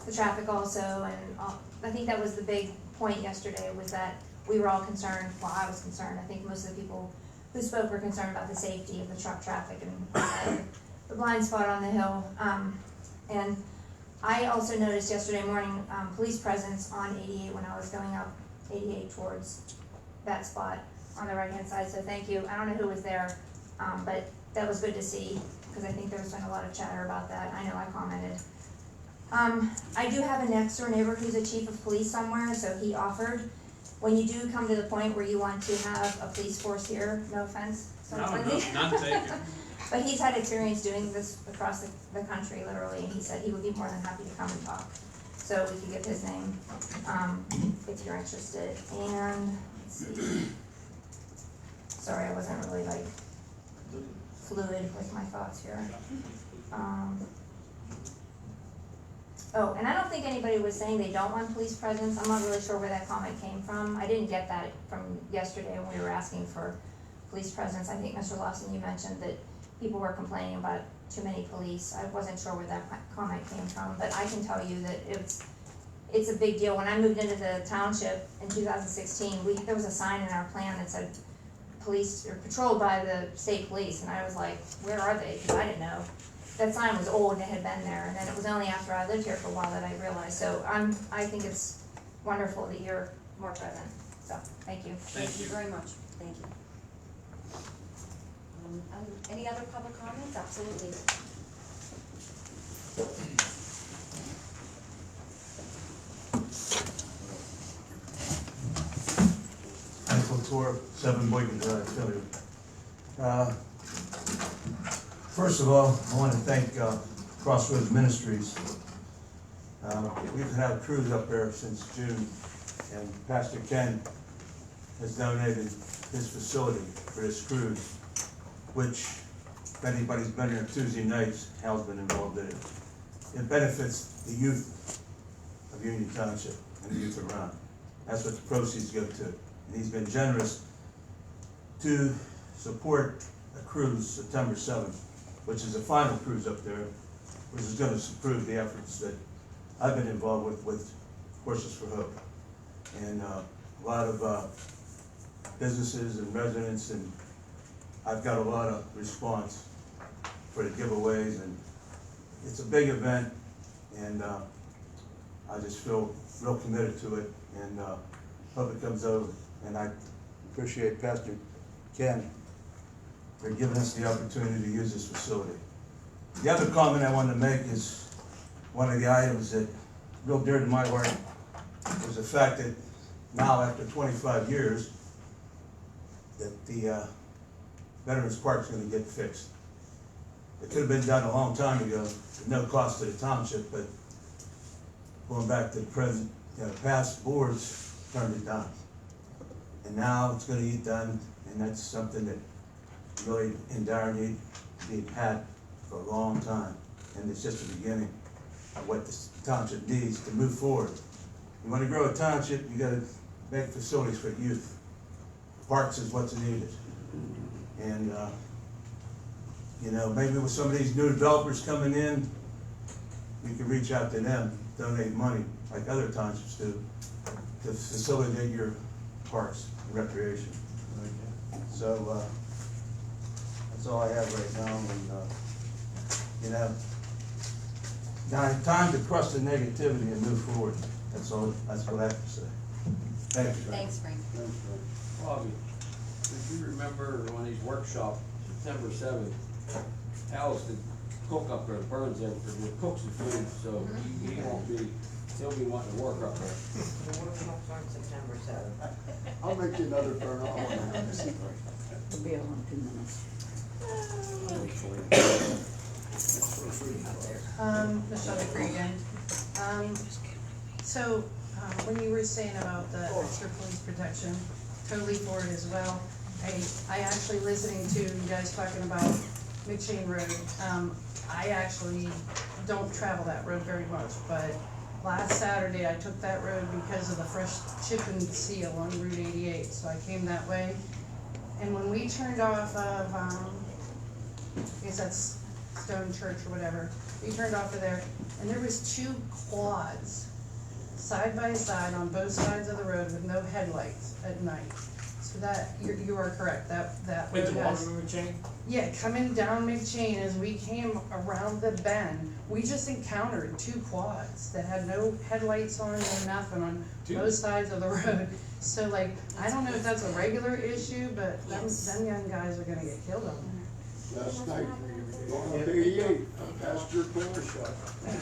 the traffic also, and I think that was the big point yesterday, was that we were all concerned, well, I was concerned, I think most of the people who spoke were concerned about the safety of the truck traffic and the blind spot on the hill. And I also noticed yesterday morning, police presence on 88 when I was going up 88 towards that spot on the right-hand side, so thank you. I don't know who was there, but that was good to see, because I think there's been a lot of chatter about that. I know I commented. I do have a next door neighbor who's a chief of police somewhere, so he offered, when you do come to the point where you want to have a police force here, no offense, Not taken. but he's had experience doing this across the country, literally, and he said he would be more than happy to come and talk. So we could give his name, if you're interested. And, let's see. Sorry, I wasn't really like fluid with my thoughts here. Oh, and I don't think anybody was saying they don't want police presence. I'm not really sure where that comment came from. I didn't get that from yesterday when we were asking for police presence. I think, Mr. Lawson, you mentioned that people were complaining about too many police. I wasn't sure where that comment came from, but I can tell you that it's a big deal. When I moved into the township in 2016, there was a sign in our plan that said police are patrolled by the state police, and I was like, where are they? Because I didn't know. That sign was old and it had been there, and then it was only after I lived here for a while that I realized. So I think it's wonderful that you're more present. So, thank you. Thank you very much. Thank you. Any other public comments? Absolutely. Michael Tour, 7 Boykin Drive, Philly. First of all, I want to thank Crossroads Ministries. We've had crews up there since June, and Pastor Ken has donated his facility for this cruise, which, if anybody's been there Tuesday nights, Hal's been involved in it. It benefits the youth of Union Township and the youth around. That's what the proceeds go to. And he's been generous to support a cruise September 7th, which is the final cruise up there, which is going to improve the efforts that I've been involved with Horses for Hope. And a lot of businesses and residents, and I've got a lot of response for the giveaways, and it's a big event, and I just feel real committed to it, and hope it comes over. And I appreciate Pastor Ken for giving us the opportunity to use this facility. The other comment I wanted to make is one of the items that real dear to my heart was the fact that now, after 25 years, that the Veterans Park is going to get fixed. It could have been done a long time ago at no cost to the township, but going back to the present, past boards turned it down. And now it's going to get done, and that's something that really in dire need to be had for a long time. And it's just the beginning of what this township needs to move forward. You want to grow a township, you got to make facilities for youth. Parks is what's needed. And maybe with some of these new developers coming in, you can reach out to them, donate money like other townships do, to facilitate your parks and recreation. So that's all I have right now. And now time to crush the negativity and move forward. That's all. That's what I have to say. Thank you. Thanks, Frank. Bobby, if you remember when he's workshop, September 7th, Hal's the cook up there, Burns there, cooks the food, so he won't be, he'll be wanting to work up there. The workshops aren't September 7th. I'll make you another burn off. It'll be on 2 minutes. Michelle Dupree again. When you were saying about the extra police protection, totally for it as well. I actually listening to you guys talking about McShane Road. I actually don't travel that road very much, but last Saturday I took that road because of the fresh chip and seal on Route 88, so I came that way. And when we turned off of I guess that's Stone Church or whatever. We turned off of there, and there was 2 quads side by side on both sides of the road with no headlights at night. So that, you are correct, that road Into has. Waterloo chain? Yeah, coming down McChain, as we came around the bend, we just encountered 2 quads that had no headlights on, no nothing on both sides of the road. So like, I don't know if that's a regular issue, but them young guys are gonna get killed on there. Last night, on 88, past your corner shop,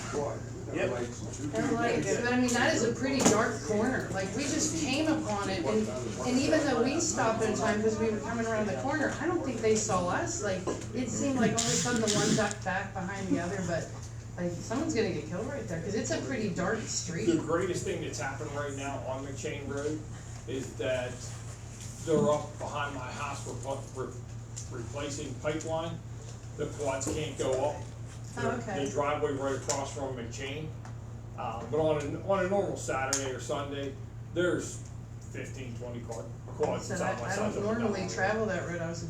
squad, with lights and 2 They're people. like, but I mean, that is a pretty dark corner, like, we just came upon it, and even though we stopped in time because we were coming around the corner, I don't think they saw us, like, it seemed like all of a sudden the one ducked back behind the other, but, like, someone's gonna get killed right there, cause it's a pretty dark street. The greatest thing that's happening right now on McChain Road is that they're up behind my house, we're replacing pipeline. The quads can't go up. Oh, okay. The driveway right across from McChain. But on a normal Saturday or Sunday, there's 15, 20 quads So inside my I side. don't normally travel that road, I was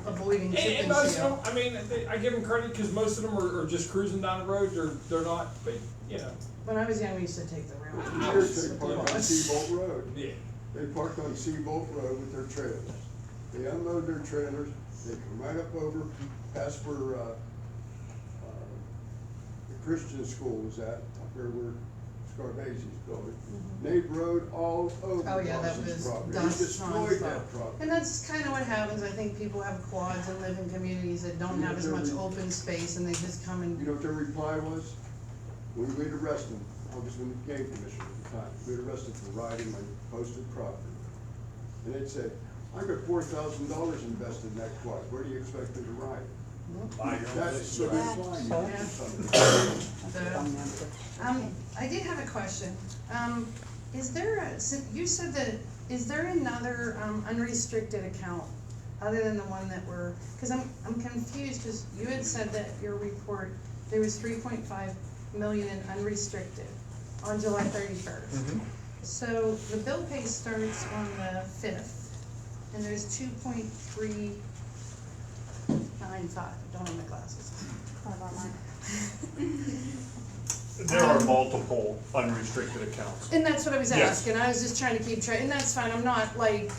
avoiding chip And and most seal. of them, I mean, I give them credit because most of them are just cruising down the road. They're not, but you know. When I was young, we used to take the round. Years they parked on Seabolt Road. Yeah. They parked on Seabolt Road with their trailers. They unload their trailers, they come right up over, past where, the Christian school was at, up there where Scarbazi's building. They rode all over Oh, yeah, that Carson's was property. dust They destroyed nonstop. that property. And that's kind of what happens, I think people have quads and live in communities that don't have as much open space, and they just come and. You know what their reply was? When we'd arrest them, I was in the game commission at the time, we'd arrest them for riding my posted property. And they'd say, I got $4,000 invested in that quad, where do you expect me to ride? That's the reply. I did have a question. Is there you said that, is there another, unrestricted account other than the one that we're, cause I'm confused, cause you had said that your report, there was 3.5 million in unrestricted on July 31st. So the bill pay starts on the 5th, and there's 2.395, don't have my glasses. There are multiple unrestricted accounts. And that's what I was Yes. asking, I was just trying to keep track, and that's fine, I'm not like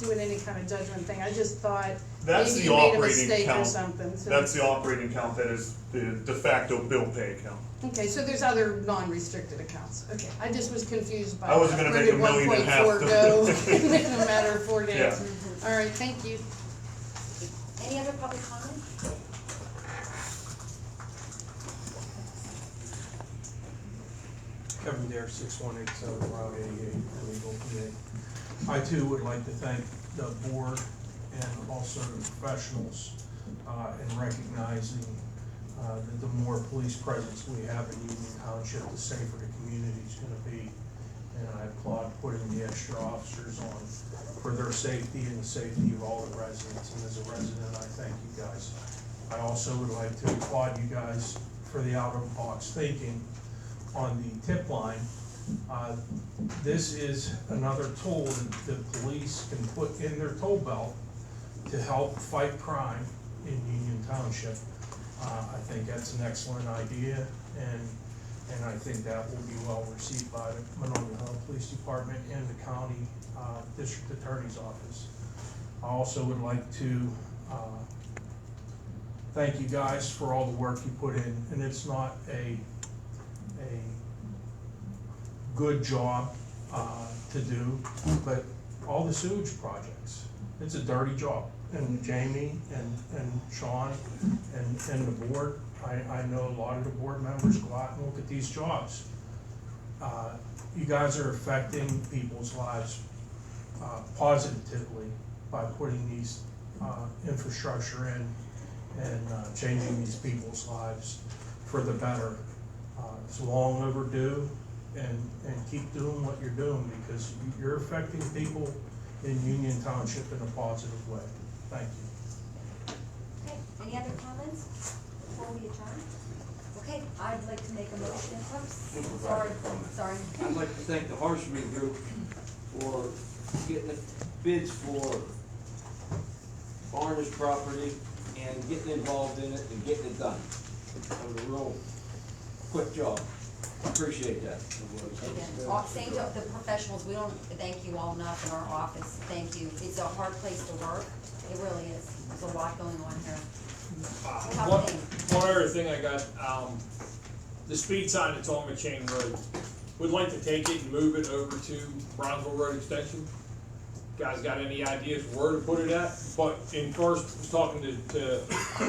doing any kind of judgment thing, I just thought That's maybe the you made a operating mistake or account. something, so. That's the operating account, that is the de facto bill pay account. Okay, so there's other non-restricted accounts, okay, I just was confused by I wasn't gonna where make did $1.5 million 1.4 go in a matter of 4 days. Yeah. Alright, thank you. Any other public comment? Kevin Dare, 6187 Route 88, Illegal PA. I too would like to thank the board and also the professionals in recognizing that the more police presence we have in Union Township, the safer the community is gonna be. And I applaud putting the extra officers on for their safety and the safety of all the residents. And as a resident, I thank you guys. I also would like to applaud you guys for the out-of-the-box thinking on the tip line. This is another tool that the police can put in their toll belt to help fight crime in Union Township. I think that's an excellent idea, and I think that will be well received by the Monongahela Police Department and the county district attorney's office. I also would like to thank you guys for all the work you put in, and it's not a good job to do, but all the sewage projects, it's a dirty job. And Jamie and Sean and the board, I know a lot of the board members go out and look at these jobs. You guys are affecting people's lives positively by putting these infrastructure in and changing these people's lives for the better. It's long overdue, and keep doing what you're doing, because you're affecting people in Union Township in a positive way. Thank you. Okay, any other comments before we adjourn? Okay, I'd like to make a motion, oops, sorry. I'd like to thank the Horseman Group for getting the bids for Barner's property and getting involved in it and getting it done. It was a real quick job. Appreciate that. Again, same to the professionals, we don't thank you all enough in our office, thank you. It's a hard place to work, it really is, there's a lot going on here. One other thing I got, the speed sign that's on McShane Road, would like to take it and move it over to Brownsville Road Extension. Guys got any ideas where to put it at? But in first, was talking to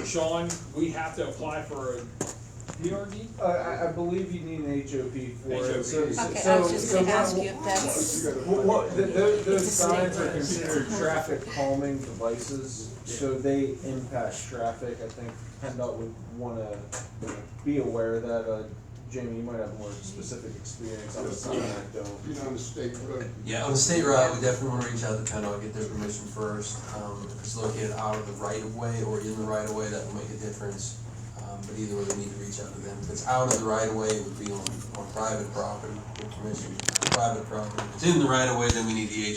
Sean, we have to apply for a PRD? I believe you need an HOP for it. Okay, I was just gonna ask you if that's, Those signs are considered traffic calming devices, so they impact traffic. I think PennDOT would wanna be aware of that. Jamie, you might have more specific experience on the sign I don't. You know, on the state road. Yeah, on the state route, we definitely wanna reach out to PennDOT, get their permission first. If it's located out of the right of way or in the right of way, that will make a difference. But either way, we need to reach out to them. If it's out of the right of way, it would be on private property with permission, private property. If it's in the right of way, then we need the